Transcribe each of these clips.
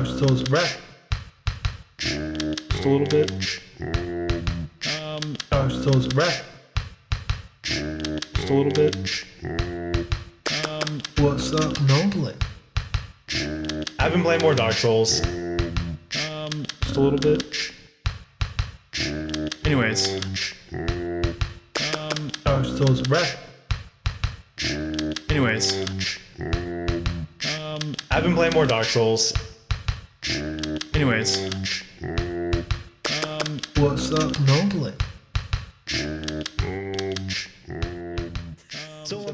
Dark Souls rap. Just a little bit. Dark Souls rap. Just a little bit. What's up, Nolan? I've been playing more Dark Souls. Just a little bit. Anyways. Dark Souls rap. Anyways. I've been playing more Dark Souls. Anyways. What's up, Nolan?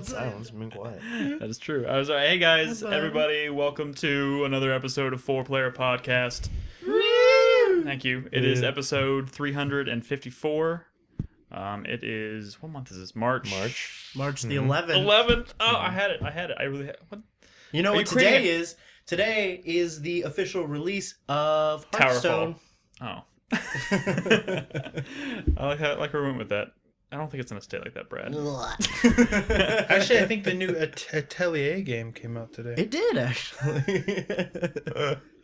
Silence, been quiet. That is true. I was like, hey guys, everybody, welcome to another episode of 4-Player Podcast. Woo! Thank you. It is episode 354. It is, what month is this? March the 11th. 11th. Oh, I had it. I really had what? You know what today is? Today is the official release of Hearthstone. Towerfall. Oh. I like where we went with that. I don't think it's gonna stay like that, Brad. Actually, I think the new Atelier game came out today. It did, actually.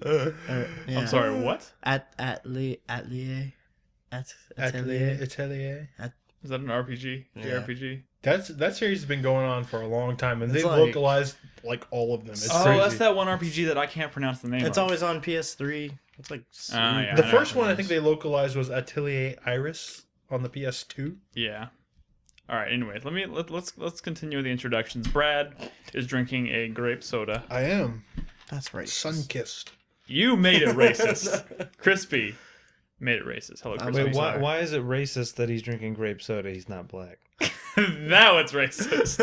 Yeah. I'm sorry, what? Atelier. Atelier. Is that an RPG? Yeah. JRPG? That series has been going on for a long time, and they've like- localized like all of them. It's Oh, crazy. that's that one RPG that I can't pronounce the name It's of. always on PS3. It's like Yeah, The I know first what one it I think is. they localized was Atelier Iris on the PS2. Yeah. All right. Anyways, let's continue with the introductions. Brad is drinking a grape soda. I am that's right. sun-kissed. You made it racist. Crispy made it racist. Hello, Crispy. Wait, why is it racist that he's drinking grape soda? He's not black. Now it's racist.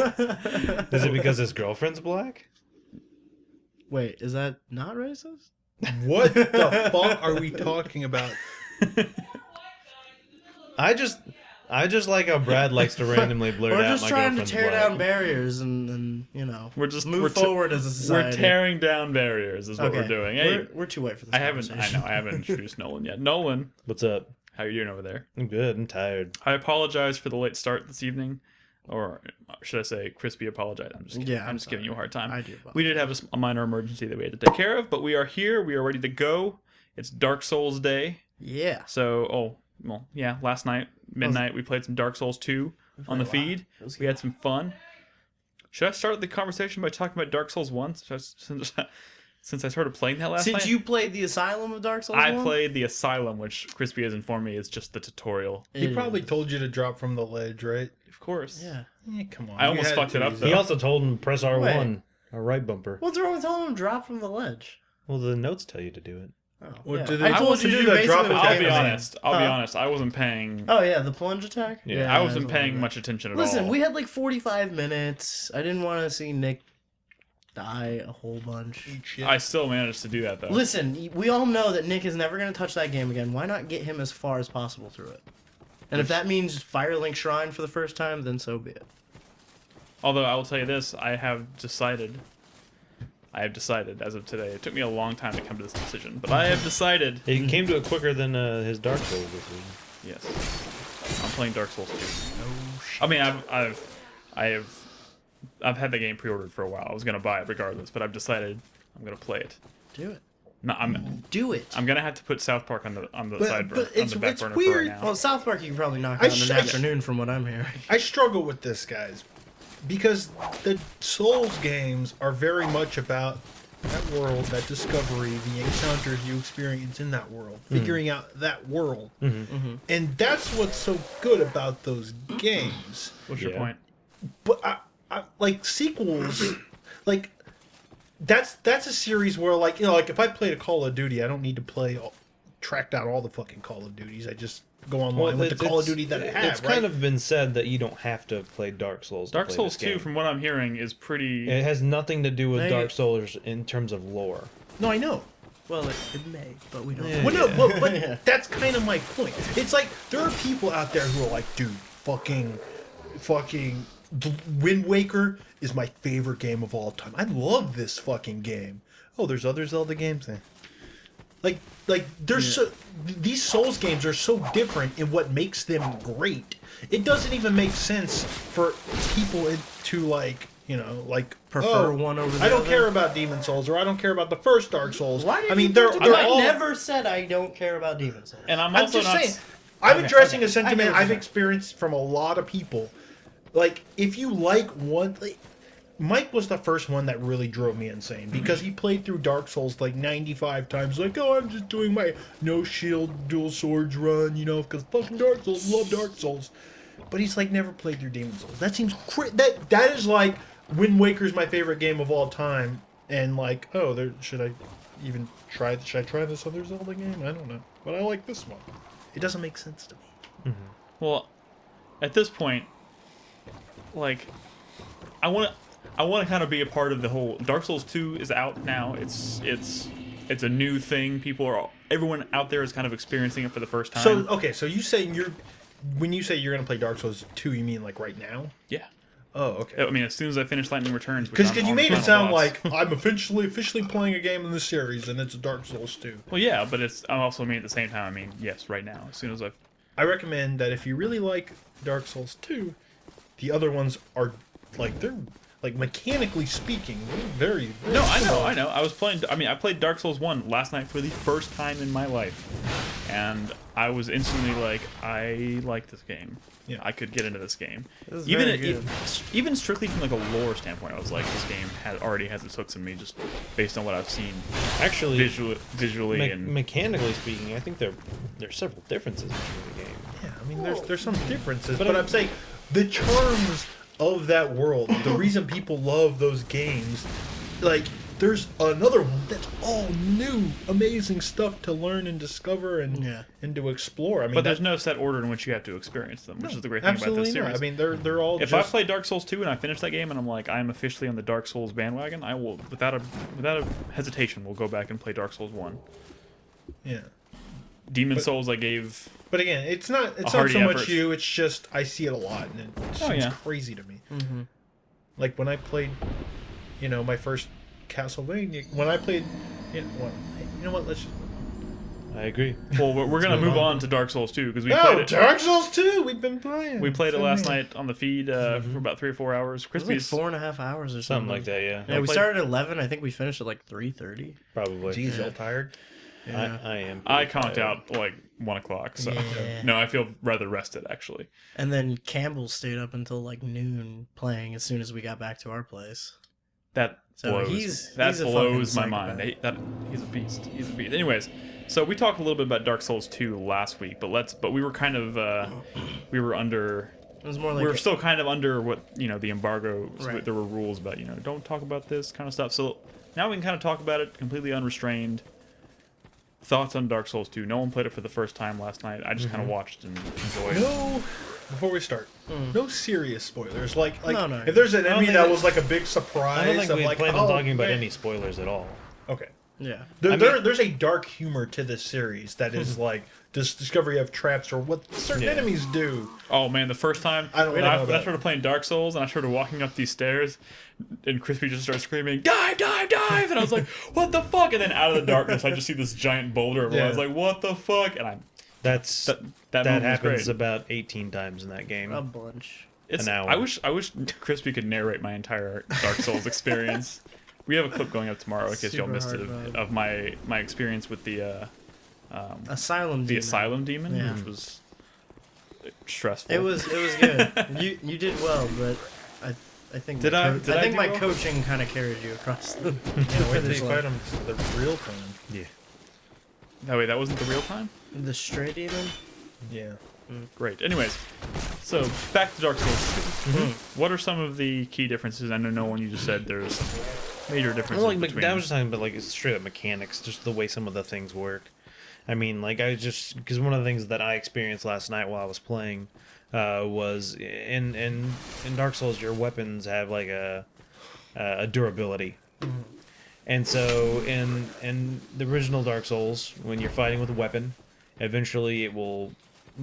Is it because his girlfriend's black? Wait, is that not racist? What the fuck are we talking about? I just like how Brad likes to randomly blurt We're out just my trying to girlfriend's tear black. down barriers and We're forward as a society. We're tearing down barriers is what we're doing. Hey, We're too white for this. I conversation. haven't introduced Nolan yet. Nolan, What's up? how you doing over there? I'm good. I'm tired. I apologize for the late start this evening, or should I say, Crispy apologize. I'm just kidding. Yeah, I'm just giving you a hard time. I do. We did have a minor emergency that we had to take care of, but we are here. We are ready to go. It's Dark Souls Day. Yeah. So, last night, midnight, we played some Dark Souls 2 on the feed. We had some fun. Should I start the conversation by talking about Dark Souls 1 since I started playing that last night? Since you played the Asylum of Dark Souls I 1? played the Asylum, which Crispy has informed me is just the tutorial. He probably told you to drop from the ledge, right? Of course. Yeah. Come on. I almost You had fucked it to. up, though. He also told him press R1, Wait. a right bumper. What's wrong with telling him to drop from the ledge? Well, the notes tell you to do it. Oh, What yeah. do they- I I told want you you to to do do that drop basically attack. what I'll be Game was honest. I'll be honest. I wasn't paying. Oh yeah, the plunge attack. Yeah, I wasn't something paying like much attention at that. Listen, all. we had like 45 minutes. I didn't want to see Nick die a whole bunch. Eat shit. I still managed to do that though. Listen, we all know that Nick is never going to touch that game again. Why not get him as far as possible through it? And if that means Firelink Shrine for the first time, then so be it. Although I will tell you this, I have decided as of today. It took me a long time to come to this decision, but I have decided. He came to it quicker than his Dark Souls decision. Yes, I'm playing Dark Souls 2. I mean, I've had the game pre-ordered for a while. I was gonna buy it regardless, but I've decided I'm gonna play it. Do it. No, I'm Do it. gonna have to put South Park on the side burner, but it's- on the back it's burner weird. for right now. Well, South Park you can probably knock I out in sh- an afternoon from what I'm hearing. I struggle with this, guys, because the Souls games are very much about that world, that discovery, the encounters you experience in that world, figuring out that world. And that's what's so good about those games. What's your Yeah. point? But I like sequels, like that's a series where like if I played a Call of Duty, I don't need to track down all the fucking Call of Duties. I just go online with the Call of Duty that I have. It's kind of been said that you don't have to play Dark Souls. to Dark play Souls this 2, game. from what I'm hearing, is pretty. It has nothing to do with They- Dark Souls in terms of lore. No, I know. Well, it may, but we don't. Yeah. Well, no, but that's kind of my point. It's like there are people out there who are like, dude, fucking Wind Waker is my favorite game of all time. I love this fucking game. Oh, there's other Zelda games there. Like there's these Souls games are so different in what makes them great. It doesn't even make sense for people to like You know, like Prefer one over the I don't other? care about Demon Souls, or I don't care about the first Dark Souls. Why did I mean, you they're I all. never said I don't care about Demon Souls. And I'm I'm also just not. saying. I'm Okay, addressing okay. a sentiment I get what you're I've saying. experienced from a lot of people. Like, if you like one, like, Mike was the first one that really drove me insane because he played through Dark Souls like 95 times. Like, oh, I'm just doing my no shield dual swords run, you know, because fucking Dark Souls, love Dark Souls. But he's like never played through Demon Souls. That seems that is like Wind Waker's my favorite game of all time, and like, oh, should I try this other Zelda game? I don't know, but I like this one. It doesn't make sense to me. Well, at this point, like, I want to kind of be a part of the whole. Dark Souls 2 is out now. It's a new thing. Everyone out there is kind of experiencing it for the first time. So okay, so when you say you're gonna play Dark Souls 2, you mean like right now? Yeah. Oh, okay. I mean, as soon as I finish Lightning Returns, Because you made it sound like I'm officially playing a game in this series, and it's Dark Souls 2. Well, yeah, but I also mean at the same time. I mean, yes, right now. As soon as I recommend that if you really like Dark Souls 2, the other ones are they're like mechanically speaking, very, very No, similar. I know. I played Dark Souls 1 last night for the first time in my life. And I was instantly like, I like this game. Yeah. I could get into this game. This is Even very good. even strictly from like a lore standpoint, I was like, this game already has its hooks in me just based on what I've seen Actually, visually and mechanically speaking, I think there's several differences between the game. Yeah, I mean, there's some differences, But but I'm- I'm saying the charms of that world, the reason people love those games, like, there's another one that's all new, amazing stuff to learn and discover and to explore. I mean, but there's no set order in which you have to experience them, which is the great thing about absolutely this series. not. I mean, they're all. If I play Dark Souls 2 and I finish that game and I'm like, I'm officially on the Dark Souls bandwagon, I will, without a hesitation, will go back and play Dark Souls 1. yeah. Demon Souls I gave. But again, it's not so hearty much effort. you. It's just I see it a lot, and it seems yeah. crazy to me. Mm-hmm. Like when I played, my first Castlevania. When I played, you know what? Let's. I agree. Well, we're gonna move on to Dark Souls 2 because we played Oh, it. Dark Souls 2. We've been playing. We played it Same last here. night on the feed for about 3 or 4 hours. It was like Crispy's 4.5 hours or Something like that, yeah. Yeah, we played- started at 11. I think we finished at like 3:30. Probably. Jeez, y'all tired? Yeah. I am. I pretty conked tired. out like 1 o'clock, so Yeah. no, I feel rather rested actually. And then Campbell stayed up until like noon playing as soon as we got back to our place. That So blows. he's That a blows my fucking mind. psychopath. He's a beast. He's a beast. Anyways, so we talked a little bit about Dark Souls 2 last week, but we were kind of we were under. It was more like We were still kind of under what the embargo. So Right. there were rules about don't talk about this kind of stuff. So now we can kind of talk about it completely unrestrained. Thoughts on Dark Souls 2? No one played it for the first time last night. I just kind of watched and enjoyed. No. Before we start, no serious spoilers. Like No. if there's an I don't enemy think that that- was like a big I surprise don't think of we like, planned on talking about man. any spoilers at all. Okay. Yeah. There's a dark humor to this series that is like this discovery of traps or what certain Yeah. enemies do. Oh man, the first time I don't when know I about- started playing Dark Souls and I started walking up these stairs, and Crispy just started screaming, "Dive, dive, dive!" And I was like, "What the fuck?" And then out of the darkness, I just see this giant boulder. And I was Yeah. like, "What the fuck?" And That that moment was happens great. about 18 times in that game. A bunch. It's, an hour. I wish Crispy could narrate my entire Dark Souls experience. We have a clip going up tomorrow in case y'all Super missed hard it mode. of my experience with the Asylum. Demon. Asylum Demon, Yeah. which was stressful. It was good. you did well, but I think Did I- did I think do my well? coaching kind of carried you across the. Wait till finish you line. fight them the real time. Yeah. Oh wait, that wasn't the real time. The stray demon. Yeah. Great. Anyways, so back to Dark Souls 2. What are some of the key differences? I know you just said there's major differences Well, like between. I was just talking about like straight up mechanics, just the way some of the things work. I mean, like I just because one of the things that I experienced last night while I was playing was in Dark Souls, your weapons have like a durability. And so in the original Dark Souls, when you're fighting with a weapon, eventually it will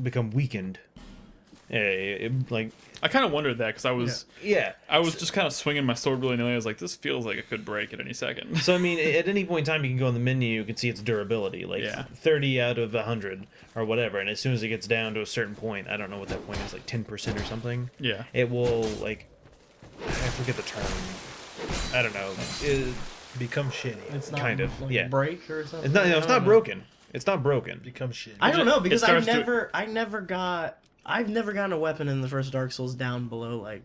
become weakened. Like I kind of wondered that because I was just kind of swinging my sword really nilly. I was like, this feels like it could break at any second. So I mean, at any point in time, you can go in the menu, you can see its durability, like Yeah. 30 out of 100 or whatever. And as soon as it gets down to a certain point, I don't know what that point is, like 10% or something. Yeah. It will like I forget the term. I don't know. Become shitty. It's not Kind of, like yeah. break or something. It's not. No, it's not broken. It's not broken. Become shitty. I don't know because starts to- I've never gotten a weapon in the first Dark Souls down below like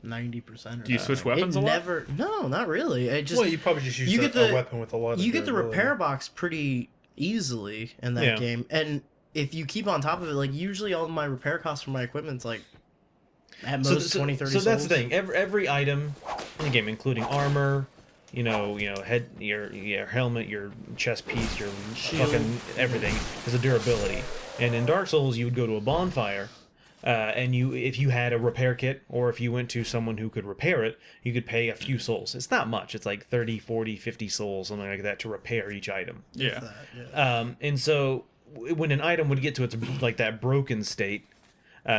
90%. Do you switch weapons a lot? No, not really. It just Well, you probably just use you a get the- weapon with a lot of you get the durability. repair box pretty easily in that Yeah. game, and if you keep on top of it, like usually all of my repair costs for my equipment's like at most 20, 30 So that's souls. the thing. Every item in the game, including armor, head, your helmet, your chest piece, your Shield. fucking everything, is a durability. And in Dark Souls, you would go to a bonfire, and if you had a repair kit, or if you went to someone who could repair it, you could pay a few souls. It's not much. It's like 30, 40, 50 souls, something like that, to repair each item. Yeah. And so when an item would get to its like that broken state,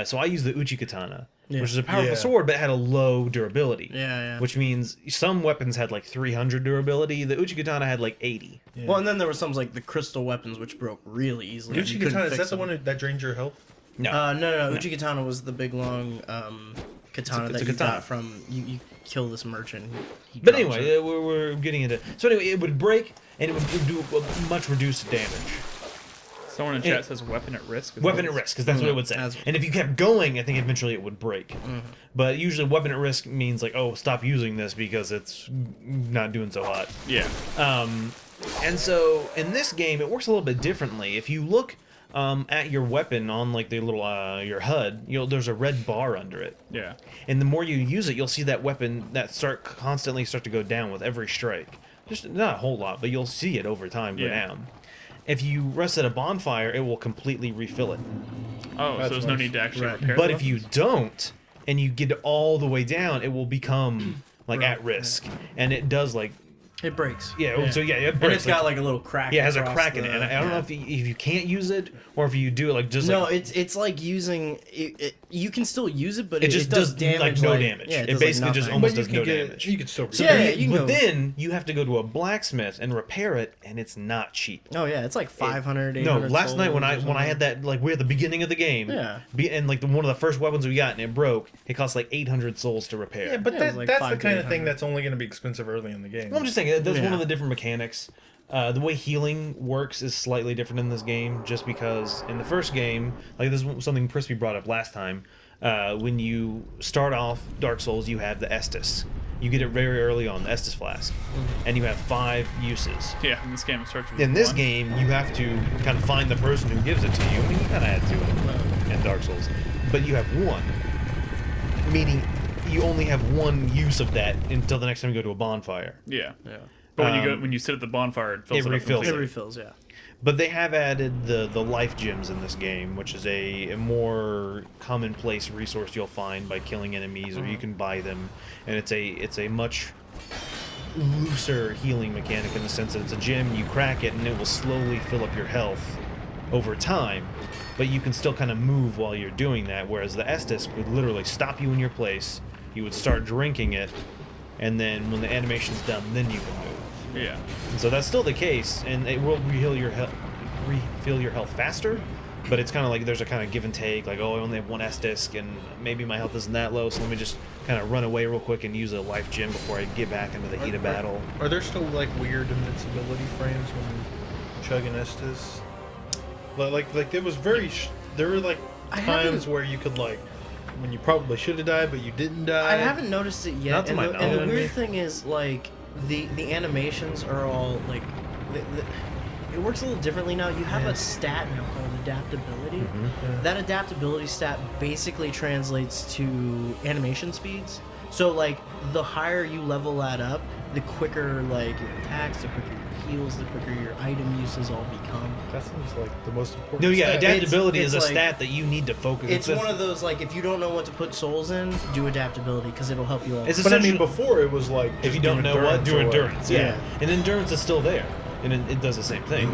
so I use the Uchi Katana, Yeah. which is a powerful Yeah. sword, but it had a low durability. Yeah. Which means some weapons had like 300 durability. The Uchi Katana had like 80. Yeah. Well, and then there were some like the crystal weapons which broke really easily. Uchi You couldn't Katana, is fix that the them. one that drains your health? No. No. Uchi Katana was the big long katana It's a that you katana. got from you kill this merchant. He But drops anyway, it. we're getting into. So anyway, it would break and it would do much reduced damage. Someone in chat says weapon at risk. Weapon at risk, because that's what it would say. That's- And if you kept going, I think eventually it would break. But usually, weapon at risk means like, oh, stop using this because it's not doing so hot. Yeah. And so in this game, it works a little bit differently. If you look at your weapon on like the little your HUD, there's a red bar under it. Yeah. And the more you use it, you'll see that weapon constantly start to go down with every strike. Just not a whole lot, but you'll see it over time go Yeah. down. If you rest at a bonfire, it will completely refill it. Oh, so That's there's no nice. need to actually Right. repair. But the if you weapons? don't, and you get all the way down, it will become like Right. at risk, and it does like It breaks. So it And breaks. it's got like a little crack. yeah, it has a across crack in the- it, and I don't know if you can't use it or if you do it like just No, like, it's like using it. You can still use it, but it just does does damage. like no damage. Yeah, it does, basically just nothing. almost But does you no can get, damage. you can still. So Yeah, then, you can but go- then you have to go to a blacksmith and repair it, and it's not cheap. Oh yeah, it's like 500. No, 800 last night when souls or I had something. that, like we're at the beginning of the game, Yeah. and like one of the first weapons we got and it broke, it cost like 800 souls to repair. Yeah, but Yeah, it was like that's 5 the to kind of thing 800. that's only going to be expensive early in the game. Well, I'm just saying that's one Yeah. of the different mechanics. The way healing works is slightly different in this game, just because in the first game, like this is something Crispy brought up last time. When you start off Dark Souls, you have the Estus. You get it very early on, the Estus flask, and you have 5 uses. Yeah, in this game it starts with In this one. game, you have to kind of find the person who gives it to you. I mean, you kind of had to in Dark Souls, but you have one, meaning you only have one use of that until the next time you go to a bonfire. Yeah. Yeah. But when you sit at the bonfire, it fills it it, up refills completely. It refills. Yeah. But they have added the life gems in this game, which is a more commonplace resource you'll find by killing enemies, or you can buy them, and it's a much looser healing mechanic in the sense that it's a gem, you crack it, and it will slowly fill up your health over time, but you can still kind of move while you're doing that, whereas the Estus would literally stop you in your place, you would start drinking it, and then when the animation's done, then you can move. Yeah. And so that's still the case, and it will refill your health faster. But it's kind of like there's a kind of give and take. Like, oh, I only have one S disc, and maybe my health isn't that low, so let me just kind of run away real quick and use a life gem before I get back into the heat of battle. Are there still like weird invincibility frames when chugging Estus? Like there was there were like I times haven't- where you could like when you probably should have died but you didn't die. I haven't noticed it yet. Not to and my the knowledge. weird thing is like the animations are all like it works a little differently now. You have a stat now called adaptability. That adaptability stat basically translates to animation speeds. So like the higher you level that up, the quicker like your attacks, the quicker your heals, the quicker your item uses all become. That seems like the most important. No, yeah, stat. adaptability it's is a like- stat that you need to focus. It's one of those like if you don't know what to put souls in, do adaptability because it'll help you all. It's But I mean, essentially- before it was like If just you don't know what, do or like- endurance. Yeah. Yeah. And endurance is still there, and it does the same thing.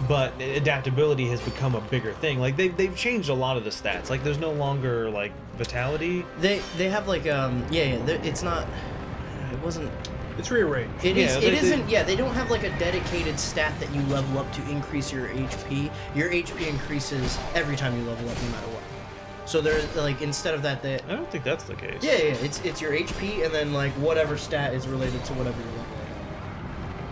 But adaptability has become a bigger thing. Like they've changed a lot of the stats. Like there's no longer like vitality. They have like it's not. It wasn't. It's rearranged. It Yeah, is. they- It isn't. Yeah, they don't have like a dedicated stat that you level up to increase your HP. Your HP increases every time you level up, no matter what. So there's like instead of that, I don't think that's the case. yeah, it's your HP and then like whatever stat is related to whatever you're leveling.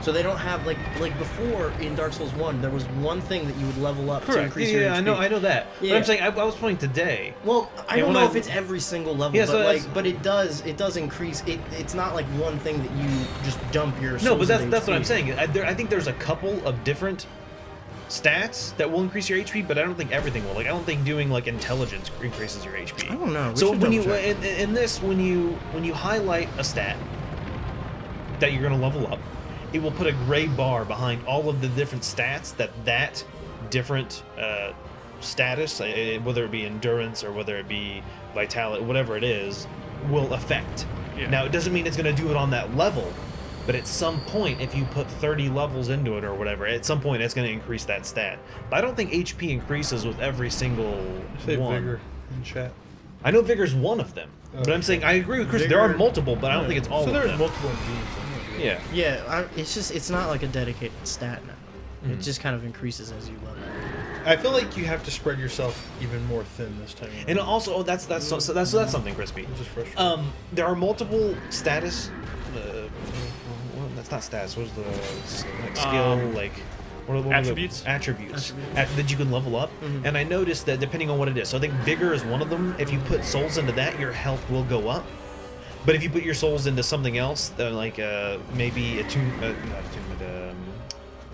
So they don't have like before in Dark Souls 1, there was one thing that you would level up to Correct. increase your HP. I know that. Yeah. But I'm saying I was playing today. Well, I Yeah, don't when know I- if it's every single level, Yeah, so but that's- but it does increase. It's not like one thing that you just dump your. No, souls but that's into what I'm HP. saying. I think there's a couple of different stats that will increase your HP, but I don't think everything will. Like I don't think doing like intelligence increases your HP. I don't know. We So should when you double check. in this when you highlight a stat that you're going to level up, it will put a gray bar behind all of the different stats that different status, whether it be endurance or whether it be vitality, whatever it is, will affect. Yeah. Now it doesn't mean it's going to do it on that level, but at some point, if you put 30 levels into it or whatever, at some point it's going to increase that stat. But I don't think HP increases with every single Say one. vigor in chat. I know Vigor's one of them, but I'm saying I agree with Chris. Vigor- There are multiple, but I don't think it's all So of there's them. multiple beams. Yeah. Yeah, it's not like a dedicated stat now. Mm-hmm. It just kind of increases as you level. I feel like you have to spread yourself even more thin this time. around. And also, that's something, Crispy. It's just frustrating. There are multiple status. Well, that's not status. What's the like, skill like? What are the Attributes? Attributes that you can level up. And I noticed that depending on what it is, so I think Vigor is one of them. If you put souls into that, your health will go up. But if you put your souls into something else, like maybe not attunement,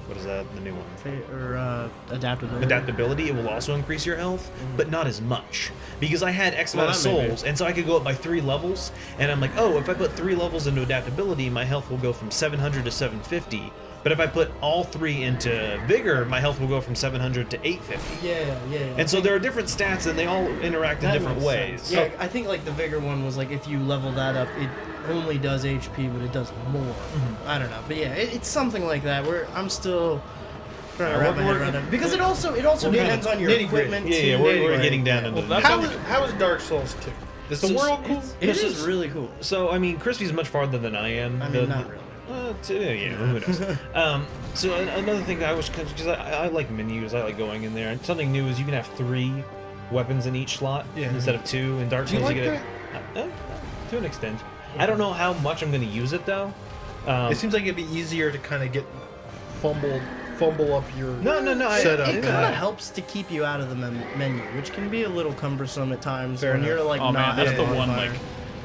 what is that? The new one. Or adaptability. Adaptability, it will also increase your health, but not as much. Because I had X amount of that may be. souls, and so I could go up by 3 levels, and I'm like, oh, if I put 3 levels into adaptability, my health will go from 700 to 750. But if I put all 3 into Vigor, my health will go from 700 to 850. Yeah. And so there are different stats, and they all interact in That different makes ways. sense. Yeah, I think like the Vigor one was like if you level that up, it only does HP, but it does more. I don't know, but yeah, it's something like that. Where I'm still trying to wrap my head around it because it also depends on your nitty-gritty. equipment. Yeah, too. we're getting down into Well, the that's How is Dark Souls 2? Is the So- world cool? It is really cool. So, I mean, Crispy's much farther than I am. I mean, not really. Yeah, who knows? So another thing that I was, because I like menus, I like going in there. And something new is you can have 3 weapons in each slot instead of 2. In Dark Do you Souls, like get to an extent. I don't know how much I'm going to use it though. It seems like it'd be easier to kind of get fumble up your No, setup. It and- kind of helps to keep you out of the menu, which can be a little cumbersome at times Fair when you're enough. like Oh not man, that's at the a one bonfire.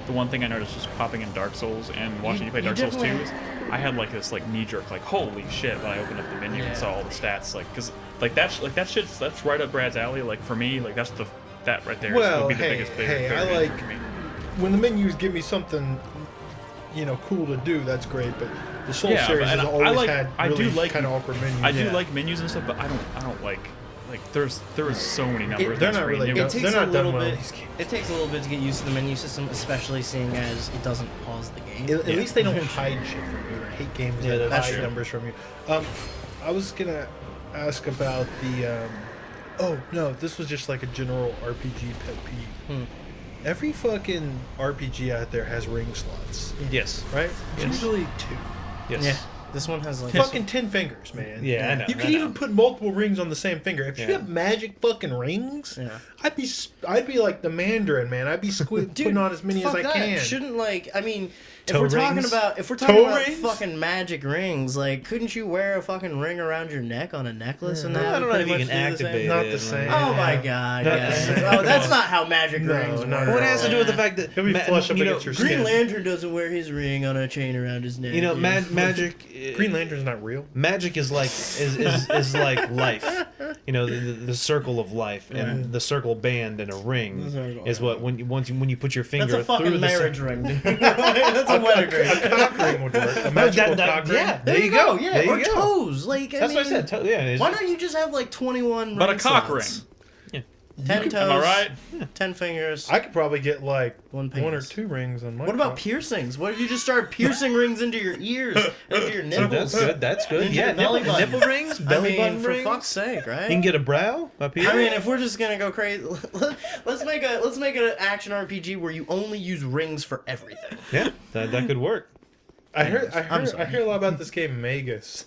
the one thing I noticed just popping in Dark Souls and watching you play you Dark Souls 2 definitely- is I had like this like knee jerk like holy shit when I opened up the menu Yeah. and saw all the stats like because that shit's that's right up Brad's alley like for me like that right there Well, would be the hey, biggest hey, I barrier like- for me. when the menus give me something, cool to do, that's great. But the Soul Yeah, series but- has and always like- had I do really like- kind of awkward menus. I do like menus and stuff, but I don't like there is so many numbers. they're on the not screen. really It good. was- It They're takes not a done little well in bit. these games. It takes a little bit to get used to the menu system, especially seeing as it doesn't pause the game. At least they don't hide shit from you. I hate games Yeah, that that's hide true. numbers from you. I was gonna ask about the. Oh no, this was just like a general RPG pet peeve. Every fucking RPG out there has ring slots, Yes. right? Yes. Usually 2. Yes. Yeah, this one has like Fucking 10 fingers, man. Yeah, I know. You could I know. even put multiple rings on the same finger. If you Yeah. have magic fucking rings, Yeah. I'd be like the Mandarin, man. I'd be putting on as many as fuck I that. can. Shouldn't if Toe we're talking rings? about Toe rings? fucking magic rings, like couldn't you wear a fucking ring around your neck on a necklace and I that? don't would know if pretty you much can do the same? activate Not it. the same. Oh my god, Not guys. the same. Oh, that's not how magic No, rings no, work. no. Well, it has to do with the fact that He'll be flush up against your skin. Green Lantern doesn't wear his ring on a chain around his neck. magic. Green Lantern's not real. Magic is like is like life. The circle of life, and the circle band in a ring circle. is what when you put your finger That's a through fucking the marriage ring, dude. That's a wedding ring. A cock ring would work. A magical cock ring. Yeah, there you go. Yeah, there or you go. toes. Like That's what I said. Yeah. Why don't you just have like 21 But a ring cock slots? ring. 10 toes. Am I right? 10 fingers. I could probably get like One one or penis. 2 rings on my What about cock. piercings? What if you just start piercing rings into your ears, into your So nipples? that's good. Into Yeah, your belly nipple, button. nipple rings, I belly mean, button for rings. fuck's sake, right? You can get a brow up here. I mean, if we're just gonna go crazy, let's make an action RPG where you only use rings for everything. Yeah, that could work. I hear a lot about this game Magus.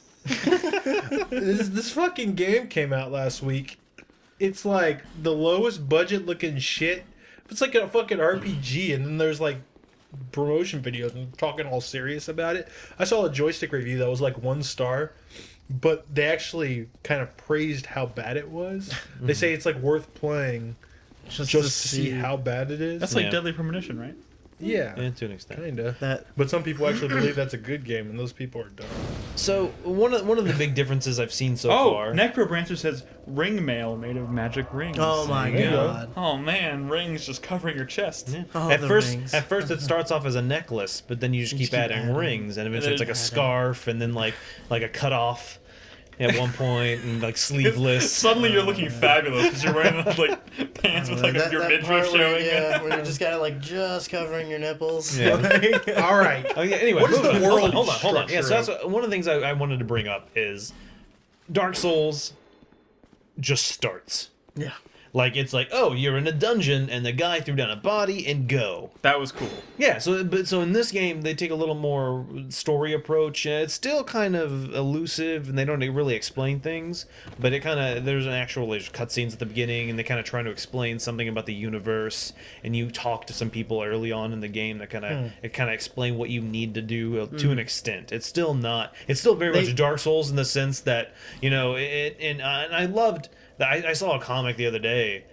This fucking game came out last week, it's like the lowest budget looking shit. It's like a fucking RPG, and then there's like promotion videos and talking all serious about it. I saw a joystick review that was like 1 star, but they actually kind of praised how bad it was. They say it's like worth playing just to see how bad it is. That's like Deadly Premonition, right? Yeah, to an extent. kinda. But some people actually believe that's a good game, and those people are dumb. So one of the big differences I've seen so far. Necrobrancer says ring mail made of magic rings. Oh my There you go. god. Oh man, rings just covering your chest. Yeah. Oh, at the first, rings. it starts off as a necklace, but then you just keep adding rings, and eventually it's like a scarf, and then like a cutoff at one point, and like sleeveless. Suddenly you're looking fabulous because you're wearing like pants with like your midriff part showing. where you're just kind of like just covering your nipples. Yeah. All right. Oh yeah. Anyway, What is moving the on. world Hold on. Yeah. So structure that's one of the things I wanted to bring up is Dark Souls just starts. Yeah. Like it's like, oh, you're in a dungeon and the guy threw down a body and go. That was cool. Yeah, so in this game they take a little more story approach. It's still kind of elusive and they don't really explain things, but it kind of there's cutscenes at the beginning and they kind of try to explain something about the universe, and you talk to some people early on in the game that kind of explain what you need to do to an extent. It's still very much Dark Souls in the sense that, you know, and I loved I saw a comic the other day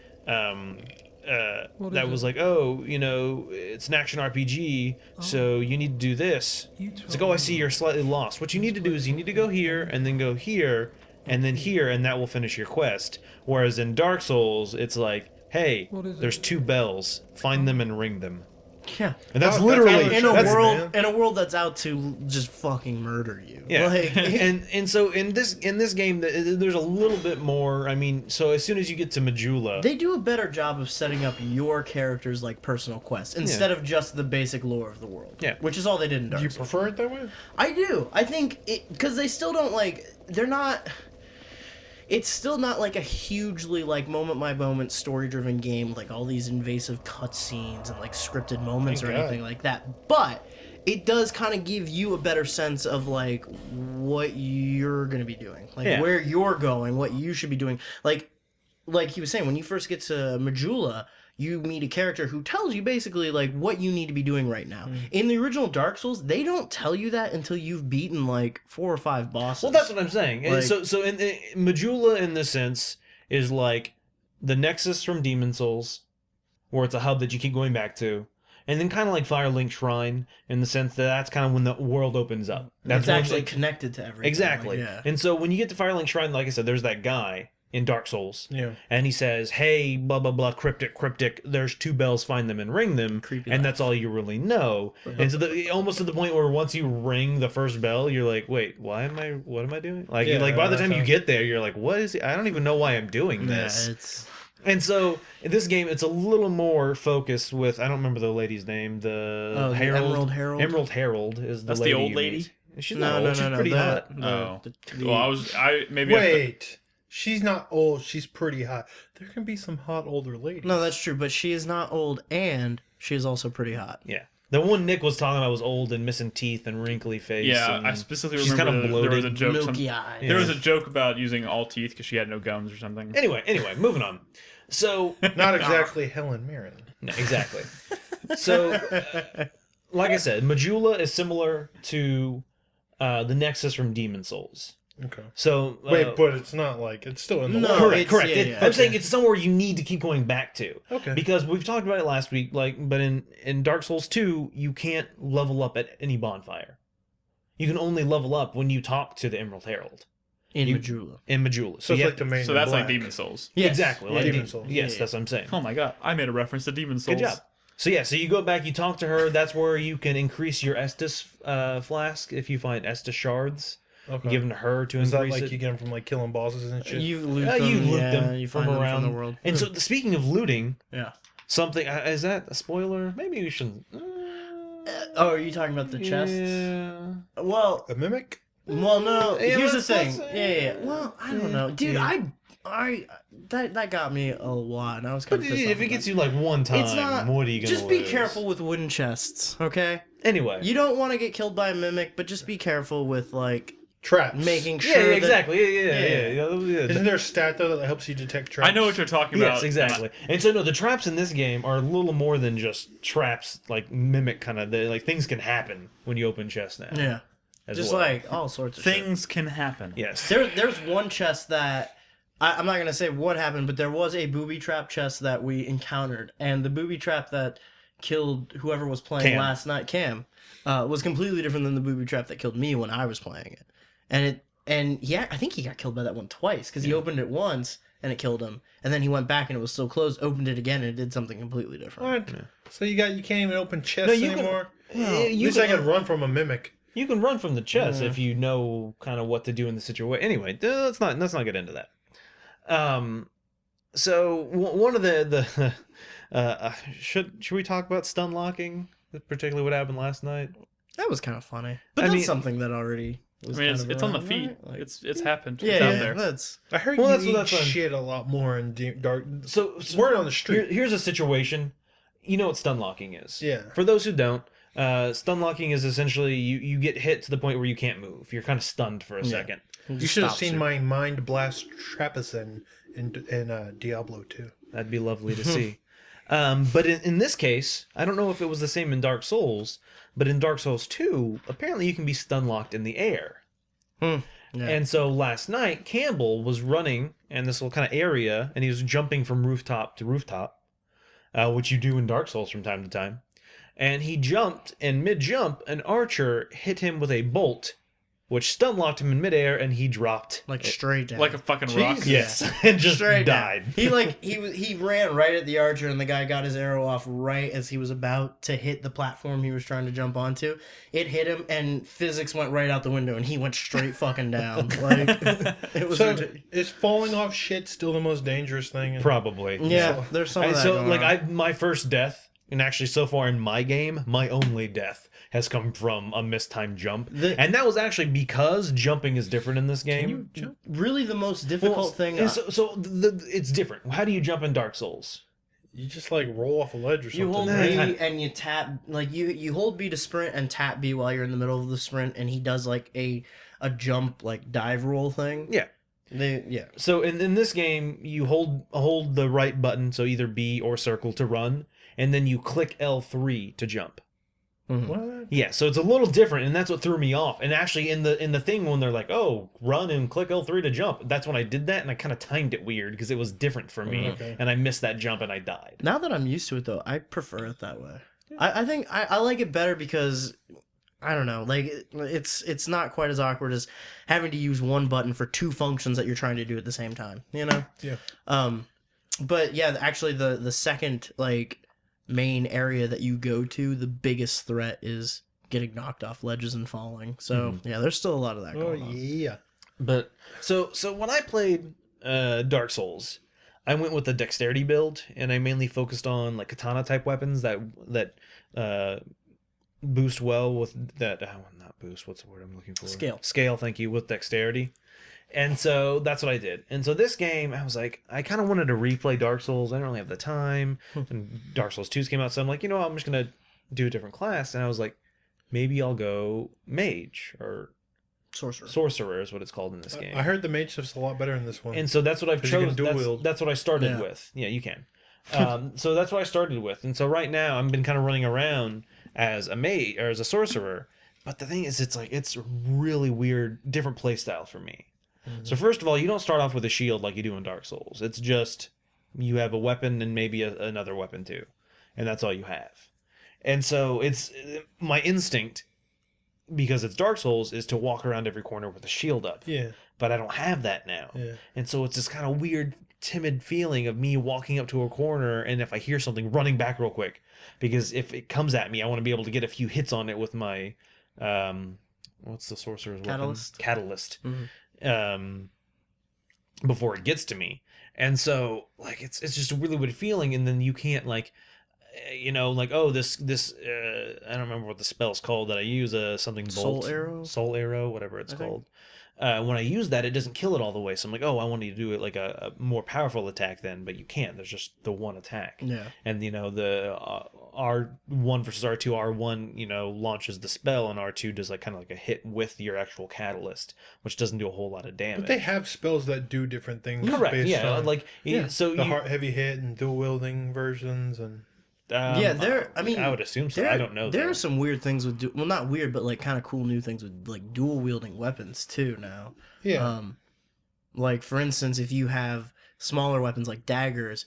that was like, oh, you know, it's an action RPG, so you need to do this. It's like, oh, I see you're slightly lost. What you need to do is you need to go here, and then go here, and then here, and that will finish your quest. Whereas in Dark Souls, it's like, hey, there's 2 bells. Find them and ring them. Yeah. And that's That's literally how it that's- In a world that's out to just fucking murder you. Yeah, Like, and so in this game, there's a little bit more. I mean, so as soon as you get to Majula, they do a better job of setting up your characters like personal quests instead of just the basic lore of the world. Yeah. Which is all they did in Dark Do you Souls. prefer it that way? I do. I think it because they still don't they're not. It's still not like a hugely like moment by moment story driven game, like all these invasive cutscenes and like scripted moments Thank or God. anything like that. But it does kind of give you a better sense of like what you're gonna be doing, like where you're going, what you should be doing. Like he was saying, when you first get to Majula, you meet a character who tells you basically like what you need to be doing right now. In the original Dark Souls, they don't tell you that until you've beaten like 4 or 5 bosses. well, that's what I'm saying. And Like- so in Majula, in this sense, is like the Nexus from Demon Souls, where it's a hub that you keep going back to, and then kind of like Firelink Shrine, in the sense that that's kind of when the world opens up. That's It's when actually connected to everything. exactly. Like, yeah. And so when you get to Firelink Shrine, like I said, there's that guy in Dark Souls. Yeah. And he says, hey, blah, blah, blah, cryptic, there's 2 bells, find them and ring them. Creepy and laugh. that's all you really know. And so almost to the point where once you ring the first bell, you're like, wait, what am I doing? Like, Yeah, by the time you that's get there, you're like, what is it? I don't even know why I'm doing this. Yeah, it's And so in this game, it's a little more focused with, I don't remember the lady's name, the Herald. Emerald Herald? Emerald Herald is the That's the lady old you lady? meet. She's not old, she's pretty that- hot. the- Oh. the- Well, I Wait. She's not old. She's pretty hot. There can be some hot older ladies. No, that's true, but she is not old, and she is also pretty hot. Yeah. The one Nick was talking about was old and missing teeth and wrinkly face. Yeah, and I specifically she's remember kind of there was a bloated. joke. Milky eyes. There was a joke about using all teeth because she had no gums or something. Anyway, moving on. So, Not exactly Helen Mirren. no, exactly. So, like I said, Majula is similar to the Nexus from Demon Souls. Okay. So, Wait, but it's not like it's still in the No, lore. correct, it's- correct. yeah, yeah, I'm okay. saying it's somewhere you need to keep going back to. Okay. Because we've talked about it last week, but in Dark Souls 2, you can't level up at any bonfire. You can only level up when you talk to the Emerald Herald In You- Majula. in Majula. So it's you like have the main. So that's like black. Demon Souls. Yes. exactly. Yeah, Like Demon Demon Souls. Yes, Yeah. that's what I'm saying. Oh my god, I made a reference to Demon Souls. Good job. So yeah, so you go back, you talk to her. That's where you can increase your Estus flask if you find Estus shards. Okay. You give them to her to Is that increase like it. you get them from like killing bosses and shit? You loot Yeah, them. you loot yeah, them you from find them around from the world. And so, speaking of looting, Yeah. something is that a spoiler? Maybe we shouldn't. Oh, are you talking about the chests? Yeah. Well, A mimic? no. Yeah, Here's the let's- thing. let's- Yeah. Well, I don't know, dude. Yeah. I that got me a lot, and I was kind But of pissed if off it about gets you like one time, It's not. what are you gonna Just be lose? careful with wooden chests, okay? Anyway, You don't want to get killed by a mimic, but just be careful with like traps. making Yeah, sure. yeah, that- exactly. Yeah. Isn't there a stat though that helps you detect traps? I know what you're talking about. Yes, exactly. And so no, the traps in this game are a little more than just traps, like mimic kind of. Like things can happen when you open chests now. Yeah. as Just well. like all sorts of shit. Things can happen. Yes. There's one chest that I'm not gonna say what happened, but there was a booby trap chest that we encountered, and the booby trap that killed whoever was playing Cam. last night, Cam, was completely different than the booby trap that killed me when I was playing it. And yeah, I think he got killed by that one twice because he opened it once and it killed him, and then he went back and it was still closed, opened it again and it did something completely different. What? So you can't even open chests you can- anymore. Well, At least I can run from a mimic. You can run from the chest if you know kind of what to do in the situation. Anyway, let's not get into that. So one of the should we talk about stun locking? Particularly what happened last night. That was kind of funny, but I that's mean- something that already. I Was mean, kind of it's on the around, feed. right? Like, It's happened. yeah, It's out yeah, there. that's I heard Well, you that's eat fun. shit a lot more in dark. So Word on the street. here's a situation. You know what stun locking is. Yeah. For those who don't, stun locking is essentially you get hit to the point where you can't move. You're kind of stunned for a second. You should have seen my mind blast Trapezen in Diablo 2. That'd be lovely to see. But in this case, I don't know if it was the same in Dark Souls, but in Dark Souls 2, apparently you can be stun locked in the air. Yeah. And so last night, Campbell was running in this little kind of area, and he was jumping from rooftop to rooftop, which you do in Dark Souls from time to time. And he jumped, and mid-jump, an archer hit him with a bolt, which stun locked him in midair, and he dropped. like straight down. Like a fucking rock. Jesus. Yes, and just Straight died. down. He ran right at the archer, and the guy got his arrow off right as he was about to hit the platform he was trying to jump onto. It hit him, and physics went right out the window, and he went straight fucking down. Like it was. So ridiculous. is falling off shit still the most dangerous thing? Probably. Yeah, there's some of that. So going like on. my first death, and actually so far in my game, my only death has come from a mistimed jump, and that was actually because jumping is different in this game. really the most difficult thing. It's different. How do you jump in Dark Souls? You just like roll off a ledge or something. You hold Nah, B kinda- and you tap like you hold B to sprint and tap B while you're in the middle of the sprint, and he does like a jump like dive roll thing. Yeah. Yeah. So in this game, you hold the right button, so either B or circle to run, and then you click L3 to jump. What? Yeah, so it's a little different, and that's what threw me off. And actually, in the thing when they're like, "Oh, run and click L3 to jump," that's when I did that, and I kind of timed it weird because it was different for me, Okay. and I missed that jump and I died. Now that I'm used to it though, I prefer it that way. I think I like it better because I don't know, like it's not quite as awkward as having to use one button for two functions that you're trying to do at the same time, you know? Yeah. But yeah, actually the second like main area that you go to, the biggest threat is getting knocked off ledges and falling. So yeah, there's still a lot of that Oh going on. yeah. But so when I played Dark Souls, I went with the dexterity build, and I mainly focused on like katana type weapons that boost well with that. Not boost. What's the word I'm looking for? Scale. Thank you. With dexterity. And so that's what I did. And so this game, I was like, I kind of wanted to replay Dark Souls. I didn't really have the time. And Dark Souls 2 came out, so I'm like, you know what, I'm just gonna do a different class. And I was like, maybe I'll go mage or sorcerer is what it's called in this game. I heard the mage stuff's a lot better in this one. And so that's what I've 'Cause you can chosen. dual wield. That's what I started Yeah. with. Yeah, you can. So that's what I started with. And so right now I've been kind of running around as a mage or as a sorcerer. But the thing is, it's really weird, different play style for me. So first of all, you don't start off with a shield like you do in Dark Souls. It's just you have a weapon and maybe another weapon too, and that's all you have. And so it's my instinct, because it's Dark Souls, is to walk around every corner with a shield up. Yeah. But I don't have that now. Yeah. And so it's this kind of weird, timid feeling of me walking up to a corner, and if I hear something, running back real quick, because if it comes at me, I want to be able to get a few hits on it with my what's the sorcerer's weapon? Catalyst. Before it gets to me. And so like it's just a really weird feeling, and then you can't like this I don't remember what the spell's called that I use, something bolt, soul arrow, whatever it's called. When I use that, it doesn't kill it all the way, so I'm like, oh, I want you to do it like a more powerful attack then, but you can't. There's just the one attack. Yeah. And the R1 versus R2. R1, launches the spell, and R2 does like kind of like a hit with your actual catalyst, which doesn't do a whole lot of damage. But they have spells that do different things. Correct. Based Yeah. on Like so the you. heavy hit and dual wielding versions and. I would assume so. I don't know. There though. are some weird things with well, not weird, but like kind of cool new things with like dual wielding weapons too now. Yeah. Like for instance, if you have smaller weapons like daggers,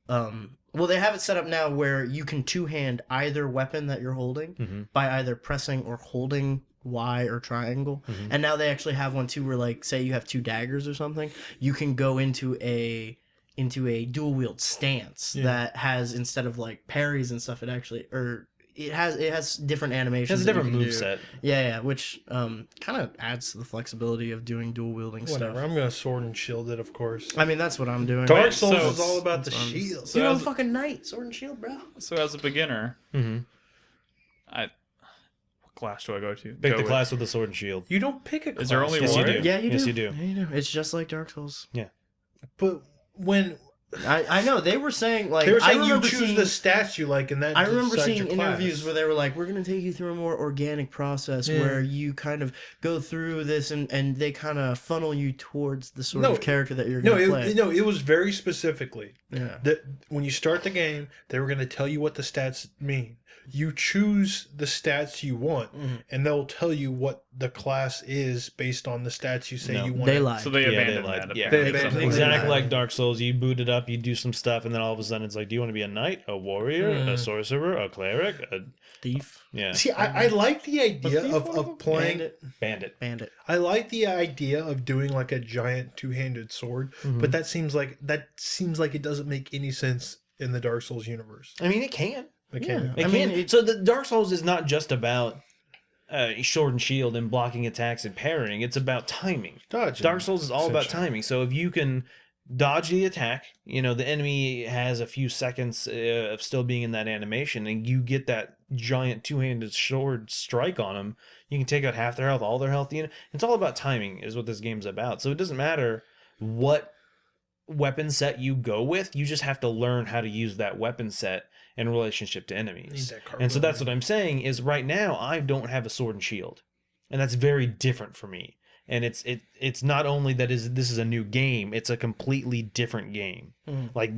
well, they have it set up now where you can two-hand either weapon that you're holding by either pressing or holding Y or triangle. And now they actually have one too where like say you have two daggers or something, you can go into a dual wield stance that has, instead of like parries and stuff, it has different animations. It has a different moveset. Yeah, which kind of adds to the flexibility of doing dual wielding Whatever. stuff. I'm gonna sword and shield it, of course. I mean, that's what I'm doing. Dark Souls so is all about the shield. Dude, I'm as- fucking knight, sword and shield, bro. So as a beginner, what class do I go to? Pick the class with the sword and shield. You don't pick a class. Is there only Yes, one? you do. Yeah, you do. Yes, you do. Yeah, you do. It's just like Dark Souls. Yeah. But when I know they were saying like they were saying I you remember choose seeing, the stats you like, and that I remember decides seeing your class. interviews where they were like, "We're going to take you through a more organic process where you kind of go through this, and they kind of funnel you towards the sort of character that you're going to play." It was very specifically Yeah. that when you start the game, they were going to tell you what the stats mean. You choose the stats you want, and they'll tell you what the class is based on the stats you say you want. They lied. So they Yeah, they abandoned lied. that. Yeah, apparently. They abandoned exactly that. like Dark Souls. You boot it up, you do some stuff, and then all of a sudden it's like, do you want to be a knight, a warrior, a sorcerer, a cleric, Thief, yeah, See, I like the idea of playing. bandit. bandit. I like the idea of doing like a giant two-handed sword, but that seems like it doesn't make any sense in the Dark Souls universe. I mean, it can. Mechanically. It can. So the Dark Souls is not just about sword and shield and blocking attacks and parrying. It's about timing. Dodging, Dark Souls is all about essentially. timing. So if you can dodge the attack, the enemy has a few seconds of still being in that animation, and you get that giant two-handed sword strike on them, you can take out half their health, all their health. It's all about timing is what this game's about. So it doesn't matter what weapon set you go with. You just have to learn how to use that weapon set in relationship to enemies. And so that's what I'm saying is right now I don't have a sword and shield. And that's very different for me. And it's not only that this is a new game, it's a completely different game. Like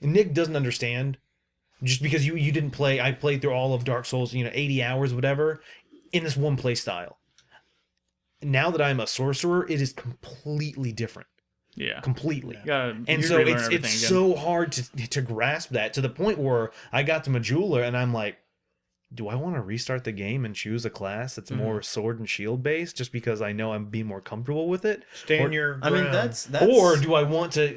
Nick doesn't understand just because you didn't play. I played through all of Dark Souls, 80 hours, whatever, in this one play style. Now that I'm a sorcerer, it is completely different. Yeah. Completely. And So it's so hard to grasp that, to the point where I got to Majula and I'm like, do I want to restart the game and choose a class that's more sword and shield based just because I know I'm being more comfortable with it? Stand your ground. I mean, that's Or do I want to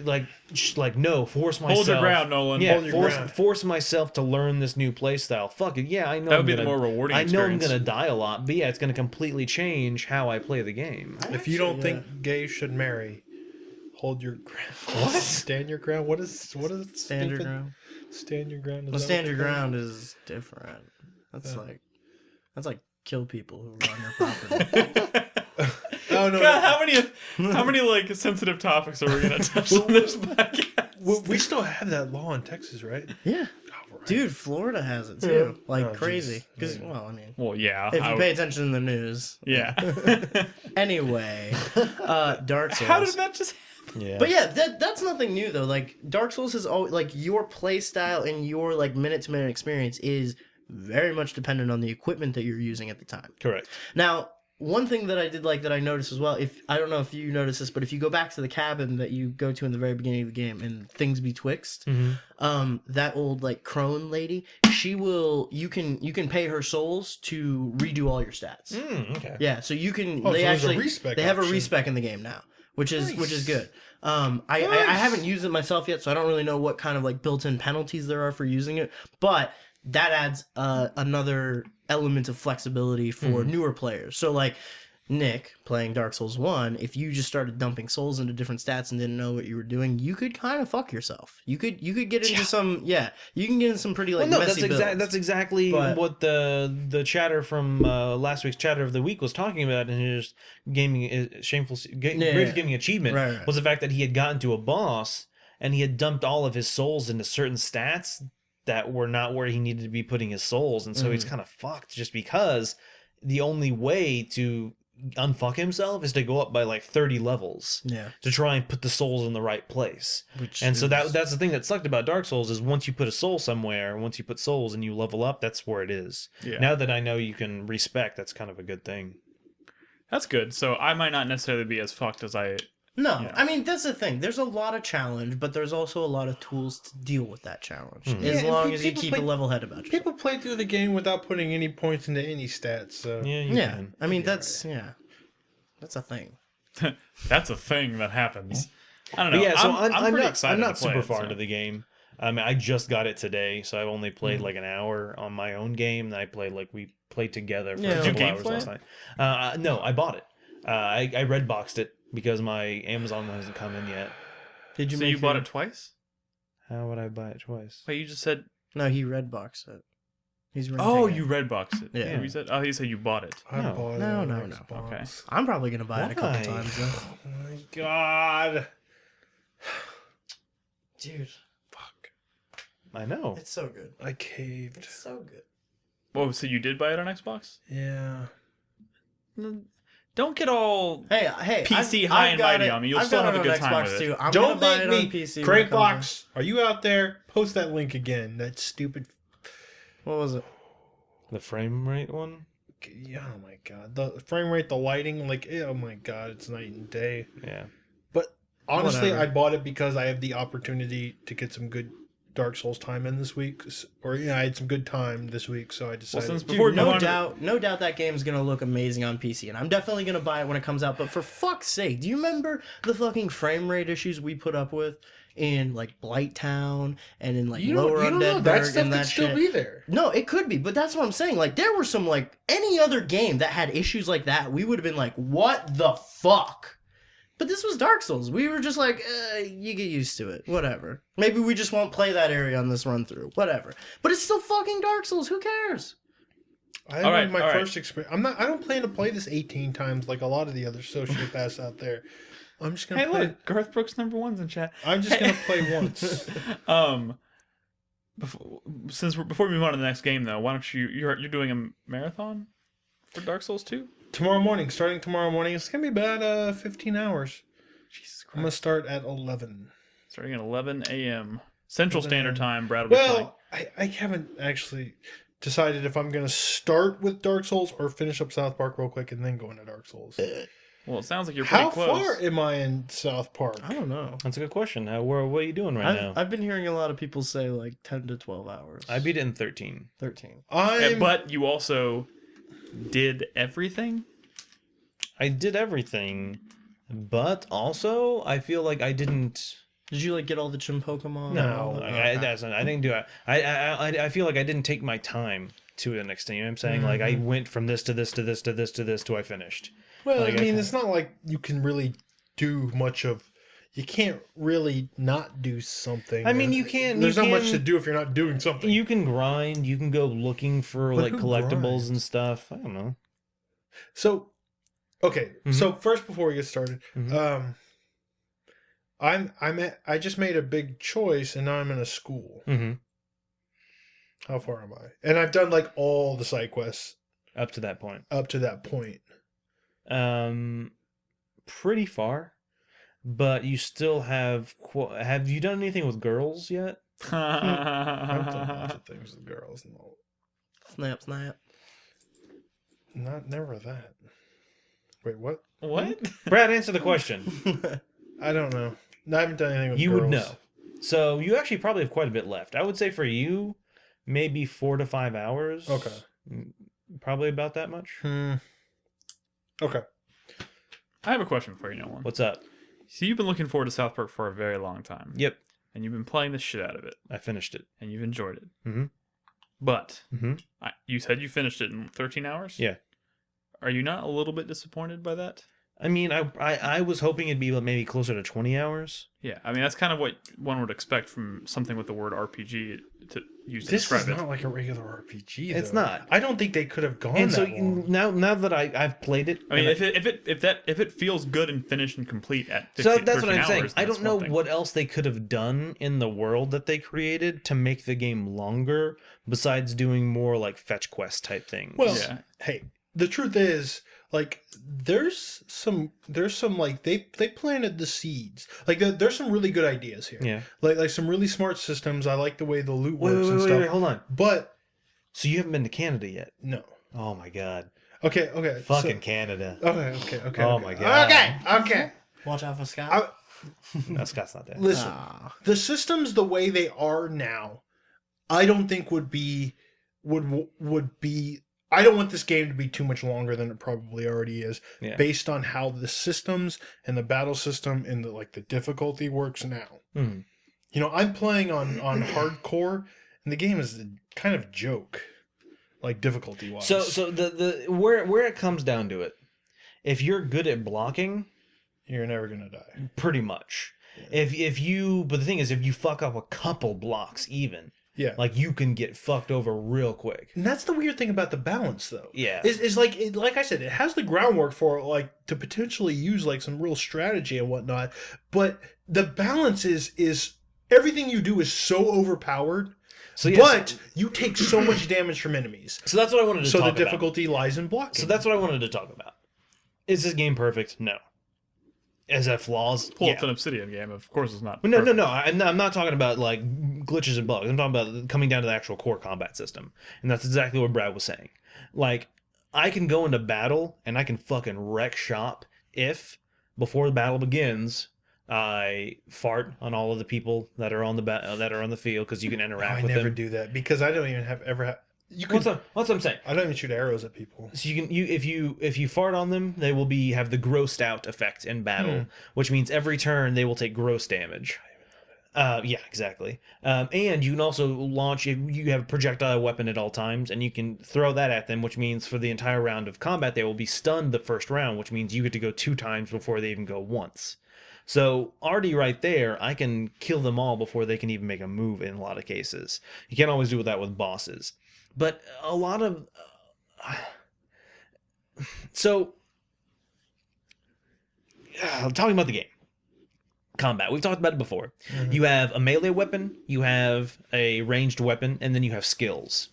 force myself? Hold your ground, Nolan. Yeah, Hold your ground. force myself to learn this new play style. Fuck it. Yeah, I know That would be the more rewarding I know I'm experience. gonna die a lot, but yeah, it's gonna completely change how I play the game. If you don't think gays should marry, hold your ground. What? Stand your ground? What is stand your stupid? ground. Stand your ground. Is Well, that stand what your they call it? ground is different. That's like kill people who run your property. Oh no! God, how many like sensitive topics are we gonna touch on this podcast? We still have that law in Texas, right? yeah. Oh, right. Dude, Florida has it too. Like Oh, crazy. Jesus. Because, well, I mean, Well, yeah. if I you would- pay attention to the news. yeah. Anyway, Dark Souls. How did that just? Yeah. But yeah, that's nothing new though. Like Dark Souls has always like your play style and your like minute to minute experience is very much dependent on the equipment that you're using at the time. Correct. Now, one thing that I did like that I noticed as well, if I don't know if you noticed this, but if you go back to the cabin that you go to in the very beginning of the game and things betwixt, that old like crone lady, you can pay her souls to redo all your stats. Okay. Yeah, so you can Oh, they so there's a actually respec they have a option. respec in the game now, which is good. I haven't used it myself yet, so I don't really know what kind of like built-in penalties there are for using it, but that adds another element of flexibility for newer players. So like Nick playing Dark Souls 1, if you just started dumping souls into different stats and didn't know what you were doing, you could kind of fuck yourself. You could get into some you can get into some pretty like messy builds. That's exactly what the chatter from last week's chatter of the week was talking about, and his greatest gaming achievement Right. was the fact that he had gotten to a boss and he had dumped all of his souls into certain stats that were not where he needed to be putting his souls, and so he's kind of fucked just because the only way to unfuck himself is to go up by like 30 levels to try and put the souls in the right place. So that's the thing that sucked about Dark Souls is once you put a soul somewhere, once you put souls and you level up, that's where it is. Now that I know you can respec, that's kind of a good thing. That's good. So I might not necessarily be as fucked as I... No, Yeah. I mean, that's the thing. There's a lot of challenge, but there's also a lot of tools to deal with that challenge. As Yeah, long and as you people keep play- a level head about yourself. People play through the game without putting any points into any stats. So Yeah, you Yeah, can. I mean, that's a thing. That's a thing that happens. I don't know. But yeah, so I'm pretty not, excited I'm not to play super it, far so. into the game. I mean, I just got it today, so I've only played like an hour on my own game. Then we played together for Yeah. a Did couple you hours gameplay last it? night. No, I bought it. I redboxed it because my Amazon one hasn't come in yet. Did you So you bought it twice? How would I buy it twice? Wait, you just said... No, he redboxed it. He's Oh, renting you it. redboxed it. Yeah. You said... Oh, you said you bought it. I No. bought it No, on no, no. Xbox. Okay. I'm probably gonna buy it a Why? couple times though. Oh my god. Dude, Fuck. I know. it's so good. I caved. It's so good. Oh, so you did buy it on Xbox? Yeah. Don't get all... Hey, PC high and mighty on me. You'll I've still got have a it good on time Xbox with it. too. I'm Don't gonna buy make it me. on PC. when it Craig comes out. Fox, are you out there? Post that link again. That stupid. What was it? The frame rate one? Yeah, oh my god. The frame rate, the lighting, like, oh my god, it's night and day. Yeah. But honestly, Whatever. I bought it because I have the opportunity to get some good Dark Souls time in this week. Or, I had some good time this week, so I decided. since Dude, Before we move no on to- doubt that game's gonna look amazing on PC, and I'm definitely gonna buy it when it comes out. But for fuck's sake, do you remember the fucking frame rate issues we put up with in like Blighttown and in like Lower you don't know. Undead That Burg stuff and could that still shit? be there. No, it could be, but that's what I'm saying. Like, there were some, like, any other game that had issues like that, we would have been like, what the fuck? But this was Dark Souls. We were just like, you get used to it. Whatever. Maybe we just won't play that area on this run through. Whatever. But it's still fucking Dark Souls. Who cares? I had my first experience. I don't plan to play this 18 times like a lot of the other sociopaths out there. I'm just gonna Hey, play. look, Garth Brooks #1's in chat. I'm just gonna play once. Before we move on to the next game, though, why don't you're doing a marathon for Dark Souls 2? Tomorrow morning, starting tomorrow morning, it's gonna be about 15 hours. Jesus I'm gonna Christ. start at 11. Starting at 11 a.m. Central Standard Time. Brad will be playing. Well, I haven't actually decided if I'm gonna start with Dark Souls or finish up South Park real quick and then go into Dark Souls. Well, it sounds like you're pretty How close. far am I in South Park? I don't know. That's a good question. What are you doing right now? I've been hearing a lot of people say like 10 to 12 hours. I beat it in 13. 13. But you also did everything? I did everything, but also I feel like I didn't. Did you like get all the Chim Pokemon? No, Okay. I didn't do it. I feel like I didn't take my time to an extent. You know what I'm saying? Like I went from this to this to this to this to this to I finished. Well, Like, I mean, it's not like you can really do much of. You can't really not do something. I mean, you can. There's you not can, much to do if you're not doing something. You can grind. You can go looking for But like who collectibles grinds? and stuff. I don't know. So, okay. Mhm. So first, before we get started, Mhm. I just made a big choice, and now I'm in a school. Mm-hmm. How far am I? And I've done like all the side quests Up to that point. up to that point. Pretty far, but you still have. Have you done anything with girls yet? I've done lots of things with girls. No, Snap, snap. never that. Wait, what? What? Brad, answer the question. I don't know. I haven't done anything with You girls. would know. So you actually probably have quite a bit left. I would say for you, maybe 4 to 5 hours. Okay. Probably about that much. Okay. I have a question for you, Nolan. What's up? So you've been looking forward to South Park for a very long time. Yep. And you've been playing the shit out of it. I finished it. And you've enjoyed it. Mhm. But Mhm. you said you finished it in 13 hours? Yeah. Are you not a little bit disappointed by that? I mean, I was hoping it'd be maybe closer to 20 hours. Yeah, I mean that's kind of what one would expect from something with the word RPG to use to This describe is it. not like a regular RPG. It's though. not. I don't think they could have gone And that so long. now that I've played it, I mean, and if it feels good and finished and complete at 15, so that's what 13 I'm saying. hours, I then don't that's know one thing. what else they could have done in the world that they created to make the game longer, besides doing more like fetch quest type things. Well, Yeah. hey, the truth is, like, there's some like they planted the seeds. Like, there's some really good ideas here. yeah. Like some really smart systems. I like the way the loot works and stuff. Wait, hold on. But So you haven't been to Canada yet? no. Oh my god. Okay. Fucking Canada. Okay. Oh my God. Okay. Watch out for Scott. No, Scott's not there. Listen, Ah. the systems the way they are now, I don't think would be. I don't want this game to be too much longer than it probably already is, Yeah. based on how the systems and the battle system and the difficulty works now. Hmm. You know, I'm playing on hardcore, and the game is a kind of joke, like difficulty wise. So the where it comes down to it, if you're good at blocking, you're never gonna die. pretty much. If you, but the thing is, if you fuck up a couple blocks, even Yeah. like you can get fucked over real quick. And that's the weird thing about the balance, though. Yeah. Is like like I said, it has the groundwork for like to potentially use like some real strategy and whatnot, but the balance is everything you do is so overpowered. So yes, But you take so much damage from enemies. so that's what I wanted to So talk the difficulty lies in blocking. about. So that's what I wanted to talk about. Is this game perfect? No. Is that flaws? Well, Yeah. it's an Obsidian game. Of course, it's not. But no. perfect. I'm not talking about like glitches and bugs. I'm talking about coming down to the actual core combat system, and that's exactly what Brad was saying. Like, I can go into battle and I can fucking wreck shop if before the battle begins I fart on all of the people that are on the field because you can interact I with never them. do that because I don't even have. You can. What's what I'm saying? I don't even shoot arrows at people. So if you fart on them, they will have the grossed out effect in battle, which means every turn they will take gross damage. Yeah, exactly. And you can also launch. You have a projectile weapon at all times, and you can throw that at them, which means for the entire round of combat they will be stunned the first round, which means you get to go 2 times before they even go once. So already right there, I can kill them all before they can even make a move in a lot of cases. You can't always do that with bosses. But a lot of... So, talking about the game. Combat. We've talked about it before. Mm-hmm. You have a melee weapon, you have a ranged weapon, and then you have skills.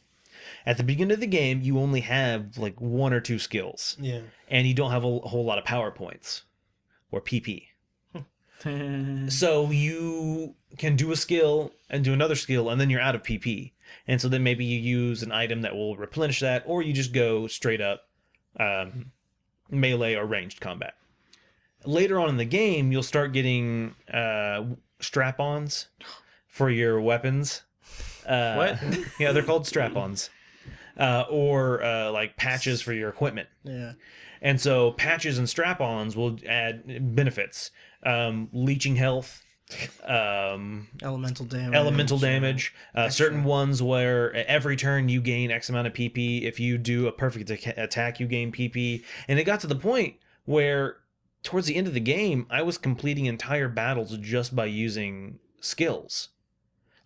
At the beginning of the game, you only have like 1 or 2 skills. Yeah. And you don't have a whole lot of power points. Or PP. So you can do a skill and do another skill, and then you're out of PP. And so then maybe you use an item that will replenish that, or you just go straight up melee or ranged combat. Later on in the game, you'll start getting strap-ons for your weapons. What? Yeah, they're called strap-ons. Or like patches for your equipment. Yeah. And so patches and strap-ons will add benefits. Leeching health, Elemental damage. certain ones where every turn you gain X amount of PP. If you do a perfect attack, you gain PP. And it got to the point where towards the end of the game, I was completing entire battles just by using skills.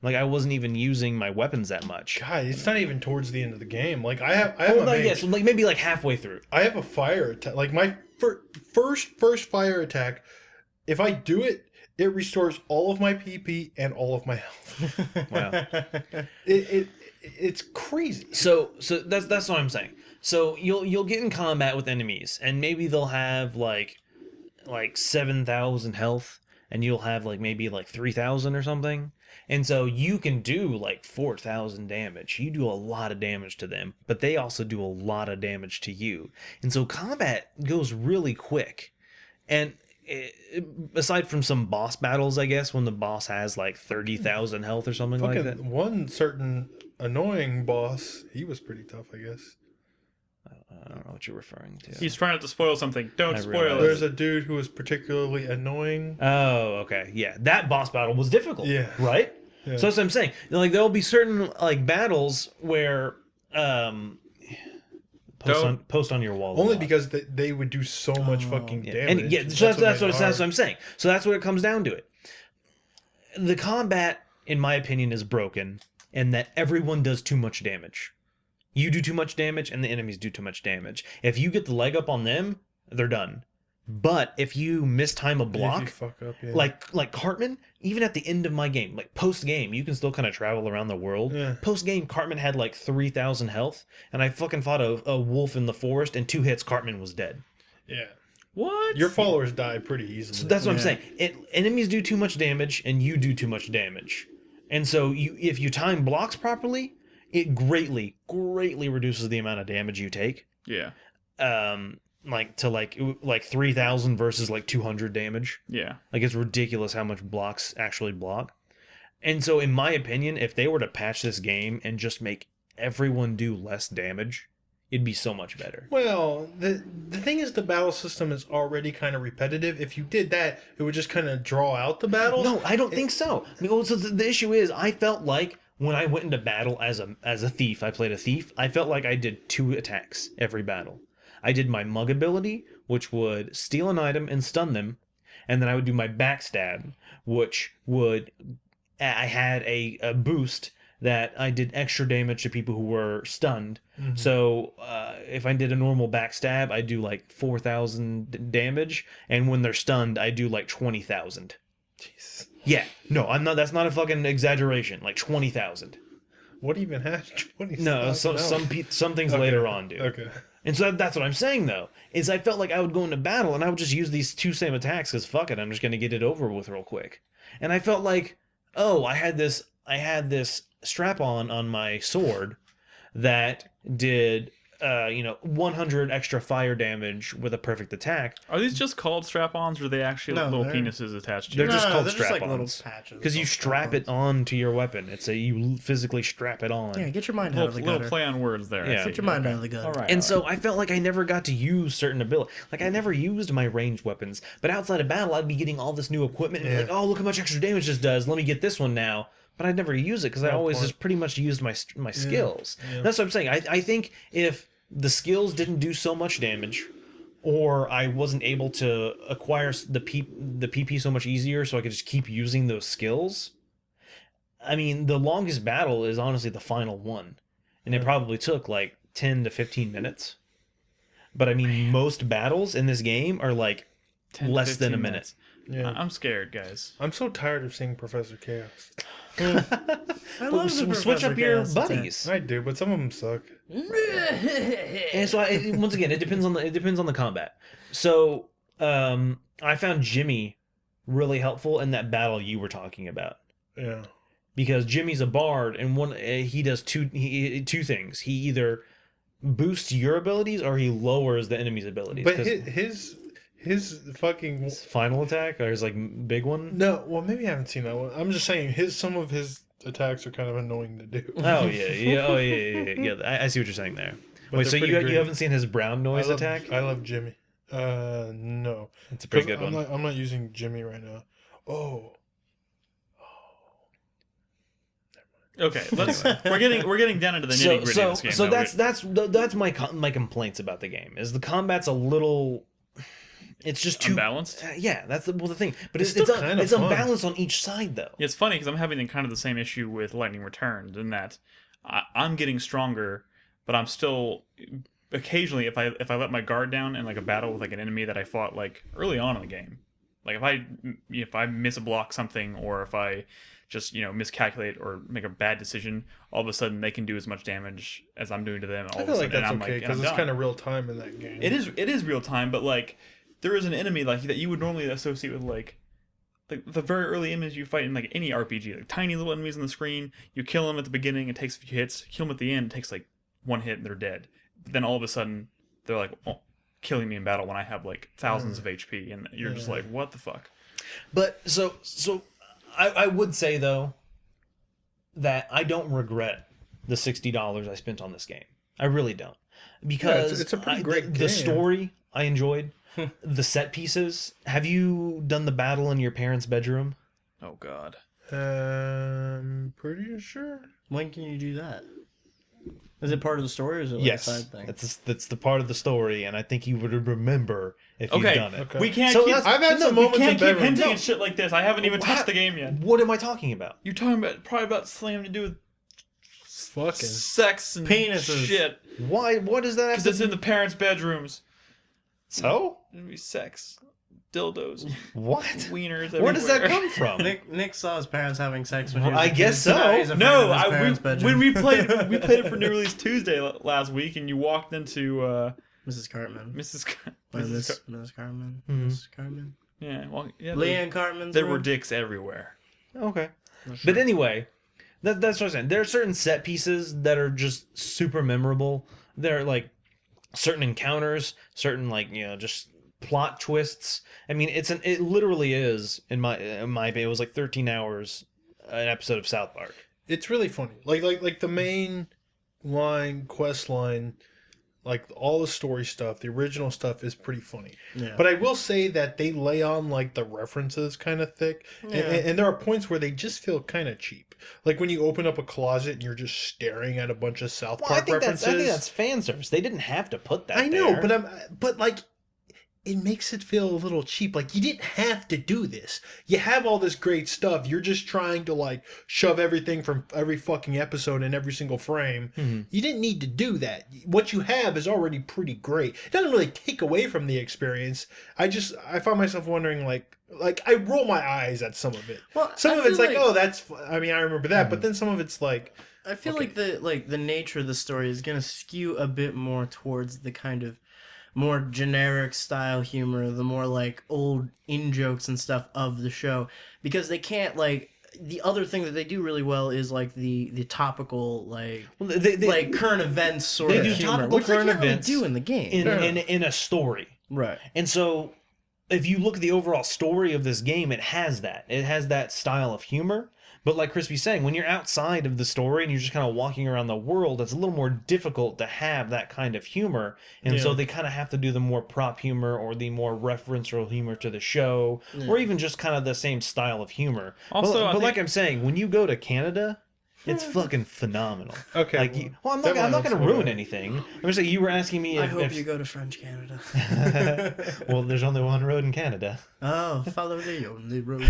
Like, I wasn't even using my weapons that much. God, it's not even towards the end of the game. Like I have a mage. Yes, like maybe like halfway through. I have a fire attack. Like my first fire attack. If I do it, it restores all of my PP and all of my health. Wow. It's crazy. So that's what I'm saying. So you'll get in combat with enemies, and maybe they'll have like 7,000 health, and you'll have like maybe like 3,000 or something. And so you can do like 4,000 damage. You do a lot of damage to them, but they also do a lot of damage to you. And so combat goes really quick. And aside from some boss battles, I guess, when the boss has like 30,000 health or something like that. One certain annoying boss, he was pretty tough, I guess. I don't know what you're referring to. He's trying not to spoil something. Don't I spoil realize. it. There's a dude who was particularly annoying. Oh, okay. Yeah, that boss battle was difficult. Yeah. Right? Yeah. So that's what I'm saying. Like, there'll be certain like battles where post on your wall. a Only lot. because they would do so much fucking Yeah. damage. And yeah, so that's what what I'm saying. So that's what it comes down to. It. The combat, in my opinion, is broken, in that everyone does too much damage. You do too much damage, and the enemies do too much damage. If you get the leg up on them, they're done. But if you mistime a block, If you fuck up, yeah. like Cartman, even at the end of my game, like post game, you can still kind of travel around the world. Yeah. Post game, Cartman had like 3,000 health, and I fucking fought a wolf in the forest, and 2 hits, Cartman was dead. Yeah. What? Your followers die pretty easily. So that's what I'm saying. Enemies do too much damage, and you do too much damage. And so if you time blocks properly, it greatly reduces the amount of damage you take. Yeah. Like 3,000 versus like 200 damage. Yeah. Like it's ridiculous how much blocks actually block. And so in my opinion, if they were to patch this game and just make everyone do less damage, it'd be so much better. Well, the thing is, the battle system is already kind of repetitive. If you did that, it would just kind of draw out the battles. No, I don't think so. So the issue is, I felt like when I went into battle as a thief, I played a thief, I felt like I did 2 attacks every battle. I did my mug ability, which would steal an item and stun them, and then I would do my backstab, which would... I had a boost that I did extra damage to people who were stunned. Mm-hmm. So if I did a normal backstab, I do like 4,000 damage, and when they're stunned, I do like 20,000. Jeez. Yeah, no, I'm not. That's not a fucking exaggeration. Like 20,000. What even has 20,000? No, some things okay. later on, dude. Okay. And so that's what I'm saying, though, is I felt like I would go into battle and I would just use these 2 same attacks because fuck it, I'm just going to get it over with real quick. And I felt like, oh, I had this strap on my sword that did 100 extra fire damage with a perfect attack. Are these just called strap-ons, or are they actually No, little they're- penises attached to They're you? just called they're just like little strap-ons. patches. Because you strap it on to your weapon. You physically strap it on. Yeah, get your mind out of the Little gutter. play on words there. I Yeah. see. Get your mind out of the gutter. All right. And so I felt like I never got to use certain abilities. Like I never used my ranged weapons. But outside of battle, I'd be getting all this new equipment and be like, oh, look how much extra damage this does. Let me get this one now. But I'd never use it because I always just pretty much used my skills. Yeah. That's what I'm saying. I think if the skills didn't do so much damage, or I wasn't able to acquire the PP so much easier so I could just keep using those skills, I mean, the longest battle is honestly the final one. And it probably took like 10 to 15 minutes. But I mean, most battles in this game are like 10, less than a 15 minute. minutes. Yeah. I'm scared, guys. I'm so tired of seeing Professor Chaos. I love the Switch Professor up your Chaos attack. buddies. I do, but some of them suck. And so once again, it depends on the combat. So I found Jimmy really helpful in that battle you were talking about. Yeah. Because Jimmy's a bard, and he does two things. He either boosts your abilities or he lowers the enemy's abilities. But his fucking his final attack or his like big one. no. Well, maybe I haven't seen that one. I'm just saying some of his attacks are kind of annoying to do. Oh yeah. I see what you're saying there. But Wait, they're so pretty you great. haven't seen his brown noise attack? I love Jimmy. No. It's a pretty 'Cause good one. I'm not using Jimmy right now. Oh. Okay, we're getting down into the nitty gritty of this game. So though. that's my complaints about the game is the combat's a little. It's just too unbalanced. Yeah, that's the thing. But It's it's still kind of it's fun. unbalanced on each side though. It's funny because I'm having kind of the same issue with Lightning Returns in that I'm getting stronger, but I'm still occasionally if I let my guard down in like a battle with like an enemy that I fought like early on in the game, like if I miss a block something or if I just miscalculate or make a bad decision, all of a sudden they can do as much damage as I'm doing to them. All I of feel a like sudden, that's and I'm okay like, because and it's I'm kind done. of real time in that game. It is real time, but like there is an enemy like that you would normally associate with like the very early enemies you fight in like any RPG, like tiny little enemies on the screen. You kill them at the beginning, it takes a few hits. Kill them at the end, it takes like one hit and they're dead. But then all of a sudden they're like killing me in battle when I have like thousands of HP, and you're just like, what the fuck? But so I would say though that I don't regret the $60 I spent on this game. I really don't, because it's a pretty great the game. story I enjoyed, the set pieces. Have you done the battle in your parents' bedroom? Oh god. Pretty sure. When can you do that? Is it part of the story or is it like Yes, a side thing? that's the part of the story, and I think you would remember if you've done it. Okay. We can't So keep. that's- I've had some we moments in can't keep bedroom. hinting at shit like this. I haven't even touched the game yet. What am I talking about? You're talking about probably about something to do with Fucking. sex and Penises. shit. Why? What is that? Because it's in the parents' bedrooms. So It'd be sex, dildos, what? wieners. Where does that everywhere. come from? Nick saw his parents having sex when he was Well, a I kid, guess so now so. he's afraid No, of his parents' bedroom. when we played it for New Release Tuesday last week, and you walked into Mrs. Cartman. Mrs. Mrs. Cartman. Mhm. Mrs. Cartman. Yeah, Leanne Cartman's there were room. dicks everywhere. Okay. But anyway, that's what I'm saying. There are certain set pieces that are just super memorable. There are like certain encounters, certain just plot twists. I mean, it literally is in my opinion, it was like 13 hours an episode of South Park. It's really funny. Like the main quest line, like all the story stuff, the original stuff is pretty funny. Yeah. But I will say that they lay on like the references kind of thick, and there are points where they just feel kind of cheap. Like when you open up a closet and you're just staring at a bunch of South Well, I Park think references. that's fan service. They didn't have to put that. I know, there. but like it makes it feel a little cheap. Like you didn't have to do this. You have all this great stuff. You're just trying to like shove everything from every fucking episode in every single frame. Mm-hmm. You didn't need to do that. What you have is already pretty great. It doesn't really take away from the experience. I find myself wondering like I roll my eyes at some of it. Well, Some I of it's feel like, oh, that's. I mean, I remember that, but then some of it's like, I feel like the nature of the story is gonna skew a bit more towards the kind of more generic style humor, the more like old in jokes and stuff of the show, because they can't like. The other thing that they do really well is like the topical like like current events sort they of do humor, topical which they current can't really events do in the game. in a story. Right. And so, if you look at the overall story of this game, it has that. It has that style of humor. But like Crispy's saying, when you're outside of the story and you're just kind of walking around the world, it's a little more difficult to have that kind of humor. And so they kind of have to do the more prop humor or the more referential humor to the show, or even just kind of the same style of humor. Also, but I think- like I'm saying, when you go to Canada, it's fucking phenomenal. okay. Like, I'm that not going to might ruin help. anything. I'm just saying, you were asking me I if, hope you go to French Canada. well, there's only one road in Canada. Oh, follow the only road.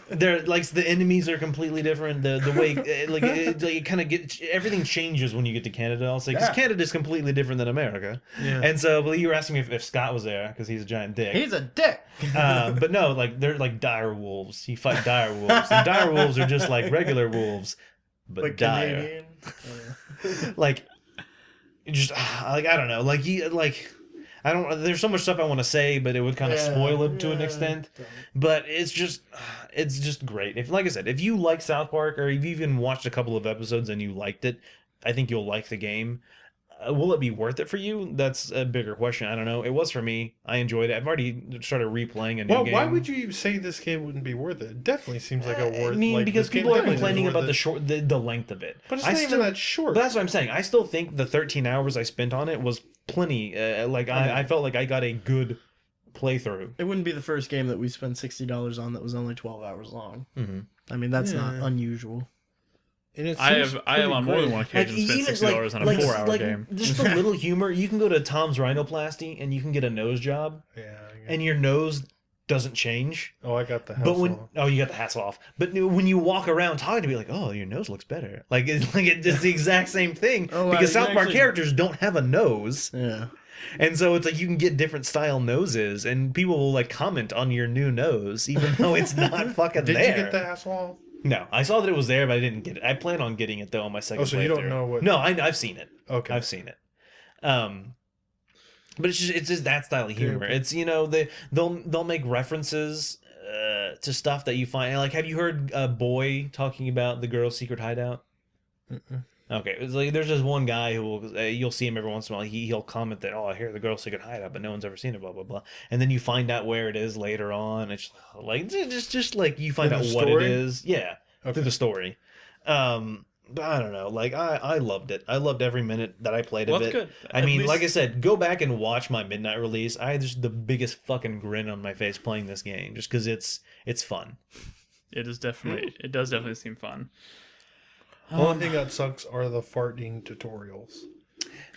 They're like the enemies are completely different. The way it kind of get everything changes when you get to Canada. I'll say because Canada is completely different than America. Yeah. And so, well, you were asking me if Scott was there because he's a giant dick. He's a dick. But no, like they're like dire wolves. You fight dire wolves, and dire wolves are just like regular wolves, but Like dire. Canadian. Like, just like I don't know. Like I don't. There's so much stuff I want to say, but it would kind of spoil it to an extent. But it's just great. If, like I said, if you like South Park, or if you even watched a couple of episodes and you liked it, I think you'll like the game. Will it be worth it for you? That's a bigger question. I don't know. It was for me. I enjoyed it. I've already started replaying a new game. Why would you say this game wouldn't be worth it? It definitely seems like a worth. I mean, like, because this game people are definitely complaining seems about worth the length of it. But it's not even that short. But that's what I'm saying. I still think the 13 hours I spent on it was plenty. I felt like I got a good playthrough. It wouldn't be the first game that we spent $60 on that was only 12 hours long. Mm-hmm. I mean, that's not Yeah. unusual. And it I seems have pretty on more than great. one occasion spent $60 on a 4-hour game. Just a little humor. You can go to Tom's Rhinoplasty and you can get a nose job, Yeah. and your nose doesn't change. Oh, I got the house. But when on. you got the hassle off, but when you walk around talking to me like, oh, your nose looks better. It's the exact same thing Oh, wow, because you South can Park actually- characters don't have a nose. Yeah. And so it's like you can get different style noses, and people will like comment on your new nose, even though it's not fucking Did there. you get the hassle off? No, I saw that it was there, but I didn't get it. I plan on getting it though on my second. Oh, so you don't playthrough. know what- No, I've seen it. Okay. I've seen it. But it's just that style of humor. Okay. It's they'll make references to stuff that you find. Like, have you heard Boy talking about the girl's secret hideout? Mm-mm. Okay, it's like there's this one guy who will you'll see him every once in a while. He'll comment that, oh, I hear the girl's secret hideout, but no one's ever seen it, blah blah blah. And then you find out where it is later on. It's like just like you find In out the what it story? is. Yeah, Okay. through the story. But I don't know. Like I loved it. I loved every minute that I played Well, of that's it. good. I At mean, least- like I said, go back and watch my midnight release. I had just the biggest fucking grin on my face playing this game, just because it's fun. It does definitely seem fun. Only thing that sucks are the farting tutorials.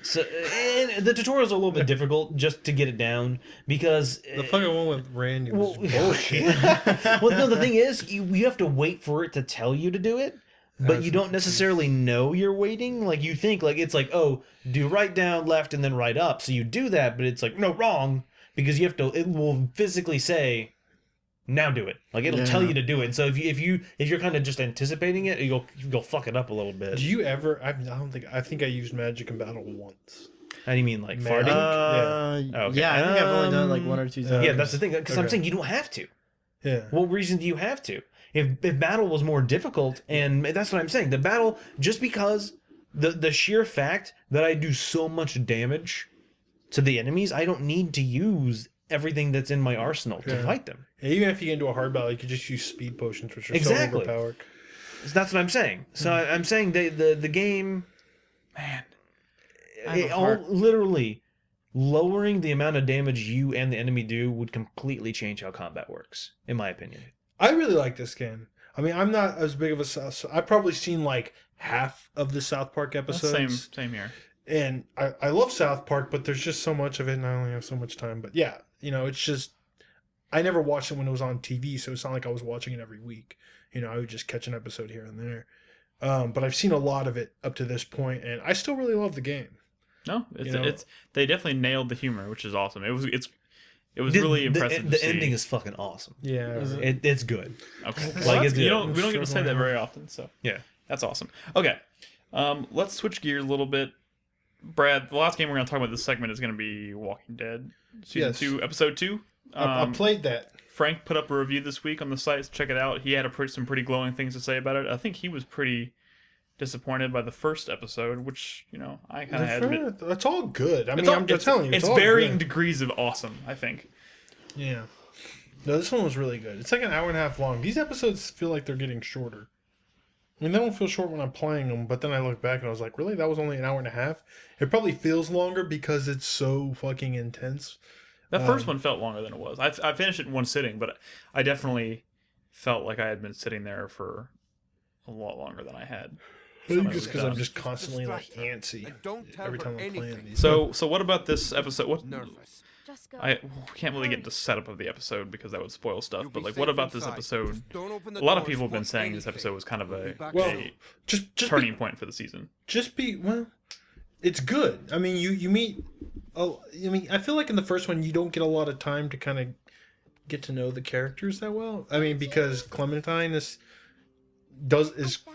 So and the tutorials are a little bit difficult just to get it down because The fucking one with Randy was Well, bullshit. well, no, the thing is, you have to wait for it to tell you to do it, but you don't necessarily know you're waiting. Like, you think, like, it's like, oh, do right down, left, and then right up. So you do that, but it's like, no, wrong, because you have to, it will physically say, now do it. Like, it'll tell you to do it. And so if you're kind of just anticipating it, you'll fuck it up a little bit. Do you ever? I think I used magic in battle once. How do you mean, like, Magic? farting? Okay. Yeah, I think I've only done it like 1 or 2 times. Yeah, that's the thing, because I'm Okay. saying you don't have to. Yeah. What reason do you have to? If battle was more difficult, and that's what I'm saying, the battle, just because the sheer fact that I do so much damage to the enemies, I don't need to use everything that's in my arsenal to fight them. And even if you get into a hard battle, you could just use speed potions, which are Exactly. so overpowered. So that's what I'm saying. So I'm saying the game, man, literally lowering the amount of damage you and the enemy do would completely change how combat works, in my opinion. I really like this game. I mean, I'm not as big of a... I've probably seen like half of the South Park episodes. Same here. And I love South Park, but there's just so much of it, and I only have so much time. But yeah, it's just... I never watched it when it was on TV, so it's not like I was watching it every week. I would just catch an episode here and there. But I've seen a lot of it up to this point, and I still really love the game. No, it's they definitely nailed the humor, which is awesome. It was really impressive. The to see. ending is fucking awesome. Yeah. It's good. Okay. Like, it's we good. don't get to say that very often, so Yeah. that's awesome. Okay, let's switch gears a little bit. Brad, the last game we're going to talk about this segment is going to be Walking Dead Season 2, Episode 2. I played that. Frank put up a review this week on the site, so check it out. He had some pretty glowing things to say about it. I think he was pretty disappointed by the first episode, which, I kind of had admit. It's all good. I mean, I'm just telling you. It's all varying good. degrees of awesome, I think. Yeah. No, this one was really good. It's like an hour and a half long. These episodes feel like they're getting shorter. I mean, they don't feel short when I'm playing them, but then I look back and I was like, really? That was only an hour and a half? It probably feels longer because it's so fucking intense. That first one felt longer than it was. I finished it in one sitting, but I definitely felt like I had been sitting there for a lot longer than I had. Maybe just because I'm just constantly like antsy every time I'm playing these. So what about this episode? What Nervous. Just go. I can't really get into setup of the episode because that would spoil stuff. But like, what about this episode? Don't open the A lot of doors people have been for saying this anything. episode was kind of a Well, just turning point for the season. It's good. I mean, you meet. Oh, I mean, I feel like in the first one you don't get a lot of time to kind of get to know the characters that well. I mean, because Clementine is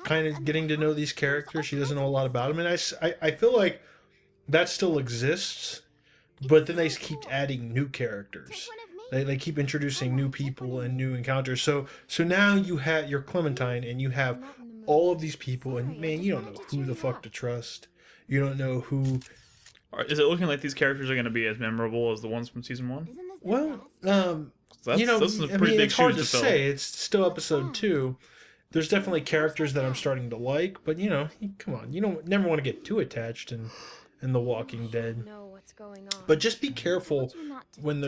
kind of getting to know these characters. She doesn't know a lot about them, and I feel like that still exists, but then they keep adding new characters. They keep introducing new people and new encounters. So now you have your Clementine, and you have all of these people, and man, you don't know who the fuck to trust. You don't know who. Is it looking like these characters are going to be as memorable as the ones from season 1? Well, Those are pretty big it's hard shoes to to fill. say. It's still episode 2. There's definitely characters that I'm starting to like, but come on, never want to get too attached in The Walking Dead. Know what's going on. But just be careful when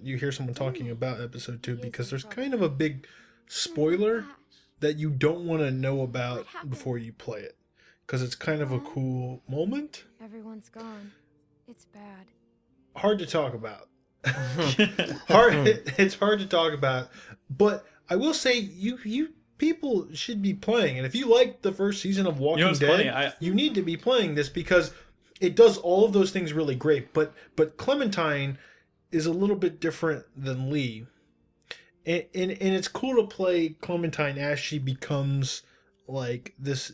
you hear someone talking about episode 2, because there's kind of a big spoiler that you don't want to know about before you play it, because it's kind of a cool moment. Everyone's gone. It's bad. Hard to talk about. It's hard to talk about, but I will say you people should be playing, and if you like the first season of Walking what's Dead, funny? you need to be playing this because it does all of those things really great. But Clementine is a little bit different than Lee, and it's cool to play Clementine as she becomes like this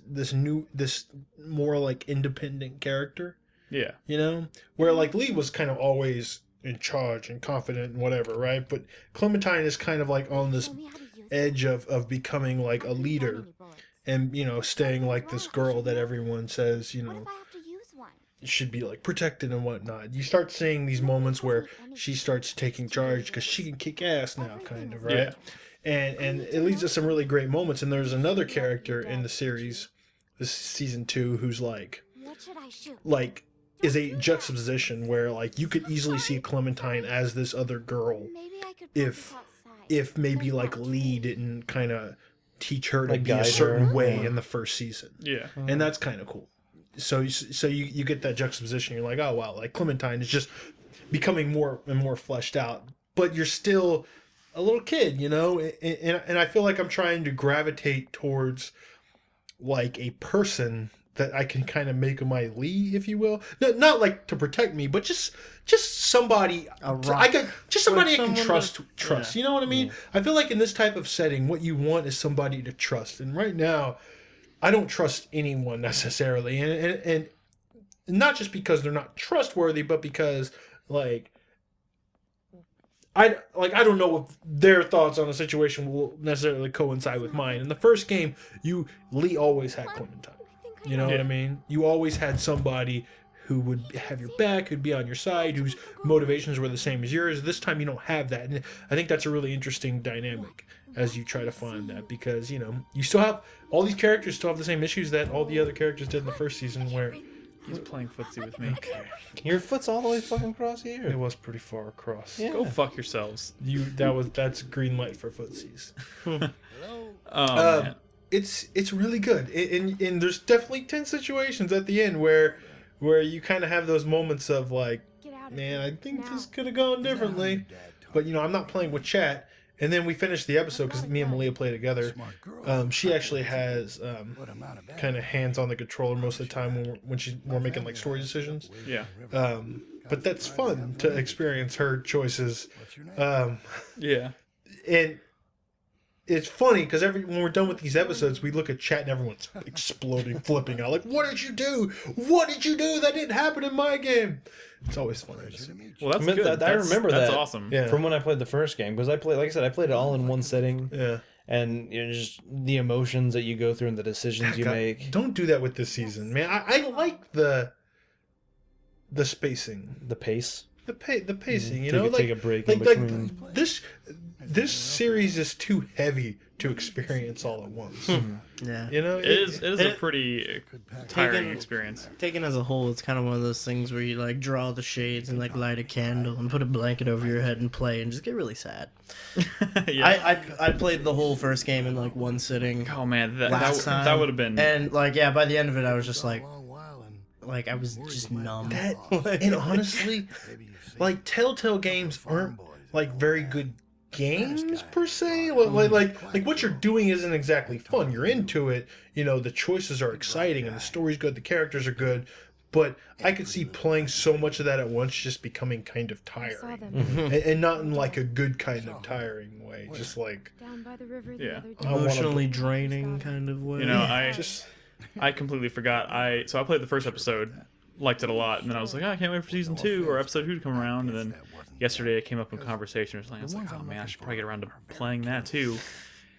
more like independent character. Yeah. Where like Lee was kind of always in charge and confident and whatever, right? But Clementine is kind of like on this edge of becoming like a leader and, staying like this girl that everyone says, should be like protected and whatnot. You start seeing these moments where she starts taking charge because she can kick ass now, kind of, right? Yeah. And it leads to some really great moments. And there's another character in the series, this season 2, who's like is a juxtaposition where like you could easily see Clementine as this other girl if maybe like Lee didn't kind of teach her to Like be a guide certain her. way Yeah. in the first season. Yeah. And that's kind of cool. So you get that juxtaposition. You're like, oh wow, like Clementine is just becoming more and more fleshed out, but you're still a little kid, you know. And I feel like I'm trying to gravitate towards like a person that I can kind of make my Lee, if you will. Not like to protect me, but just somebody I can trust. You know what I mean? I feel like in this type of setting, what you want is somebody to trust. And right now, I don't trust anyone necessarily, and not just because they're not trustworthy, but because like I don't know if their thoughts on a situation will necessarily coincide with mine. In the first game, Lee always had Clementine. You know what I mean? You always had somebody who would have your back, who'd be on your side, whose motivations were the same as yours. This time you don't have that. And I think that's a really interesting dynamic as you try to find that, because, you know, you still have all these characters still have the same issues that all the other characters did in the first season, where He's playing footsie with me. Your foot's all the way fucking across here. it was pretty far across. Yeah. Go fuck yourselves. That's green light for footsies. Oh, man. It's really good, and there's definitely 10 situations at the end where you kind of have those moments of like, Get out of man, here I think now. this could have gone differently, but you know, I'm not playing with chat. And then we finished the episode because me and Malia play together. She actually has kind of hands on the controller most of the time when we're making like story decisions. Yeah. But that's fun to experience her choices. Yeah. And it's funny because when we're done with these episodes, we look at chat and everyone's exploding, flipping out. Like, what did you do? What did you do? That didn't happen in my game. It's always funny. Well, that's I mean, good. I remember that's that. awesome. Yeah. From when I played the first game, because I played it all in one sitting, Yeah. and you know, just the emotions that you go through and the decisions you God, make. don't do that with this season, man. I like the spacing, The pace. the pacing. You Take know, a- like take a break like, in like between. this series is too heavy to experience all at once. Yeah. You know, It is a pretty tiring Taken- experience. Taken as a whole, it's kind of one of those things where you like draw the shades and like light a candle and put a blanket over your head and play and just get really sad. Yeah. I played the whole first game in like one sitting. Oh man, Last time, that would have been. And like, yeah, by the end of it, I was just like I was just numb. And honestly, like Telltale games aren't like very good games per se. Like what you're doing isn't exactly fun. You're into it. You know, the choices are exciting and the story's good. The characters are good. But I could see playing so much of that at once just becoming kind of I saw tiring, them and not in like a good kind of tiring way. Just like down by the river the Yeah. other day. Emotionally draining kind of way. You know, just I completely forgot. So I played the first episode, liked it a lot, and then I was like, oh, I can't wait for season 2 or episode 2 to come around. And then yesterday it came up in conversation. I was like, oh man, I should probably get around to playing that too.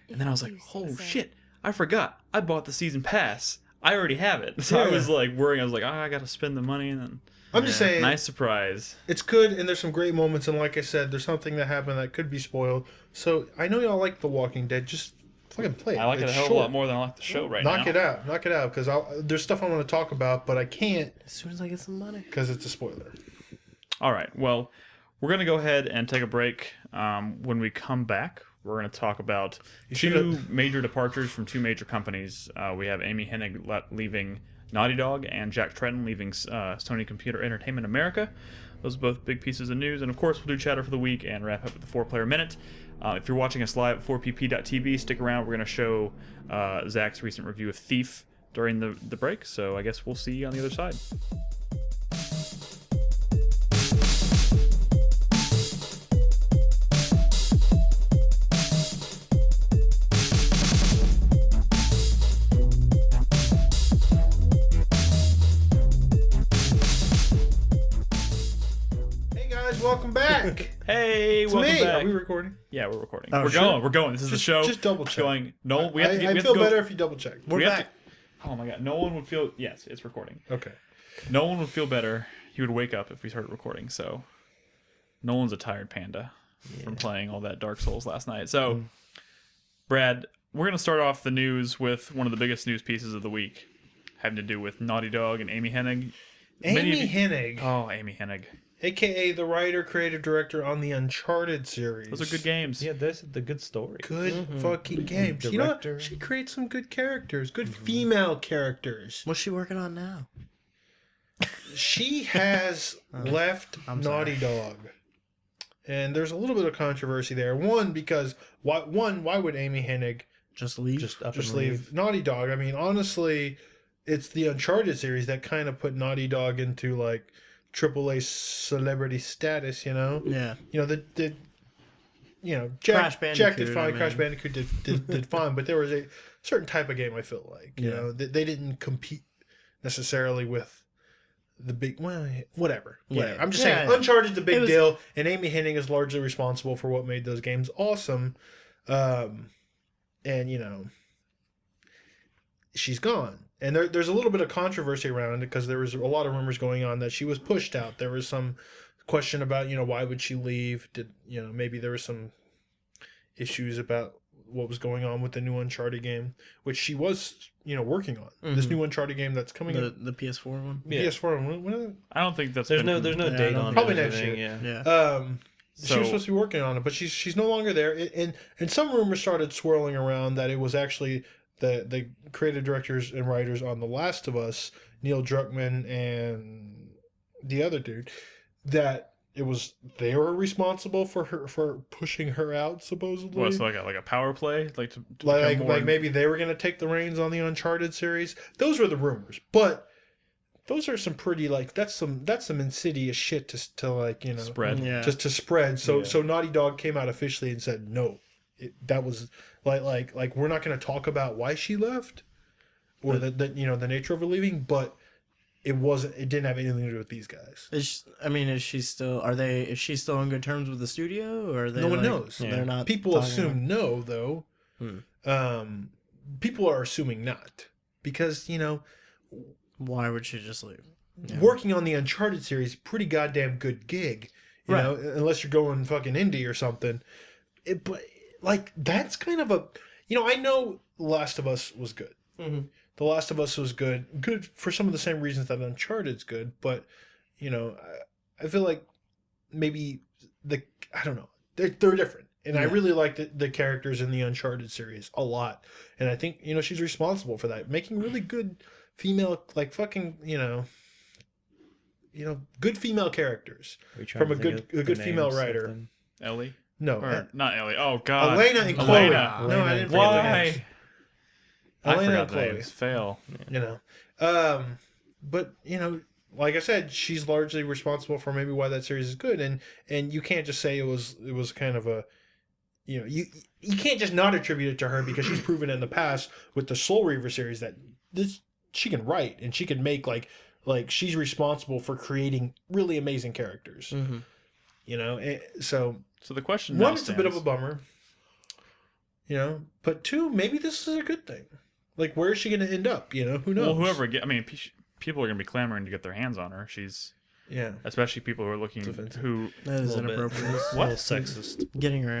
And then I was like, oh shit, I forgot. I bought the season pass. I already have it. So I was like worrying. I was like, oh, I got to spend the money. And then I'm just saying, nice surprise. it's good, and there's some great moments. And like I said, there's something that happened that could be spoiled. So I know y'all like The Walking Dead. Just fucking play it. I like it a It's hell of a short. lot more than I like the show right now. Knock it out, because there's stuff I want to talk about, but I can't As soon as I get some money. because it's a spoiler. All right. Well, we're going to go ahead and take a break. When we come back, we're going to talk about two should've- major departures from two major companies. We have Amy Hennig leaving Naughty Dog and Jack Tretton leaving Sony Computer Entertainment America. Those are both big pieces of news. And of course, we'll do chatter for the week and wrap up with the 4-player minute. If you're watching us live at 4pp.tv, stick around. We're going to show Zach's recent review of Thief during the break. So I guess we'll see you on the other side. Hey guys, welcome back. Hey, It's welcome me. back. Are we recording? Yeah, we're recording. Oh, we're sure. going. We're going. This is the show. Just double check. Going. No, we have to. I We have feel to go. better if you double check. We're We have back. Oh my god! No one would feel. Yes, it's recording. Okay. No one would feel better. He would wake up if we started recording. So, Nolan's a tired panda from playing all that Dark Souls last night. So, Brad, we're gonna start off the news with one of the biggest news pieces of the week, having to do with Naughty Dog and Amy Hennig. Many of Amy you- Hennig. Oh, Amy Hennig. aka the writer, creative director on the Uncharted series. Those are good games. Yeah, that's the good story. Good fucking games. You know, Director. she creates some good characters, good female characters. What's she working on now? She has left Naughty Dog, and there's a little bit of controversy there. One, because why would Amy Hennig Just leave. just leave Naughty Dog? I mean, honestly, it's the Uncharted series that kind of put Naughty Dog into like AAA celebrity status. You know, Yeah. you know the Crash Jack Bandicoot, did fine. I Crash mean. Bandicoot did fine, but there was a certain type of game I feel like you Yeah. know they didn't compete necessarily with the big whatever. Yeah. I'm just Yeah, saying yeah. Uncharted's a big It was- deal, and Amy Hennig is largely responsible for what made those games awesome. And you know, she's gone. And there's a little bit of controversy around it because there was a lot of rumors going on that she was pushed out. There was some question about, you know, why would she leave? Maybe there was some issues about what was going on with the new Uncharted game, which she was, working on. This new Uncharted game that's coming out. The PS4 one. Yeah. PS4. When I don't think that's There's been no Yeah, I date don't on it. Probably or next anything, year. Yeah. Yeah. she was supposed to be working on it, but she's no longer there. And some rumors started swirling around that it was actually the creative directors and writers on The Last of Us, Neil Druckmann and the other dude, that they were responsible for pushing her out, supposedly. What's like a power play, like to like become more... maybe they were going to take the reins on the Uncharted series. Those were the rumors, but those are some pretty that's some insidious shit to like spread. Yeah. just to spread. So Yeah. so Naughty Dog came out officially and said no. That was like we're not going to talk about why she left or the nature of her leaving, but it didn't have anything to do with these guys. Is she still on good terms with the studio, or are they? No one like, knows. They're not. People talking assume no, though. People are assuming not because Why would she just leave? Yeah. working on the Uncharted series, pretty goddamn good gig, you Right. know, unless you're going fucking indie or something. But like that's kind of I know Last of Us was good. Mhm. The Last of Us was good for some of the same reasons that Uncharted's good, but I feel like maybe I don't know, they're different, and I Yeah. really like the characters in the Uncharted series a lot, and I think she's responsible for that, making really good female good female characters Are you trying from to a think good of the female names of writer. them? Ellie No, or not Ellie? Oh God, Elena and Chloe. Elena. No, I didn't forget their Why? names. I Elena forgot and the Chloe. names. Fail. But like I said, she's largely responsible for maybe why that series is good, and you can't just say it was kind of a you can't just not attribute it to her because she's proven in the past with the Soul Reaver series that she can write and she can make like she's responsible for creating really amazing characters. So So the question one, now it's a bit of a stands. bummer, but two, maybe this is a good thing. Like, where is she going to end up? Who knows? Well, whoever people are gonna be clamoring to get their hands on her. She's Yeah. especially people who are looking offensive. who. That is A little bit. inappropriate. A little sexist. Getting their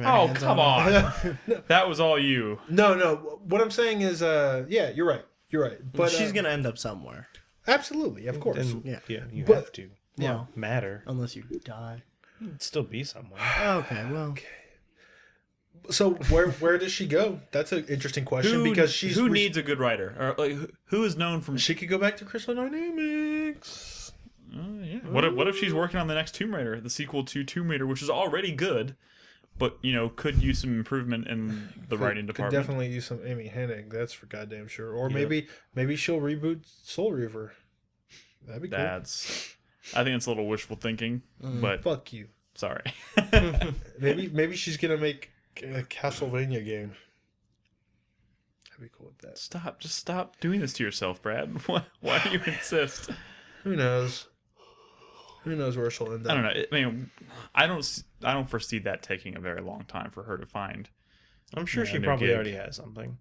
Oh hands come on. on! That was all you. No. What I'm saying is, yeah, you're right. You're right. But But she's gonna end up somewhere. absolutely, of course. And, Yeah. you But- have to. Yeah. Matter. Unless you die. It'd still be somewhere. Okay. Well. So where does she go? That's an interesting question because she's who needs a good writer, or like who is known from? she could go back to Crystal Dynamics. Yeah. What if she's working on the next Tomb Raider, the sequel to Tomb Raider, which is already good, but could use some improvement in the writing Could department. definitely use some Amy Hennig. That's for goddamn sure. Or maybe she'll reboot Soul Reaver. That'd be cool. I think it's a little wishful thinking, but Fuck you. sorry. Maybe she's gonna make a Castlevania game. I'd be cool with that. Just stop doing this to yourself, Brad. Why do you insist? Who knows? Who knows where she'll end up? I don't know. I mean, I don't foresee that taking a very long time for her to find. I'm sure Yeah, she new probably gig. already has something.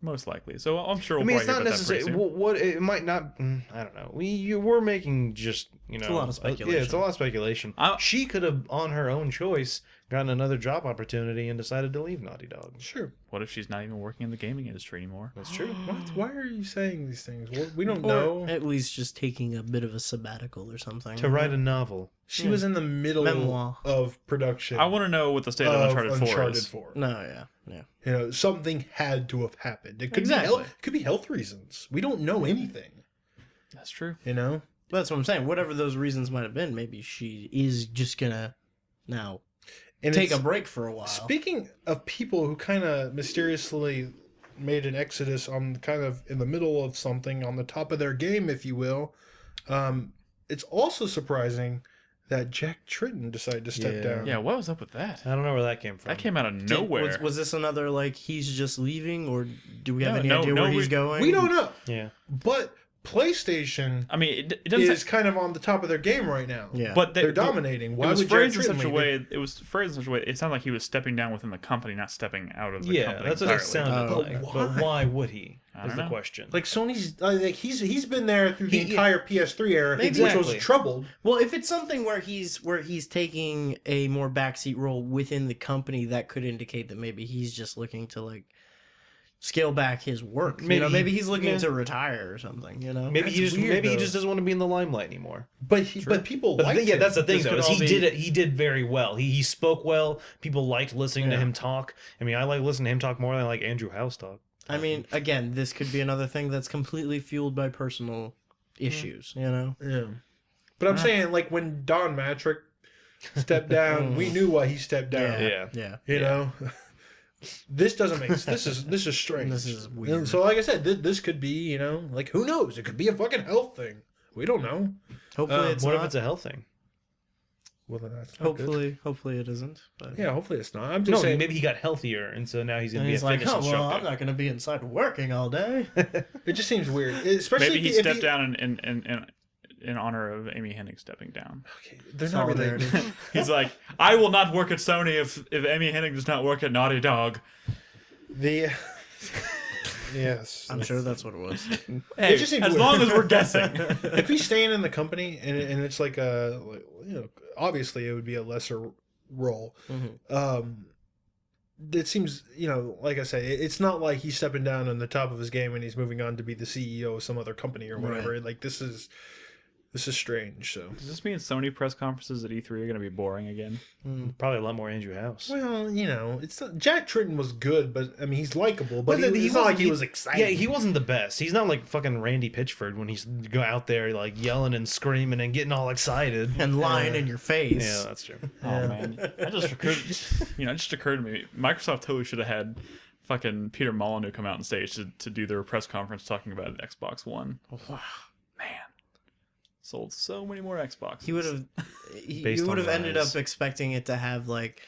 Most likely. So I'm sure I we'll mean, it's probably not get that pretty necessarily soon. what it might not. I don't know. We're making just a lot of speculation. Yeah, it's a lot of speculation. I- She could have, on her own choice, gotten another job opportunity and decided to leave Naughty Dog. Sure. What if she's not even working in the gaming industry anymore? That's true. What? Why are you saying these things? Well, we don't Or know. at least just taking a bit of a sabbatical or something. To write a novel. She was in the middle Memoir. of production. I want to know what the state of Uncharted 4 is. 4. No, yeah. You know, something had to have happened. It could Exactly. be health reasons. We don't know anything. That's true. You know. That's what I'm saying. Whatever those reasons might have been, maybe she is just gonna now And take a it's- break for a while. Speaking of people who kind of mysteriously made an exodus on kind of in the middle of something on the top of their game, if you will, it's also surprising that Jack Tretton decided to step down. Yeah, what was up with that? I don't know where that came from. That came out of nowhere. Was this another like he's just leaving, or do we have No, any no, idea no, where he's going? We don't know. Yeah. But PlayStation I mean, it doesn't. is kind of on the top of their game right now. Yeah, But They're dominating. Why it was would phrased in Jack Tretton such a leave? way. It was phrased in such a way. It sounded like he was stepping down within the company, not stepping out of the Yeah, company. that's what it entirely. sounded Oh, like. why? But why would he? I Is don't the know. question. Like Sony's, like he's been there through the He- entire PS3 era, Maybe- which Exactly. was troubled. Well, if it's something where he's taking a more backseat role within the company, that could indicate that maybe he's just looking to like scale back his work. Maybe he's looking to retire or something. You know, maybe That's he just weird, maybe he though. just doesn't want to be in the limelight anymore. But people But liked yeah, him. that's the thing This though. could Is all he be- did it. He did very well. He spoke well. People liked listening to him talk. I mean, I like listening to him talk more than I like Andrew House talk. I mean, again, this could be another thing that's completely fueled by personal issues. You know, Yeah. But I'm saying, like, when Don Matrick stepped down, we knew why he stepped down. Yeah. You know? This doesn't make sense. This is strange. This is And weird. so, like I said, this could be, you know, like, who knows? It could be a fucking health thing. We don't know. hopefully it's What not. if it's a health thing? Well, then that's not good. Hopefully it isn't. But Yeah, hopefully it's not. I'm just No, saying. maybe he got healthier, and so now he's gonna and be a he's like, fitness oh well, instructor. I'm not going to be inside working all day. It just seems weird. Especially Maybe he if stepped down in honor of Amy Hennig stepping down. Okay, they're not related. Solidarity. He's like, I will not work at Sony if Amy Hennig does not work at Naughty Dog. The yes, I'm sure that's what it was. Hey, just seems as weird. long as we're guessing. If he's staying in the company and it's like a, you know, obviously it would be a lesser role. It seems, you know, like I say, it's not like he's stepping down on the top of his game and he's moving on to be the CEO of some other company or whatever. Like this is strange. So Does this mean Sony press conferences at E3 are going to be boring again? Probably a lot more Andrew House. well, you know, it's not, Jack Tretton was good, but I mean he's likable, but But he's not like he was excited. Yeah, he wasn't the best. He's not like fucking Randy Pitchford when he's go out there like yelling and screaming and getting all excited. And lying in your face. Yeah, that's true. Oh man, that just occurred. It just occurred to me. Microsoft totally should have had fucking Peter Molyneux come out on stage to do their press conference talking about Xbox One. Wow. Man, sold so many more Xboxes. He would have. Based You would on have ended lies. up expecting it to have like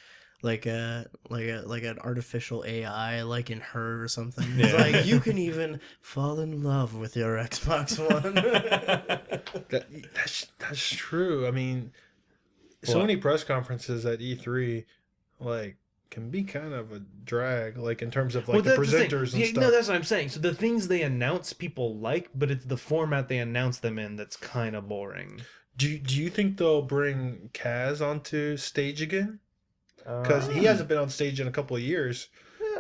an artificial AI like in Her or something. It's Yeah. like you can even fall in love with your Xbox One. That's true. I mean, What? Sony press conferences at E3 like can be kind of a drag, like in terms of like the that's thing. presenters and Yeah, stuff. no, that's what I'm saying. So the things they announce people like, but it's the format they announce them in that's kind of boring. Do you think they'll bring Kaz onto stage again? Because he hasn't been on stage in a couple of years.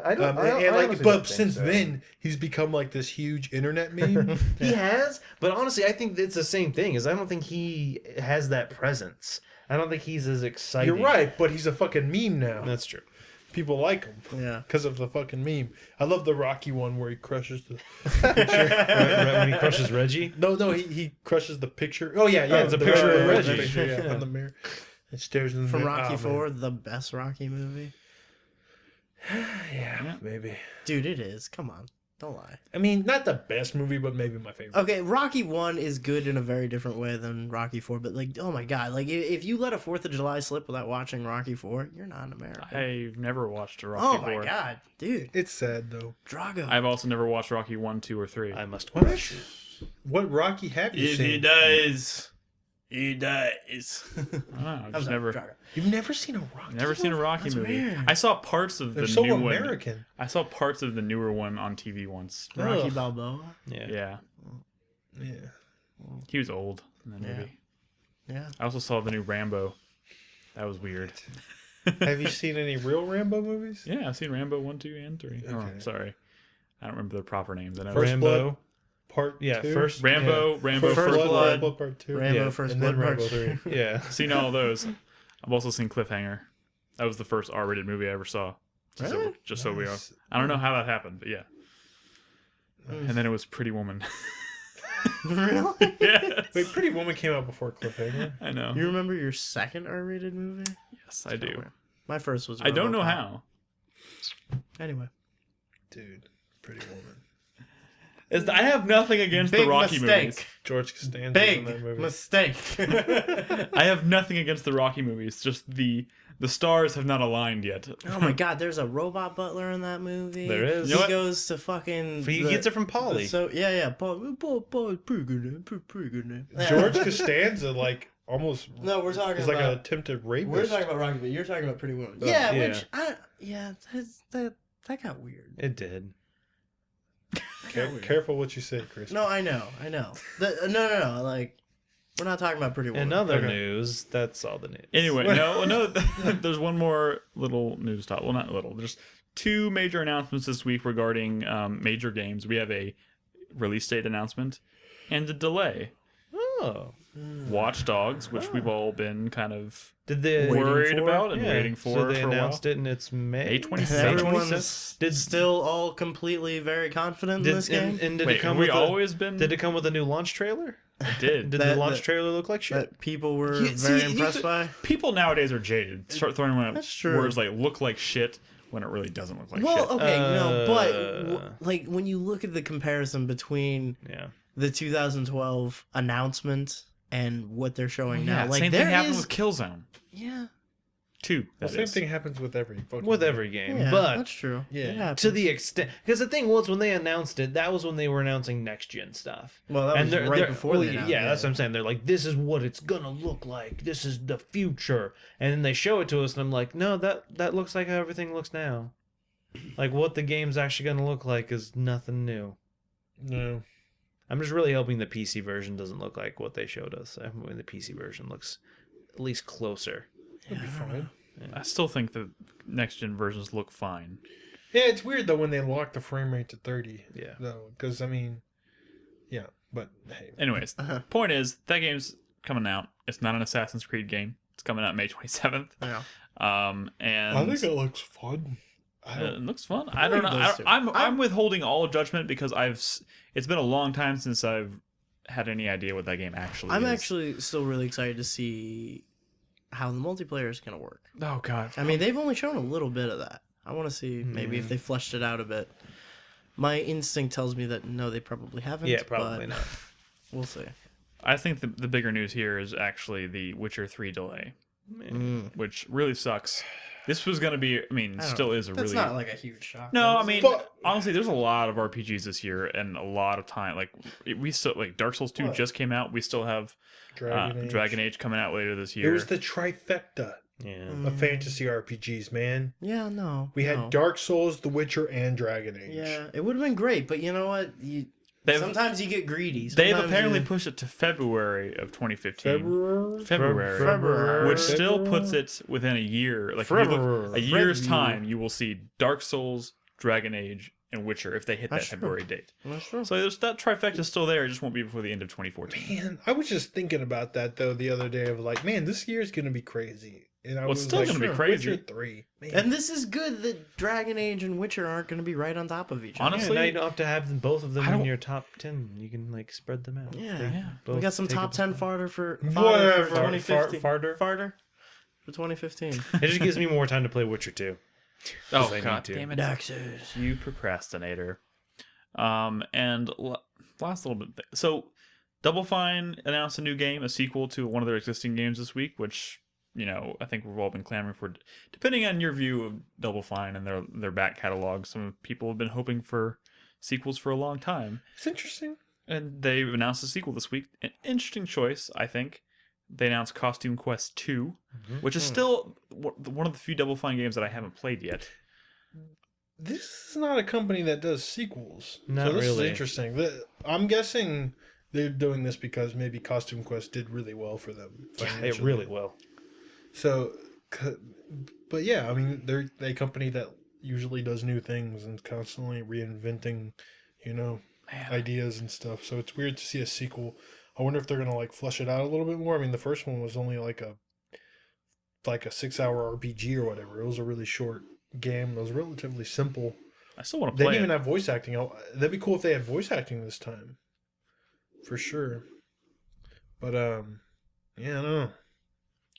But since then he's become like this huge internet meme. He has, but honestly, I think it's the same thing. Is I don't think he has that presence. I don't think he's as exciting. You're right, but he's a fucking meme now. That's true. People like him. Yeah. Because of the fucking meme. I love the Rocky one where he crushes the right when he crushes Reggie. No, he crushes the picture. Oh yeah, Oh, it's a the picture of Reggie Reggie. picture, Yeah. on the mirror. It stares in the From mirror. Rocky Oh, Four, the best Rocky movie. man. Yeah, maybe. Dude, it is. Come on. Don't lie. I mean, not the best movie, but maybe my favorite. Okay, Rocky 1 is good in a very different way than Rocky 4, but like, oh my god, like if you let a 4th of July slip without watching Rocky 4, you're not an American. I've never watched a Rocky Oh 4. my god, dude. It's sad though. Drago. I've also never watched Rocky 1, 2, or 3. I must What? question. What Rocky have you seen? dies, he dies. I don't know. I've I'm just sorry, never, Drago. You've never seen a Rocky? never seen a Rocky That's movie. weird. I saw parts of They're the so new one. American. I saw parts of the newer one on TV once. Rocky Ugh. Balboa. Yeah. Yeah, Yeah. he was old in that Yeah. movie. Yeah. I also saw the new Rambo. That was weird. Have you seen any real Rambo movies? Yeah, I've seen Rambo 1, 2, and 3. Oh, Okay. sorry. I don't remember their proper names. I know First Rambo. Blood Part 2? First Rambo, Rambo First Blood. Part 2. Rambo Yeah, First and Blood then Part Rambo 3. Yeah. Seen all of those. I've also seen Cliffhanger. That was the first R-rated movie I ever saw. Really? So we are. Nice. I don't know how that happened, but yeah. And then it was Pretty Woman. Really? Yes. Wait, Pretty Woman came out before Cliffhanger. I know. You remember your second R-rated movie? Yes, I do. My first was. I don't know RoboCop. how. Anyway, Dude, Pretty Woman. I have nothing against the big Rocky mistake. movies. George Costanza in that Big movie. mistake. I have nothing against the Rocky movies. Just the stars have not aligned yet. Oh my God! There's a robot butler in that movie. There is. You know He what? goes to fucking. He gets it from Polly. So yeah, Paul, pretty good name, pretty good name. George Costanza, like, almost... No, we're talking He's like about. an attempted rapist. We're talking about Rocky, but you're talking about Pretty Woman. Oh, Yeah, yeah. which that got weird. It did. Careful what you say, Chris. No, I know. No. Like, we're not talking about Pretty Woman. In other Okay. news, that's all the news. Anyway, no. There's one more little news top. Well, not little. There's two major announcements this week regarding major games. We have a release date announcement and a delay. Oh. Watch Dogs, which we've all been kind of Did they worried for? about and Yeah. waiting for. So they for a while. announced it and it's May. May 27th. Everyone's Did- still all completely very confident in this game. And did Wait, it come have we with always been? Did it come with a new launch trailer? It did. Did That- the launch that- trailer look like shit? that people were Yeah, very see, impressed by. People nowadays are jaded. Start throwing around That's true. words like "look like shit" when it really doesn't look like Well, shit. okay, no, but Uh, like when you look at the comparison between Yeah. the 2012 announcement and what they're showing now, Yeah, like same there thing happened is- with Killzone yeah, 2. The That same is. thing happens with every fucking With game. every game. yeah, but that's true. Yeah. It happens. to the extent, because the thing was when they announced it, that was when they were announcing next gen stuff. well, that was right before well, they yeah, announced it. that's what I'm saying. They're like, this is what it's gonna look like. This is the future, and then they show it to us, and I'm like, no, that looks like how everything looks now. Like what the game's actually gonna look like is nothing new. No. I'm just really hoping the PC version doesn't look like what they showed us. I'm hoping the PC version looks at least closer. It'll be fine. I still think the next gen versions look fine. Yeah, it's weird, though, when they lock the frame rate to 30. Yeah. Though, because, I mean... Yeah, but, hey. Anyways, point is that game's coming out. It's not an Assassin's Creed game. It's coming out May 27th. Yeah. And I think it looks fun. it looks fun. I don't know. those two. I'm withholding all judgment because it's been a long time since I've had any idea what that game actually I'm is. actually still really excited to see how the multiplayer is going to work. Oh god. I mean, they've only shown a little bit of that. I want to see maybe if they fleshed it out a bit. My instinct tells me that no, they probably haven't. Yeah, probably but not. We'll see. I think the bigger news here is actually the Witcher 3 delay, which really sucks. This was going to be, I mean, still is a That's really... not like a huge shock. No, though, I is it? mean, But- honestly, there's a lot of RPGs this year and a lot of time. Like, we still, like, Dark Souls 2 just came out. We still have Dragon Age coming out later this year. It was the trifecta Yeah. of fantasy RPGs, man. Yeah, no. We had no. Dark Souls, The Witcher, and Dragon Age. Yeah, it would have been great, but you know what? They've- Sometimes you get greedy. They've Sometimes apparently you- pushed it to February of 2015. February? February. Which still puts it within a year. Like, if you look, February. a year's time, you will see Dark Souls, Dragon Age, and Witcher if they hit that That's true. February date. That's true. So there's that trifecta still there. It just won't be before the end of 2014. Man, I was just thinking about that, though, the other day of like, man, this year's going to be crazy. And I Well, it's was still like, gonna be crazy. Witcher 3. Man. And this is good that Dragon Age and Witcher aren't going to be right on top of each other. Honestly, Now you don't have to have them, both of them I don't- in your top 10. You can like spread them out. Yeah. They Yeah. We both got some take top up 10 space. fodder for Whatever. 2015. Farter. Farter for 2015. It just gives me more time to play Witcher 2. oh I god need to. damn it, Daxes. you procrastinator. And last little bit. So, Double Fine announced a new game, a sequel to one of their existing games this week, which, you know, I think we've all been clamoring for. Depending on your view of Double Fine and their back catalog, some people have been hoping for sequels for a long time. It's interesting. And they've announced a sequel this week. An interesting choice, I think. They announced Costume Quest 2, which is still one of the few Double Fine games that I haven't played yet. This is not a company that does sequels. Not so this really. is interesting. I'm guessing they're doing this because maybe Costume Quest did really well for them. It financially. really will. So, But yeah, I mean, they're a company that usually does new things and constantly reinventing, ideas and stuff. So it's weird to see a sequel. I wonder if they're gonna like flesh it out a little bit more. I mean, the first one was only like a 6-hour RPG or whatever. It was a really short game. It was relatively simple. I still want to They play didn't even it. have voice acting. That'd be cool if they had voice acting this time, for sure. But yeah, I don't know.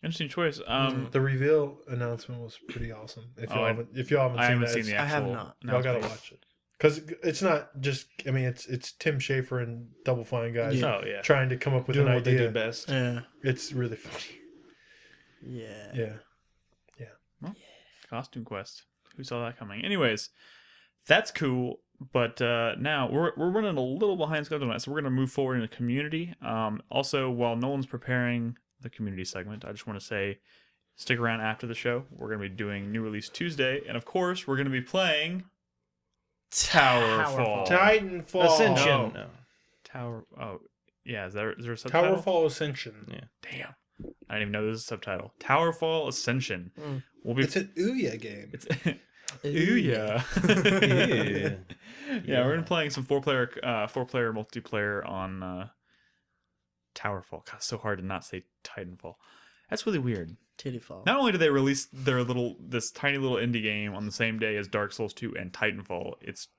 Interesting choice. The reveal announcement was pretty awesome. If y'all haven't I seen haven't that, seen the I have actual. not. y'all gotta announcement. watch it because it's not just. I mean, it's Tim Schafer and Double Fine guys Oh yeah, trying to come up with doing an what they idea. do best. Yeah. It's really funny. Yeah. Yeah. Costume Quest. Who saw that coming? Anyways, that's cool. But now we're running a little behind schedule tonight, so we're going to move forward into community. Also, while Nolan's preparing the community segment, I just want to say, stick around after the show. We're going to be doing New Release Tuesday, and of course, we're going to be playing Towerfall. Titanfall. Ascension. No. No. Tower. Oh, yeah. Is there a subtitle? Towerfall Ascension. Yeah. Damn. I didn't even know there's a subtitle. Towerfall Ascension. We'll be. It's an Ouya game. It's Ooh yeah. Yeah. Yeah, we're gonna playing some four player multiplayer on Towerfall. God, it's so hard to not say Titanfall. That's really weird. Titty fall. Not only did they release this tiny little indie game on the same day as Dark Souls 2 and Titanfall,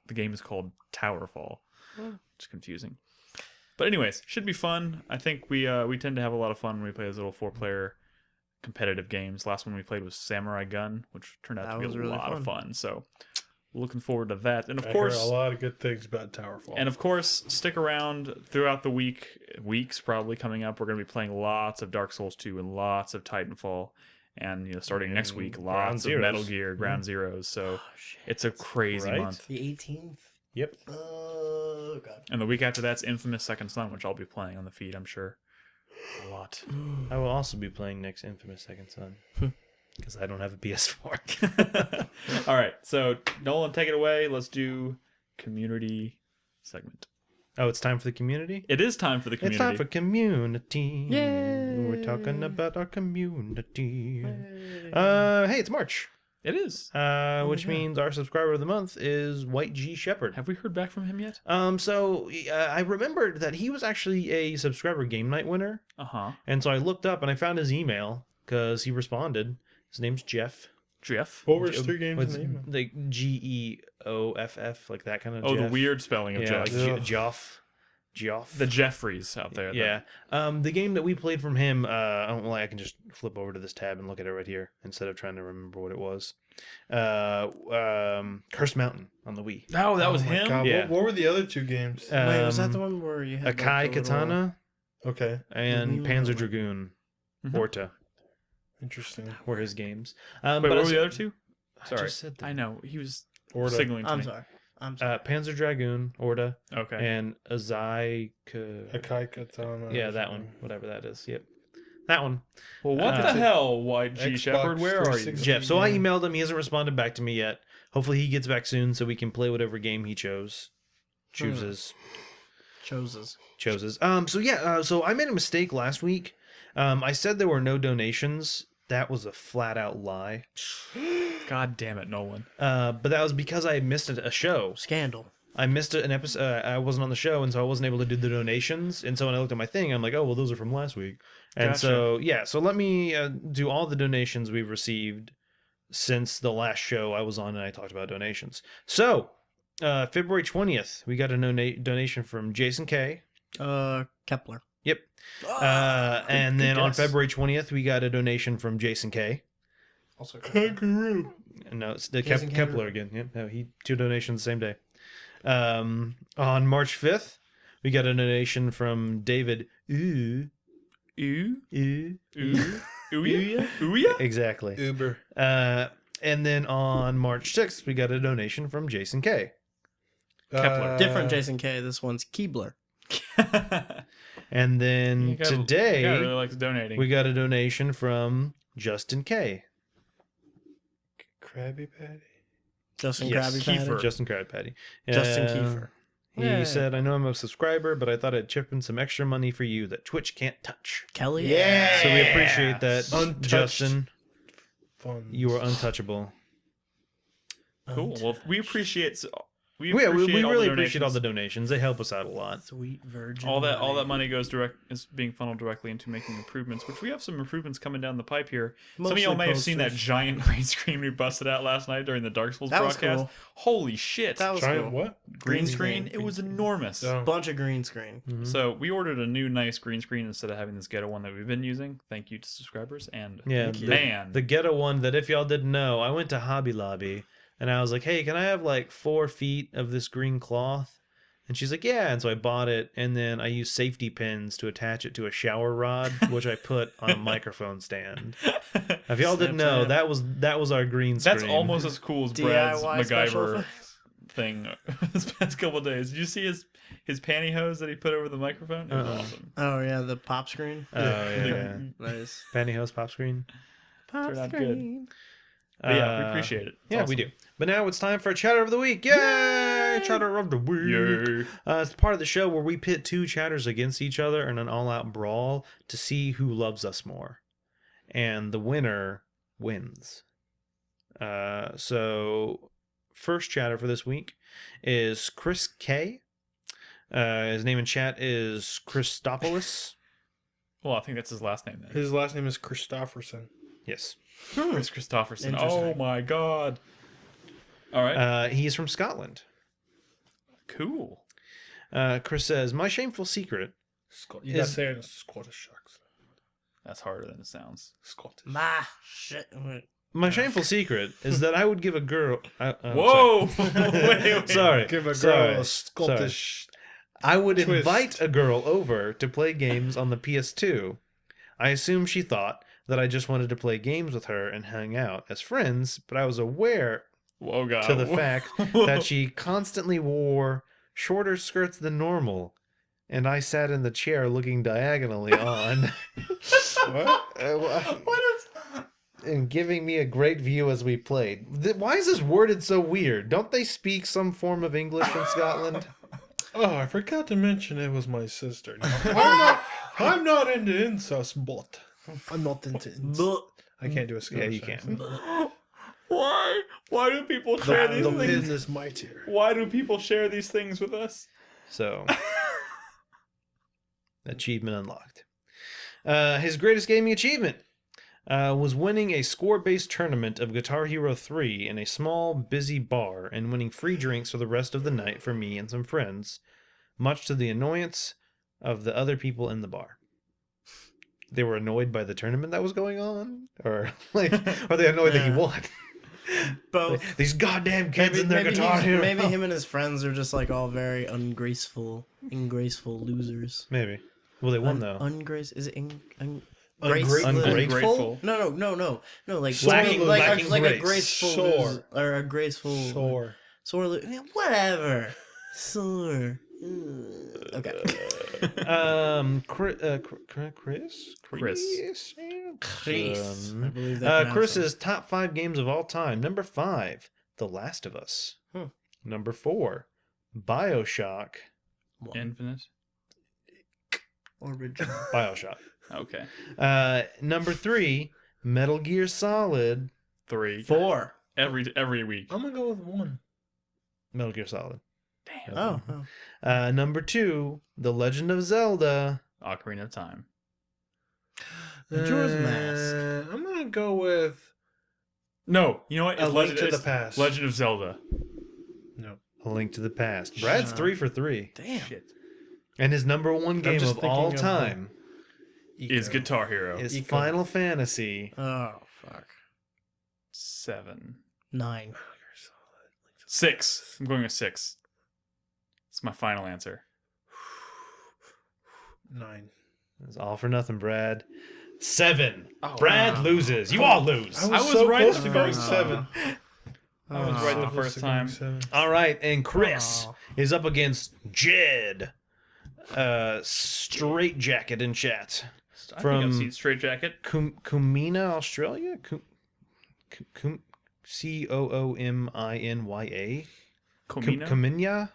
the game is called Towerfall. It's confusing. But anyways, should be fun. I think we tend to have a lot of fun when we play those little 4-player competitive games. Last one we played was Samurai Gun, which turned out That to be was a really lot of fun. fun. So looking forward to that. And of I course, heard a lot of good things about Towerfall. and of course, stick around throughout the weeks probably coming up. We're going to be playing lots of Dark Souls 2 and lots of Titanfall. And starting next week, Ground lots of Zeroes. Metal Gear, Ground Zeroes. So it's a crazy Right? month. The 18th. Yep. Oh god. And the week after that's Infamous Second Son, which I'll be playing on the feed, I'm sure. A lot. I will also be playing next Infamous Second Son because I don't have a PS4. All right, so Nolan, take it away. Let's do community segment. Oh, it's time for the community. It is time for the It's community. time for community. Yay. We're talking about our community. Hey, it's March. It is. Which means our subscriber of the month is White G Shepherd. Have we heard back from him yet? So I remembered that he was actually a subscriber game night winner, Uh-huh. and so I looked up and I found his email because he responded. His name's Jeff. Jeff? what were his 3 games What's in the email? like GEOFF, like that kind of. Oh, Jeff. the weird spelling of Yeah, Jeff. like Joff. The Jeffries out there. Yeah. The game that we played from him, I can just flip over to this tab and look at it right here instead of trying to remember what it was. Cursed Mountain on the Wii. Oh, that was my him? God, Yeah. what were the other 2 games? Wait, was that the one where you had Akai like, the little- Katana Okay, and Wii Panzer one. Dragoon Mhm. Orta interesting. were his games. Wait, but what I were the other two? I Sorry. just said I know. He was Orta. signaling to I'm me. sorry. I'm sorry. Panzer Dragoon Orta Okay. and Akai. Akai Katana. Yeah, or that something. one, whatever that is. Yep, that one. Well, what the hell, White G Xbox Shepherd? Where are you? 360. Jeff. So I game. emailed him. He hasn't responded back to me yet. Hopefully he gets back soon so we can play whatever game he chooses. Chooses. So I made a mistake last week. I said there were no donations. That was a flat out lie. God damn it, Nolan. But that was because I missed a show. Scandal. I missed an episode. I wasn't on the show, and so I wasn't able to do the donations. And so when I looked at my thing, I'm like, oh, well, those are from last week. And Gotcha. so, yeah. So let me do all the donations we've received since the last show I was on and I talked about donations. So, February 20th, we got a donation from Jason K. Kepler. Yep. And then on guess. February 20th, we got a donation from Jason K. Also, Kangaroo. No, it's the Jason Kepler again. Yep. No, he 2 donations the same day. On March 5th, we got a donation from David. Ooh. Ooh? Ooh. Ooh? Ouya? Ouya? Exactly. Uber. And then on March 6th, we got a donation from Jason K. Kepler. Different Jason K. This one's Keebler. And then You guy today, really likes donating. we got a donation from Justin K. Krabby Patty. Justin Yes, Krabby Kiefer. Patty. Justin Krabby Patty. Justin Kiefer. He Yay. said, I know I'm a subscriber, but I thought I'd chip in some extra money for you that Twitch can't touch. Kelly. Yeah. So we appreciate that, Untouched. Justin. funds. You are untouchable. Cool. Well, we appreciate. We We appreciate all really the appreciate all the donations. donations. They help us out a lot. Sweet virgin. All that money goes is being funneled directly into making improvements, which we have some improvements coming down the pipe here. Some of Mostly y'all may have seen that posters. giant green screen we busted out last night during the Dark Souls That was broadcast. cool. Holy shit! That was Try cool. what? green screen. It was enormous. Oh. Bunch of green screen. So we ordered a new nice green screen instead of having this ghetto one that we've been using. Thank you to subscribers. And Yeah, man, the ghetto one that if y'all didn't know, I went to Hobby Lobby and I was like, hey, can I have like 4 feet of this green cloth? And she's like, yeah. And so I bought it, and then I used safety pins to attach it to a shower rod, which I put on a microphone stand. If y'all didn't know, that was our green screen. that's almost as cool as Brad's DIY special MacGyver effects. thing this past couple of days. Did you see his pantyhose that he put over the microphone? It was awesome. Oh yeah, the pop screen. Oh yeah, Nice. pantyhose pop screen. Pop Turned out screen. But yeah, we appreciate it. It's Yeah, we awesome. do. But now it's time for Chatter of the Week. Yay! Chatter of the Week. Yay. It's part of the show where we pit 2 chatters against each other in an all-out brawl to see who loves us more. And the winner wins. So, first chatter for this week is Chris K. His name in chat is Christopoulos. Well, I think that's his last name then. His last name is Christofferson. Yes. Chris Christopherson. Interesting. Oh my god. All right. He's from Scotland. Cool. Chris says, my shameful secret. You gotta say it in a Scottish accent. That's harder than it sounds. Scottish. Ma shit. My shameful secret is that I would give a girl. Whoa! wait. Sorry. Give a girl Sorry. a Scottish. I would twist. invite a girl over to play games on the PS2. I assume she thought that I just wanted to play games with her and hang out as friends, but I was aware Whoa, God. to the fact that she constantly wore shorter skirts than normal, and I sat in the chair looking diagonally on. What is... And giving me a great view as we played. Why is this worded so weird? Don't they speak some form of English in Scotland? Oh, I forgot to mention it was my sister. I'm not into incest, but I'm not into incest. I can't do a Scottish Yeah, you accent. can. Why? Why do people share these The things? pin is mightier. Why do people share these things with us? So, achievement unlocked. His greatest gaming achievement was winning a score-based tournament of Guitar Hero 3 in a small, busy bar and winning free drinks for the rest of the night for me and some friends, much to the annoyance of the other people in the bar. They were annoyed by the tournament that was going on? Or, like, are they annoyed that he won? Both. Like, these goddamn kids in their Guitar he's- Hero. maybe him and his friends are just like all very ungraceful losers. Maybe. Well, they won, though. Is it Ungrateful. Ungrateful? No. Like Lacking- like lacking a grace. graceful Sore. loser, or a graceful Sore. whatever. Sore. Okay. Chris? Chris. Chris. I believe that pronounced Chris's top 5 games of all time. Number 5, The Last of Us. Number 4, BioShock. Infinite. original. BioShock. Okay. Number 3, Metal Gear Solid. 3. 4. Every week. I'm gonna go with 1. Metal Gear Solid. Oh. Number 2, The Legend of Zelda. Ocarina of Time. Majora's Mask. I'm gonna go with No, you know what? A Link to the it's Past. Legend of Zelda. no. A Link to the Past. Brad's 3 for 3. Damn. Shit. And his number 1 game just of all thinking of, time Is Guitar Hero. is Eco. Final Fantasy. Oh fuck. 7. 9. 6. I'm going with 6. It's my final answer. 9. It's all for nothing, Brad. 7. Oh, Brad wow. loses. You all lose. I was so right close the to going first 7. I was right the first time. All right, and Chris Aw. is up against Jed. Straight Jacket in chat. I think From I've seen Straight Jacket. Coomina, Australia? Coominya?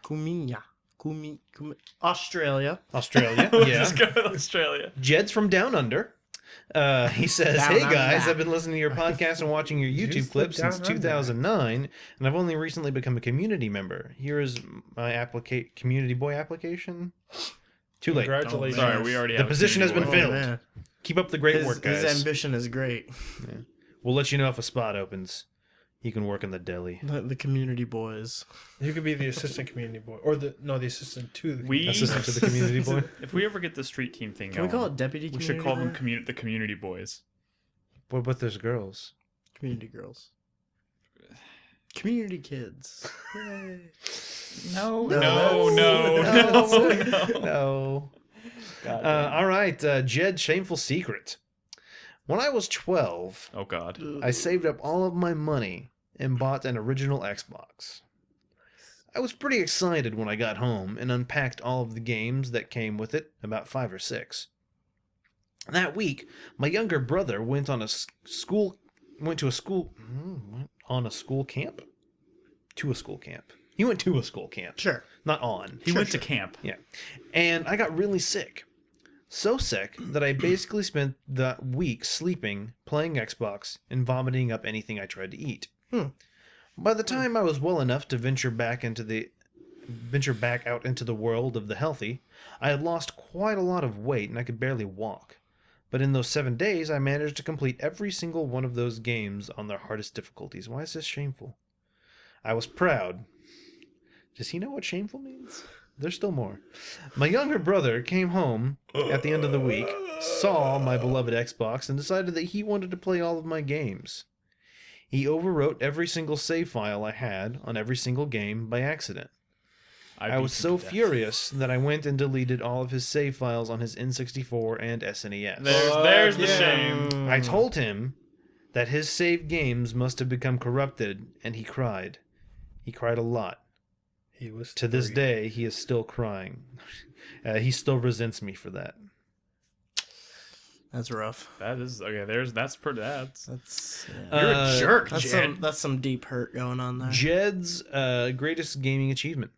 Comina. Cominya? Australia. Australia. We'll Yeah. just go with Australia. Jed's from Down Under. He says, Down "Hey under guys, that. I've been listening to your podcast and watching your Use YouTube the clips down since under. 2009, and I've only recently become a community member. Here is my community boy application. Too late. Congratulations. Sorry, we already The have a position has been community filled. man. Keep up the great His, work, guys. his ambition is great. We'll let you know if a spot opens. You can work in the deli. The community boys. You could be the assistant community boy, or the assistant to the. We Assistant to the community boy. if we ever get the street team thing Can we going, call it deputy we community should call them boy? the community boys. What about there's girls? Community girls. Community kids. Yay. No, No, no, that's- no. No. God damn. All right, Jed's shameful secret. When I was 12, Oh God. I saved up all of my money and bought an original Xbox. I was pretty excited when I got home and unpacked all of the games that came with it, about 5 or 6. That week, my younger brother went on a school camp. To a school camp. He went to a school camp. Sure. Not on. He went to camp. Yeah. And I got really sick. So sick that I basically spent the week sleeping, playing Xbox, and vomiting up anything I tried to eat. By the time I was well enough to venture back out into the world of the healthy, I had lost quite a lot of weight and I could barely walk. But in those 7 days, I managed to complete every single one of those games on their hardest difficulties. Why is this shameful? I was proud. Does he know what shameful means? There's still more. My younger brother came home at the end of the week, saw my beloved Xbox, and decided that he wanted to play all of my games. He overwrote every single save file I had on every single game by accident. I was so furious that I went and deleted all of his save files on his N64 and SNES. There's the shame. I told him that his saved games must have become corrupted, and he cried. He cried a lot. He was To this 3. day, he is still crying. He still resents me for that. That's rough. That is okay. That's pretty. That's Yeah. you're a jerk, That's Jed. that's some deep hurt going on there. Jed's greatest gaming achievement.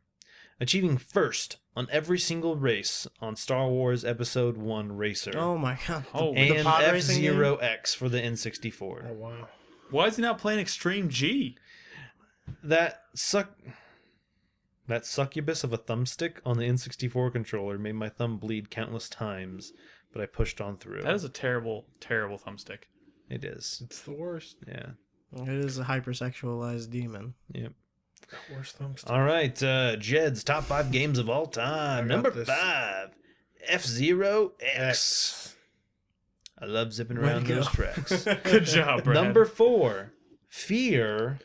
Achieving first on every single race on Star Wars Episode 1 Racer. Oh my god. Oh, The and pod racing game? F-Zero X for the N64. Oh wow. Why is he not playing Extreme G? That succubus of a thumbstick on the N64 controller made my thumb bleed countless times, but I pushed on through. That is a terrible, terrible thumbstick. It is. It's the worst. Yeah. It is a hypersexualized demon. Yep. The worst thumbstick. All right, Jed's top 5 games of all time. I got Number this. 5, F-Zero X. I love zipping Way to around go. those tracks. Good job, Brad. Number 4, Fear.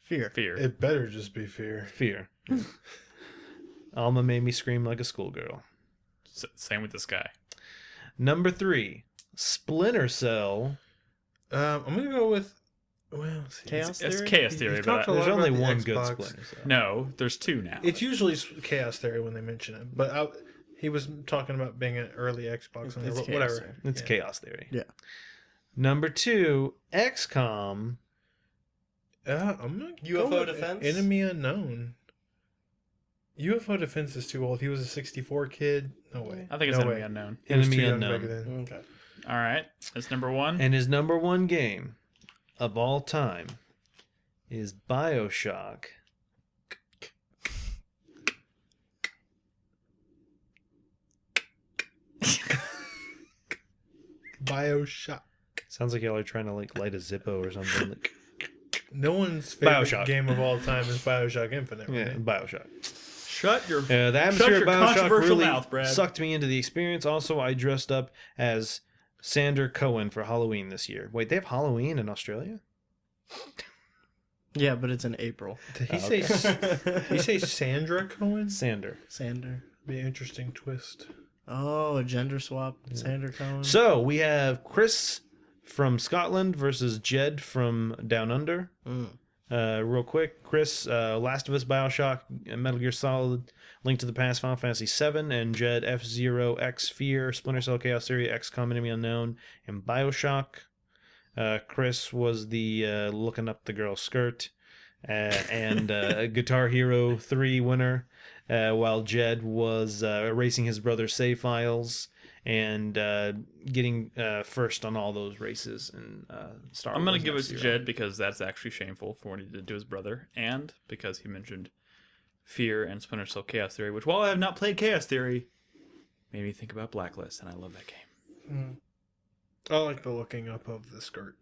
Fear. It better just be fear. Fear. Alma made me scream like a schoolgirl. Same with this guy. Number 3, Splinter Cell. I'm gonna go with. Well, let's see. Chaos It's Theory? Chaos You Theory, talked but a lot There's only about the one good Xbox. Splinter Cell. no, there's 2 now. It's usually Chaos Theory when they mention it, but he was talking about being an early Xbox and It's Chaos whatever. Theory. It's Yeah. Chaos Theory. Yeah. Number 2, XCOM. I'm gonna UFO go with Defense? Enemy Unknown. UFO Defense is too old. He was a 64 kid. No way. I think it's no Enemy way. Unknown. He was Enemy too young Unknown. back then. Okay. All right, that's number 1. And his number 1 game of all time is BioShock. BioShock. Sounds like y'all are trying to like light a Zippo or something. Like, No one's favorite BioShock. game of all time is BioShock Infinite. yeah, Right? BioShock. Shut your. The atmosphere your of BioShock controversial really mouth, Brad. sucked me into the experience. Also, I dressed up as Sander Cohen for Halloween this year. Wait, they have Halloween in Australia? Yeah, but it's in April. Did he say? Did he say Sandra Cohen? Sander. Sander. Be an interesting twist. Oh, a gender swap. Sander Cohen. So we have Chris from Scotland versus Jed from Down Under. Real quick, Chris, Last of Us, BioShock, Metal Gear Solid, Link to the Past, Final Fantasy VII, and Jed, F-Zero, X, Fear, Splinter Cell, Chaos Theory, XCOM, Enemy Unknown, and BioShock. Chris was the looking up the girl's skirt and Guitar Hero 3 winner, while Jed was erasing his brother's save files and getting first on all those races in Star Wars. I'm gonna give it to F-Zero. Jed because that's actually shameful for what he did to his brother, and because he mentioned Fear and Splinter Cell Chaos Theory, which, while I have not played Chaos Theory, made me think about Blacklist, and I love that game. I like the looking up of the skirt.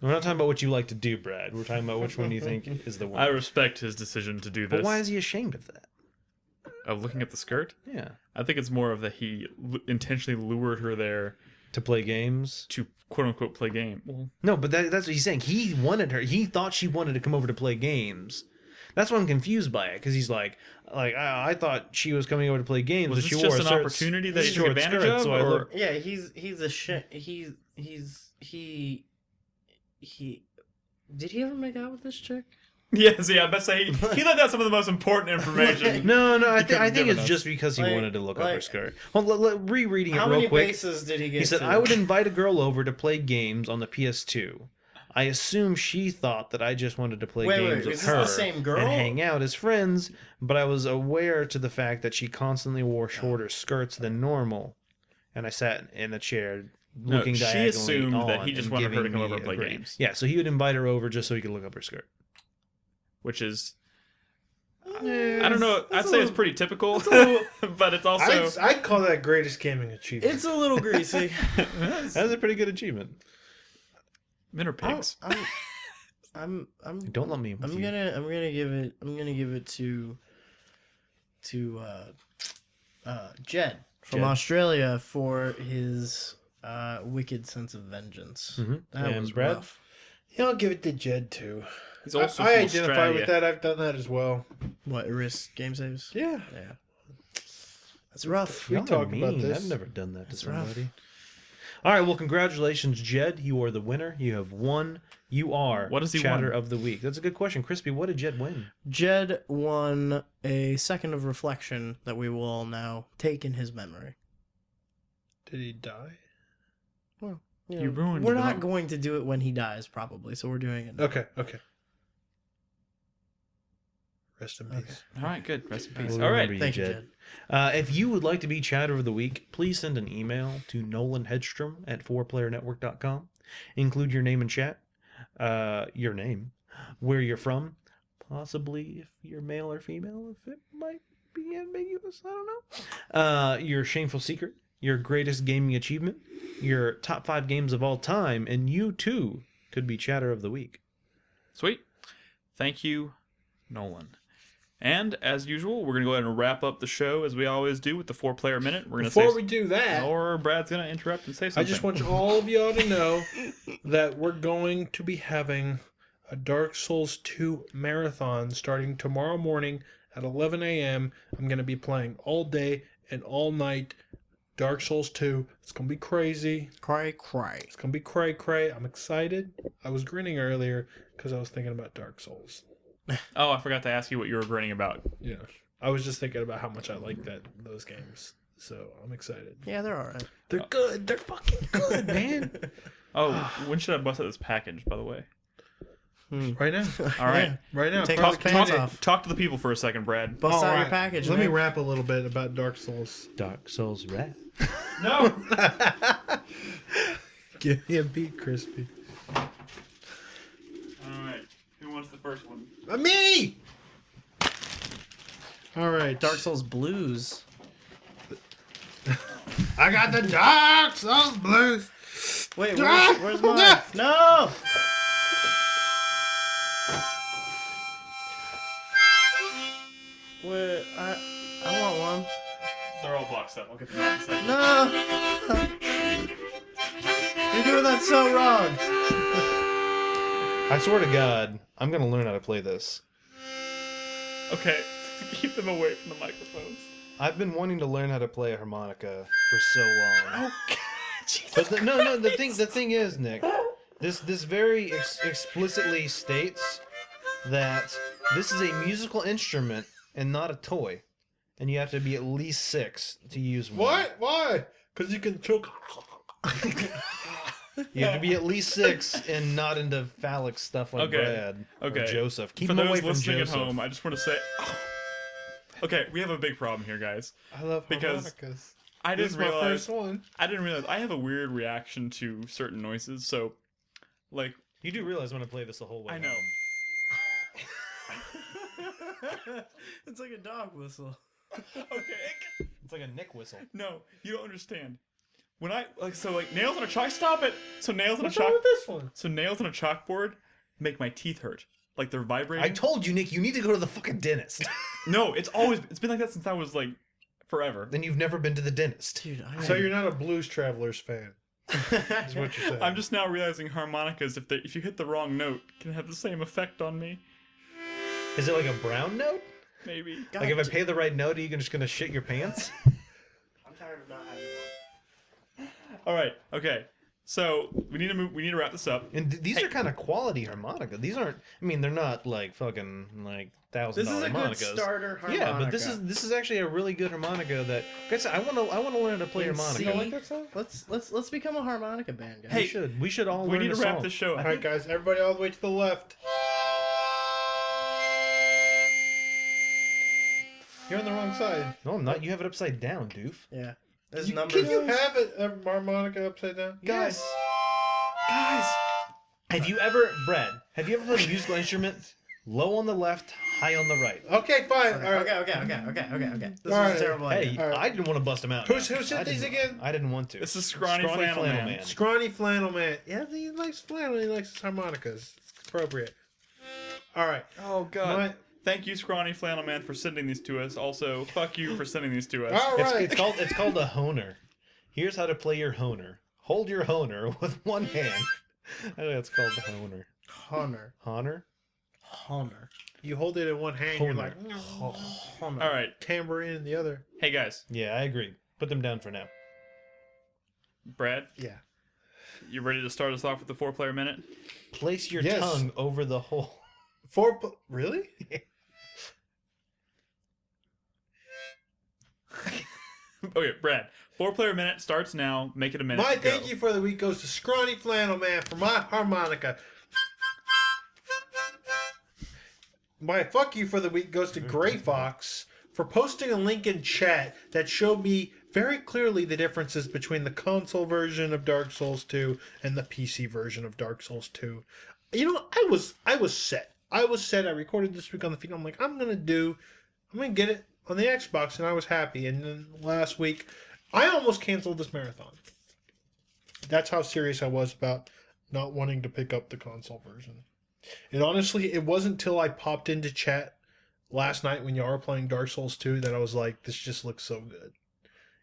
We're not talking about what you like to do, Brad. We're talking about which one you think is the I winner. respect his decision to do this. But why is he ashamed of that? Of looking at the skirt? Yeah. I think it's more of that he intentionally lured her there To play games? to quote unquote play game. Well, No, but that's what he's saying. He wanted her. He thought she wanted to come over to play games. That's why I'm confused by it, because he's like I thought she was coming over to play games. was but this she wore just a an short- opportunity that he took short advantage skirt, of? so I Or looked- Yeah, he's a shit. He did he ever make out with this chick? yes, yeah, I bet say he left out some of the most important information. No, I couldn't think give it's us. just because he Like- wanted to look up her like- skirt. Well, rereading it How real many quick. bases did he get? He said, to? I would invite a girl over to play games on the PS2. I assume she thought that I just wanted to play Wait, games is with this her the same girl? and hang out as friends, but I was aware to the fact that she constantly wore shorter skirts than normal. And I sat in a chair No, looking she diagonally assumed that on he just and wanted her to giving come me over and a play grade. games. Yeah, so he would invite her over just so he could look up her skirt. Which is, I don't know, I'd say it's pretty typical, but it's also... I'd call that greatest gaming achievement. It's a little greasy. That's a pretty good achievement. Men are pigs. I'm Don't let me. I'm gonna give it to Jed from Jed. Australia for his wicked sense of vengeance. Mhm. That And was Brad? rough. Yeah, I'll give it to Jed too. He's also I from identify Australia. with that. I've done that as well. What, risk game saves? Yeah. Yeah. That's rough. We Y'all are talked about mean. this. I've never done that to That's rough. somebody. All right, well, congratulations, Jed. You are the winner. You have won. You are What has he Chatter won? of the Week. That's a good question. Crispy, what did Jed win? Jed won a second of reflection that we will all now take in his memory. Did he die? Well, You ruined We're the not moment. going to do it when he dies, probably, so we're doing it now. Okay. Rest in peace. All right, good. Rest in peace. We'll All right. remember Thank you, Jed. If you would like to be Chatter of the Week, please send an email to Nolan Hedstrom at 4playernetwork.com. Include your name and chat, your name, where you're from, possibly if you're male or female, if it might be ambiguous, I don't know. Your shameful secret, your greatest gaming achievement, your top 5 games of all time, and you too could be Chatter of the Week. Sweet. Thank you, Nolan. And as usual, we're going to go ahead and wrap up the show as we always do with the 4-player minute. We're going to say, Before we do that, or Brad's going to interrupt and say I something. just want all of y'all to know that we're going to be having a Dark Souls 2 marathon starting tomorrow morning at 11 a.m. I'm going to be playing all day and all night Dark Souls 2. It's going to be crazy. Cry. It's going to be cray. I'm excited. I was grinning earlier because I was thinking about Dark Souls. Oh, I forgot to ask you what you were grinning about. Yeah. I was just thinking about how much I like those games. So I'm excited. Yeah, they're alright. They're good. They're fucking good, man. Oh, when should I bust out this package, by the way? Right now. All right. Right now. Take Talk- those pants talk- off. Talk to the people for a second, Brad. Bust All out your right. package. Let me Nick. rap a little bit about Dark Souls. Dark Souls Wrath. No! Give me a beat, Crispy. All right. Who wants the first one? Me! All right. Dark Souls Blues. I got the Dark Souls blues. Wait, Ah! where's mine? No! Wait, I want one. They're all boxed up. I'll get them out in a second. No! You're doing that so wrong. I swear to God, I'm going to learn how to play this. Okay. Keep them away from the microphones. I've been wanting to learn how to play a harmonica for so long. Oh, God. But the thing is, Nick, this very explicitly states that this is a musical instrument and not a toy, and you have to be at least 6 to use one. What? Why? Because you can choke. You have to be at least 6 and not into phallic stuff like Okay. Brad Okay. or Joseph. Keep For him those away from listening Joseph. at home, I just want to say... Okay, we have a big problem here, guys. I love Because- harmonicas. I This didn't is my realize. first one. I didn't realize. I have a weird reaction to certain noises. So, like, You do realize when I play this the whole way. I know. It's like a dog whistle. Okay. It's like a Nick whistle. No, you don't understand. When I nails on a chalk. Stop it. So nails on What's a wrong chalk. with this one? So nails on a chalkboard make my teeth hurt. Like they're vibrating. I told you, Nick, you need to go to the fucking dentist. No, it's been like that since I was like forever. Then you've never been to the dentist. Dude, So you're not a Blues Travelers fan. That's what you're saying. I'm just now realizing harmonicas, if you hit the wrong note, can have the same effect on me. Is it like a brown note? Maybe. Like if I pay the right note, are you just gonna shit your pants? I'm tired of not having one. All right. Okay. So we need to move. We need to wrap this up. And these are kind of quality harmonica. These aren't. I mean, they're not like fucking like $1,000 This is a good harmonicas. starter harmonica. Yeah, but this is actually a really good harmonica. That guys, I want to learn how to play And harmonica. see- You like that song? Let's become a harmonica band, guys. Hey, We should all. We learn need to a wrap song. this show. All right, guys. Everybody all the way to the left. You're on the wrong side. No, I'm not. You have it upside down, doof. Yeah. There's Can numbers. you have it a harmonica upside down? Guys. Have you ever, Brad? Have you ever played a musical instrument? Low on the left, high on the right. Okay, fine. All right. Okay. This All is right. a terrible Hey, idea. All right. I didn't want to bust him out. Who's- now. who said I these didn't- again? I didn't want to. This is Scrawny Flannel Man. Scrawny Flannel Man. Yeah, he likes flannel. He likes his harmonicas. It's appropriate. All right. Oh God. My- Thank you, Scrawny Flannel Man, for sending these to us. Also, fuck you for sending these to us. All right. It's called a honer. Here's how to play your honer. Hold your honer with one hand. I think that's called the honer. Honor. Honer? You hold it in one hand. You're Honer. like Honor. All right. tambourine in the other. Hey guys, Yeah, I agree. Put them down for now. Brad, Yeah. you ready to start us off with the 4-player minute? Place your Yes. tongue over the hole. Really? Okay, Brad. 4-player minute starts now. Make it a minute. My Go. thank you for the week goes to Scrawny Flannel Man for my harmonica. My fuck you for the week goes to Gray Fox for posting a link in chat that showed me very clearly the differences between the console version of Dark Souls 2 and the PC version of Dark Souls 2. You know, I was set. I was set. I recorded this week on the feed. I'm like, I'm gonna get it on the Xbox, and I was happy. And then last week, I almost canceled this marathon. That's how serious I was about not wanting to pick up the console version. And honestly, it wasn't till I popped into chat last night when y'all were playing Dark Souls 2 that I was like, this just looks so good.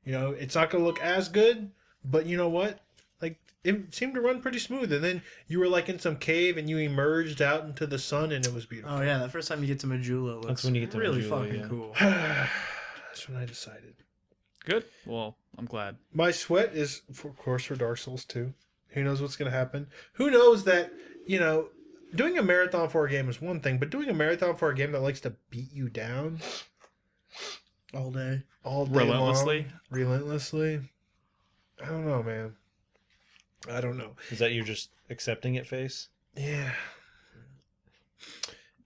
You know, it's not going to look as good, but you know what? Like, it seemed to run pretty smooth. And then you were like in some cave and you emerged out into the sun and it was beautiful. Oh yeah, the first time you get to Majula looks That's when you get to really Majula, fucking yeah. cool. That's when I decided. Good. Well, I'm glad. My sweat is, of course, for Dark Souls 2. Who knows what's going to happen? Who knows that, you know, doing a marathon for a game is one thing, but doing a marathon for a game that likes to beat you down All day. all day Relentlessly? long, relentlessly, I don't know, man. I don't know. Is that you just accepting it face? Yeah.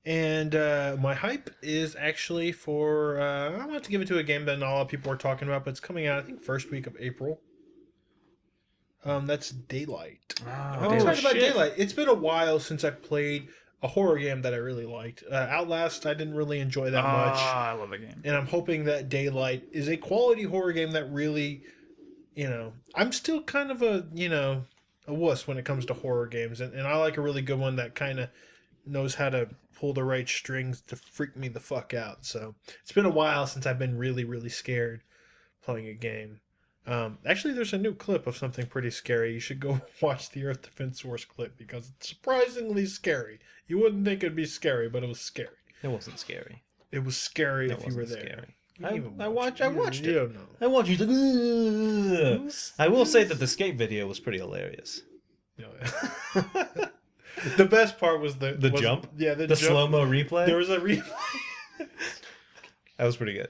And my hype is actually for, I'm about to give it to a game that not a lot of people are talking about, but it's coming out, I think, first week of April. That's Daylight. I'm excited about Daylight. It's been a while since I played a horror game that I really liked. Outlast, I didn't really enjoy that much. I love the game. And I'm hoping that Daylight is a quality horror game that really, you know, I'm still kind of a wuss when it comes to horror games. And I like a really good one that kind of knows how to pull the right strings to freak me the fuck out. So it's been a while since I've been really, really scared playing a game. Actually, there's a new clip of something pretty scary. You should go watch the Earth Defense Force clip because it's surprisingly scary. You wouldn't think it'd be scary, but it was scary. It wasn't scary. It was scary It if you were wasn't there. scary. You didn't even I watch watched You it. don't know. I watched you. Ugh. I will say that the skate video was pretty hilarious. The best part was the jump? Yeah, the The jump. slow mo replay. There was a replay. That was pretty good.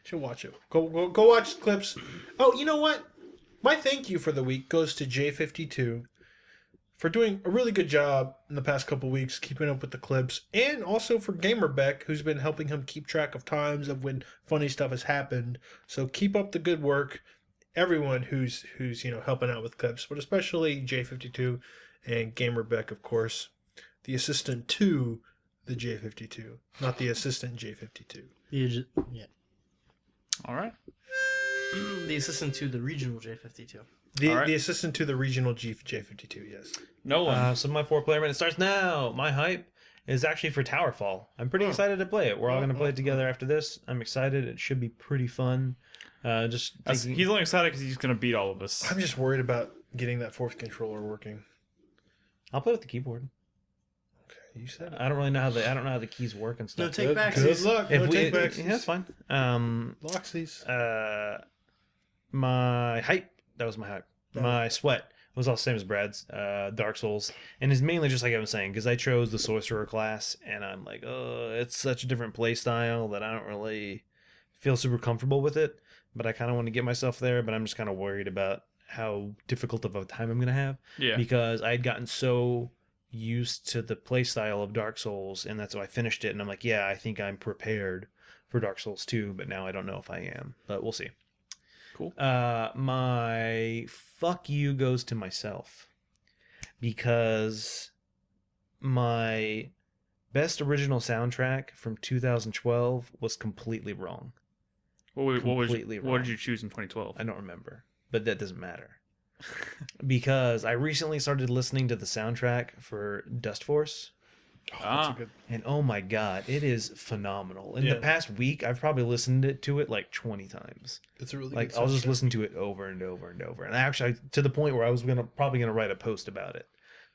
Should watch it. Go watch clips. Oh, you know what? My thank you for the week goes to J52 for doing a really good job in the past couple weeks, keeping up with the clips, and also for Gamerbeck, who's been helping him keep track of times of when funny stuff has happened. So keep up the good work. everyone who's helping out with clips, but especially J52 and Gamerbeck, of course, the assistant to the J52, not the assistant J52. Yeah. All right. The assistant to the regional J52. The assistant to the regional J52, yes. Nolan. So my 4-player minute starts now. My hype is actually for Towerfall. I'm pretty excited to play it. We're all going to play it together after this. I'm excited. It should be pretty fun. He's only excited because he's going to beat all of us. I'm just worried about getting that fourth controller working. I'll play with the keyboard. Okay, you said it. I don't really know how the keys work and stuff. No take backs. Good luck. No take Yeah, backs. that's fine. Loxies. My hype. That was my hype. My sweat was all the same as Brad's. Dark Souls, and it's mainly just like I was saying because I chose the sorcerer class, and I'm like, oh, it's such a different play style that I don't really feel super comfortable with it. But I kind of want to get myself there. But I'm just kind of worried about how difficult of a time I'm gonna have. Yeah. Because I had gotten so used to the play style of Dark Souls, and that's why I finished it. And I'm like, yeah, I think I'm prepared for Dark Souls 2, but now I don't know if I am. But we'll see. Cool. My fuck you goes to myself because my best original soundtrack from 2012 was completely wrong. What Completely did wrong. you choose in 2012? I don't remember, but that doesn't matter because I recently started listening to the soundtrack for Dust Force. That's a good. And oh my god, it is phenomenal. In Yeah. the past week, I've probably listened to it like 20 times. It's a really Like good I'll just soundtrack. listen to it over and over and over. And actually, to the point where I was probably gonna write a post about it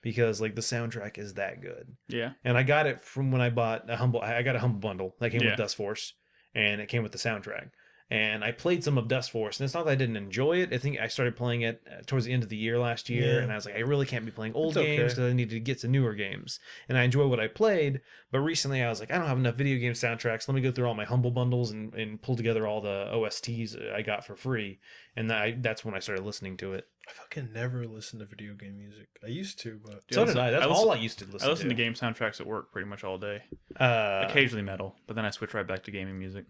because like the soundtrack is that good. Yeah. And I got it from when I bought I got a Humble Bundle that came Yeah. with Dust Force, and it came with the soundtrack. And I played some of Dust Force, and it's not that I didn't enjoy it. I think I started playing it towards the end of the year last year, Yeah. and I was like, I really can't be playing old It's okay. games because I needed to get to newer games. And I enjoy what I played, but recently I was like, I don't have enough video game soundtracks. Let me go through all my Humble Bundles and pull together all the OSTs I got for free. And that's when I started listening to it. I fucking never listen to video game music. I used to, but So did I. That's listen- all I used to listen to. I listen to game soundtracks at work pretty much all day. Uh, Occasionally metal, but then I switch right back to gaming music.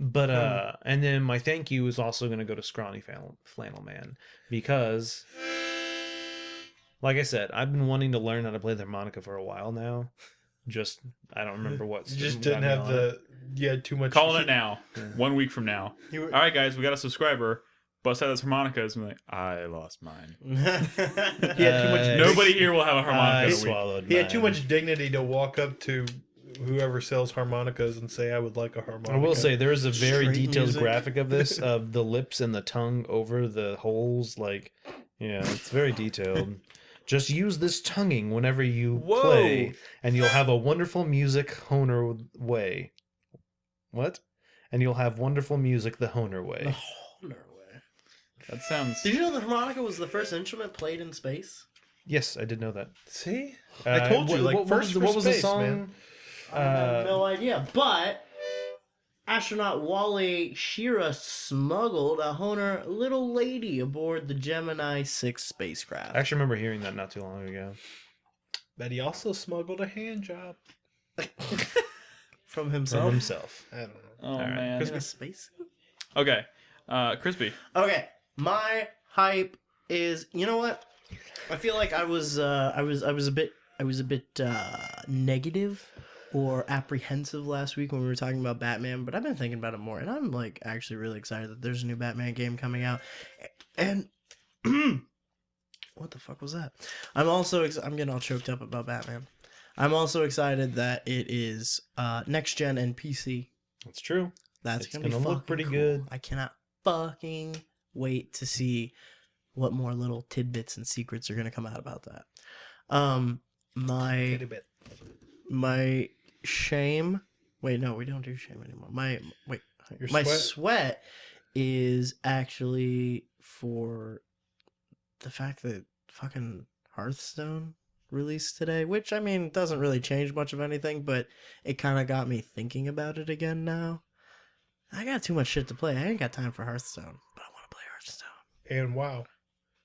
But and then my thank you is also going to go to Scrawny Flannel Man because, like I said, I've been wanting to learn how to play the harmonica for a while now. Just I don't remember what. you just didn't have you had too much. Calling it now. 1 week from now. You were- All right, guys, we got a subscriber. Bust out those harmonicas. And I'm like, I lost mine. He had too much. Nobody here will have a I harmonica in a week. swallowed. He had too mine. much dignity to walk up to whoever sells harmonicas and say, "I would like a harmonica." I will say there is a very Straight detailed music. graphic of this of the lips and the tongue over the holes. Like, yeah, it's very detailed. Just use this tonguing whenever you Whoa. play, and you'll have a wonderful music Honer way. What? And you'll have wonderful music the Honer way. That sounds. Did you know the harmonica was the first instrument played in space? Yes, I did know that. See, I told you, like first what was the space, song? man. I have no idea. But astronaut Wally Schirra smuggled a Honer little lady aboard the Gemini 6 spacecraft. I actually remember hearing that not too long ago. But he also smuggled a hand job. From From himself. himself. I don't know. Oh, right. man. In a spacesuit? Okay. Crispy. Okay, my hype is, you know what? I feel like I was a bit negative or apprehensive last week when we were talking about Batman, but I've been thinking about it more, and I'm like actually really excited that there's a new Batman game coming out. And what the fuck was that? I'm getting all choked up about Batman. I'm also excited that it is next gen and PC. That's true. That's It's gonna be gonna look fucking pretty cool. good. I cannot fucking wait to see what more little tidbits and secrets are gonna come out about that. Little bit. My shame. Wait, no, we don't do shame anymore. My Your sweat is actually for the fact that fucking Hearthstone released today, which I mean doesn't really change much of anything, but it kind of got me thinking about it again now. I got too much shit to play. I ain't got time for Hearthstone, but I want to play Hearthstone. And wow,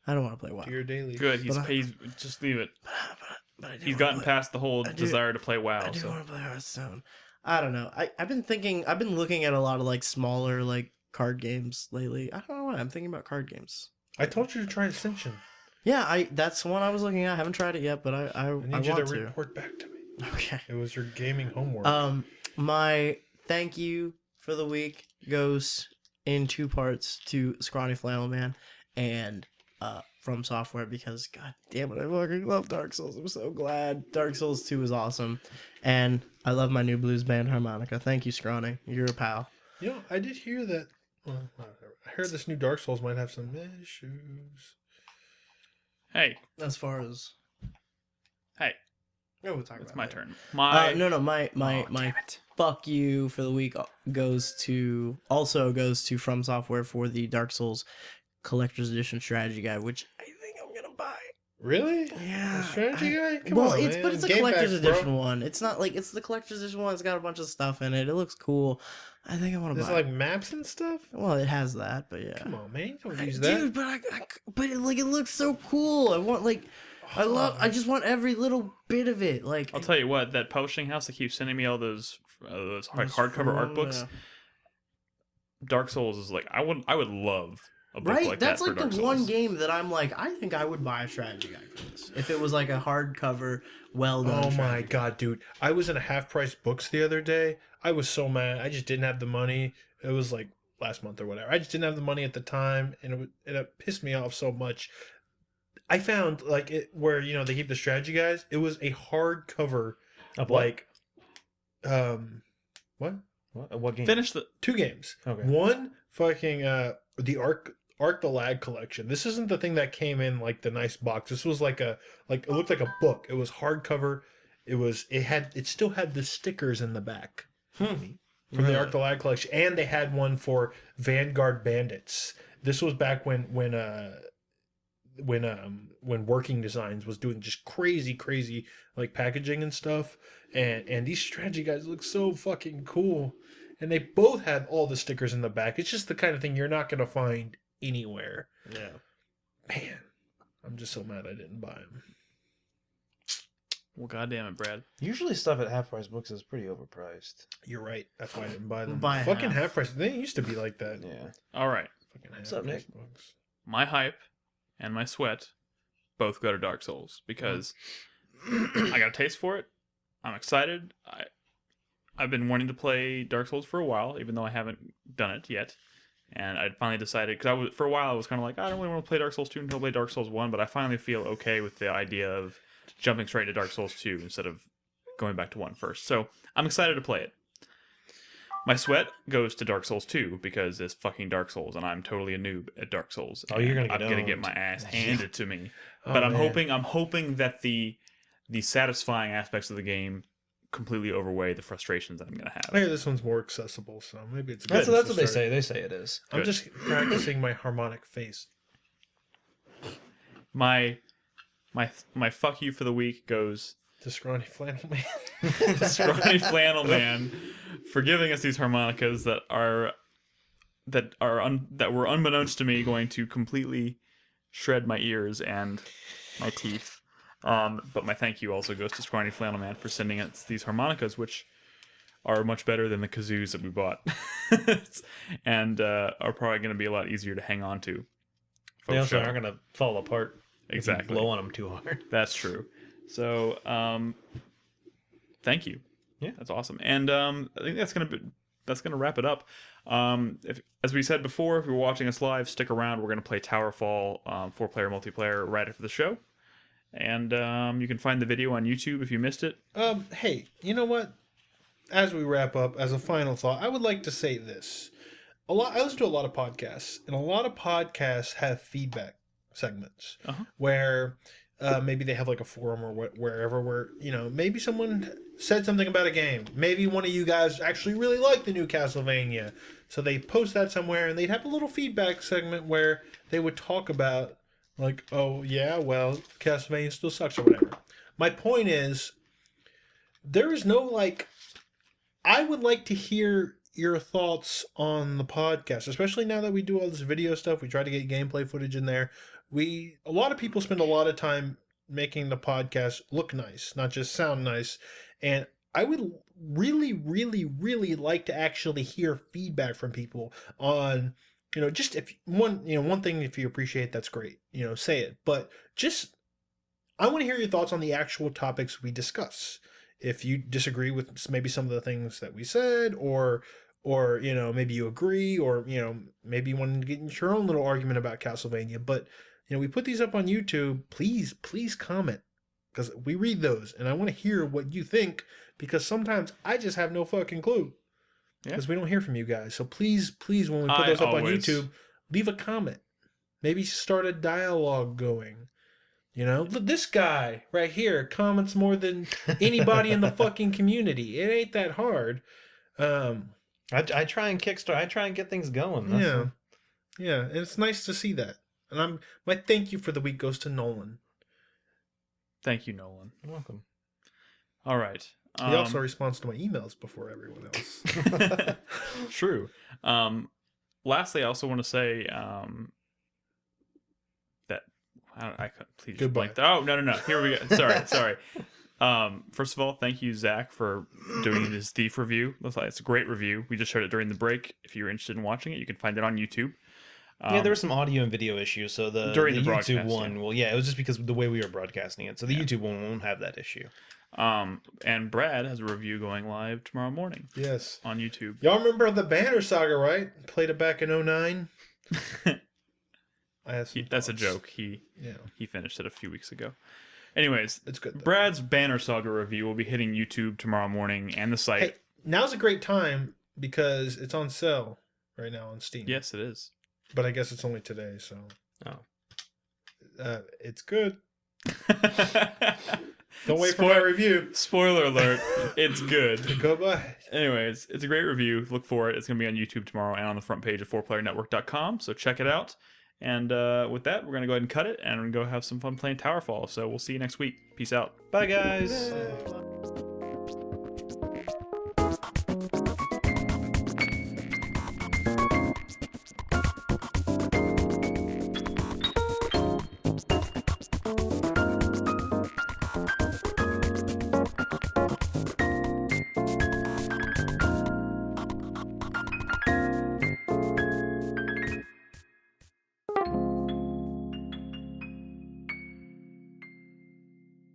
I don't want to play WoW. do your daily. Good. He's But I- he's just leave it. But I do He's wanna gotten play- past the whole I do- desire to play I WoW. do So want to play Hearthstone. I don't know. I've been looking at a lot of like smaller like card games lately. I don't know why I'm thinking about card games. I told you to try Ascension. Yeah, that's one I was looking at. I haven't tried it yet, but I need you want to to. report back to me. Okay. It was your gaming homework. My thank you for the week goes in 2 parts to Scrawny Flannel Man and From Software, because god damn it, I fucking love Dark Souls. I'm so glad. Dark Souls 2 is awesome. And I love my new blues band harmonica. Thank you, Scrawny. You're a pal. You know, I did hear that. Well, whatever. I heard this new Dark Souls might have some issues. Hey, As far as we'll talk it's about my it later. turn. My My fuck you for the week goes to From Software for the Dark Souls Collector's Edition Strategy Guide, which I think I'm gonna buy. Really? Yeah. A strategy guy? Come Well, on, it's man. but it's a Game collector's Facts, bro. edition one. It's not like it's the collector's edition one. It's got a bunch of stuff in it. It looks cool. I think I want to There's buy. like maps and stuff. Well, it has that, but yeah. Come on, man. You don't use that. Dude, but it looks so cool. I want I just want every little bit of it. Like I'll tell you what, that publishing house that keeps sending me all those like hardcover art books. Yeah. Dark Souls is like I would love a book Right, like that's that for like Dark the Souls. one game that I'm like, I think I would buy a strategy guide for this if it was like a hardcover, well done. Oh my strategy god, dude! I was in a half-price books the other day. I was so mad. I just didn't have the money. It was like last month or whatever. I just didn't have the money at the time, and it pissed me off so much. I found like it where they keep the strategy guides. It was a hardcover Of like, what? What game? Finish the 2 games. Okay. One fucking the Arc the Lag collection. This isn't the thing that came in like the nice box. This was like it looked like a book. It was hardcover. It still had the stickers in the back from the Arc the Lag collection, and they had one for Vanguard Bandits. This was back when Working Designs was doing just crazy like packaging and stuff, and these strategy guys look so fucking cool, and they both had all the stickers in the back. It's just the kind of thing you're not gonna find anywhere. Yeah. Man, I'm just so mad I didn't buy them. well, goddamn it, Brad. Usually stuff at half price books is pretty overpriced. You're right. That's why I didn't buy them. Buy fucking half. half price. They used to be like that. Yeah. All right, Fucking What's half up, price Nick? books. my hype and my sweat both go to Dark Souls because I got a taste for it. I'm excited. I've been wanting to play Dark Souls for a while, even though I haven't done it yet. And I finally decided, because for a while I was kind of like, I don't really want to play Dark Souls 2 until I play Dark Souls 1, but I finally feel okay with the idea of jumping straight to Dark Souls 2 instead of going back to 1 first. So I'm excited to play it. My sweat goes to Dark Souls 2 because it's fucking Dark Souls, and I'm totally a noob at Dark Souls. Oh, you're and gonna get I'm gonna get owned. my ass handed to me. Oh, But I'm man. hoping that the satisfying aspects of the game completely overweigh the frustrations that I'm gonna have. I hear this one's more accessible, so maybe it's That's good. what they say. They say it is. I'm Good. just practicing my harmonic face. My fuck you for the week goes The scrawny flannel man. to Scrawny Flannel Man for giving us these harmonicas that were unbeknownst to me going to completely shred my ears and my teeth. But my thank you also goes to Scrawny Flannel Man for sending us these harmonicas, which are much better than the kazoos that we bought, and are probably going to be a lot easier to hang on to. They also Sure. aren't going to fall apart. If Exactly. you blow on them too hard. That's true. So, thank you. Yeah. That's awesome. And I think that's gonna wrap it up. As we said before, if you're watching us live, stick around. We're gonna play Towerfall 4-player multiplayer right after the show, and you can find the video on YouTube if you missed it. Hey, you know what? As we wrap up, as a final thought, I would like to say this. I listen to a lot of podcasts, and a lot of podcasts have feedback segments where maybe they have like a forum or wherever where maybe someone said something about a game. Maybe one of you guys actually really liked the new Castlevania, so they post that somewhere, and they'd have a little feedback segment where they would talk about like, oh yeah, well, Castlevania still sucks or whatever. My point is, there is no like. I would like to hear your thoughts on the podcast, especially now that we do all this video stuff. We try to get gameplay footage in there. A lot of people spend a lot of time making the podcast look nice, not just sound nice. And I would really like to actually hear feedback from people on, just if one thing, if you appreciate, that's great, say it, but just, I want to hear your thoughts on the actual topics we discuss. If you disagree with maybe some of the things that we said, or maybe you agree, or maybe you want to get into your own little argument about Castlevania, but we put these up on YouTube. Please comment, because we read those, and I want to hear what you think, because sometimes I just have no fucking clue, because we don't hear from you guys. So please, when we put those up on YouTube, leave a comment. Maybe start a dialogue going. Look, this guy right here comments more than anybody in the fucking community. It ain't that hard. I try and kickstart. I try and get things going. Yeah, and it's nice to see that. And my thank you for the week goes to Nolan. Thank you, Nolan. You're welcome. All right. He also responds to my emails before everyone else. True. Lastly, I also want to say that I completely just blanked. Oh, no. Here we go. Sorry. First of all, thank you, Zach, for doing this Thief review. It's a great review. We just showed it during the break. If you're interested in watching it, you can find it on YouTube. There were some audio and video issues, so the YouTube one, it was just because of the way we were broadcasting it, so the YouTube one won't have that issue. And Brad has a review going live tomorrow morning. Yes. On YouTube. Y'all remember the Banner Saga, right? Played it back in 2009. That's a joke. He finished it a few weeks ago. Anyways, it's good, though. Brad's Banner Saga review will be hitting YouTube tomorrow morning and the site. Hey, now's a great time because it's on sale right now on Steam. Yes, it is. But I guess it's only today, so. It's good. Don't wait for my review. Spoiler alert. It's good. Goodbye. Anyways, it's a great review. Look for it. It's going to be on YouTube tomorrow and on the front page of 4playernetwork.com, so check it out. And with that, we're going to go ahead and cut it, and we're going to go have some fun playing Towerfall. So we'll see you next week. Peace out. Bye, guys. Yeah.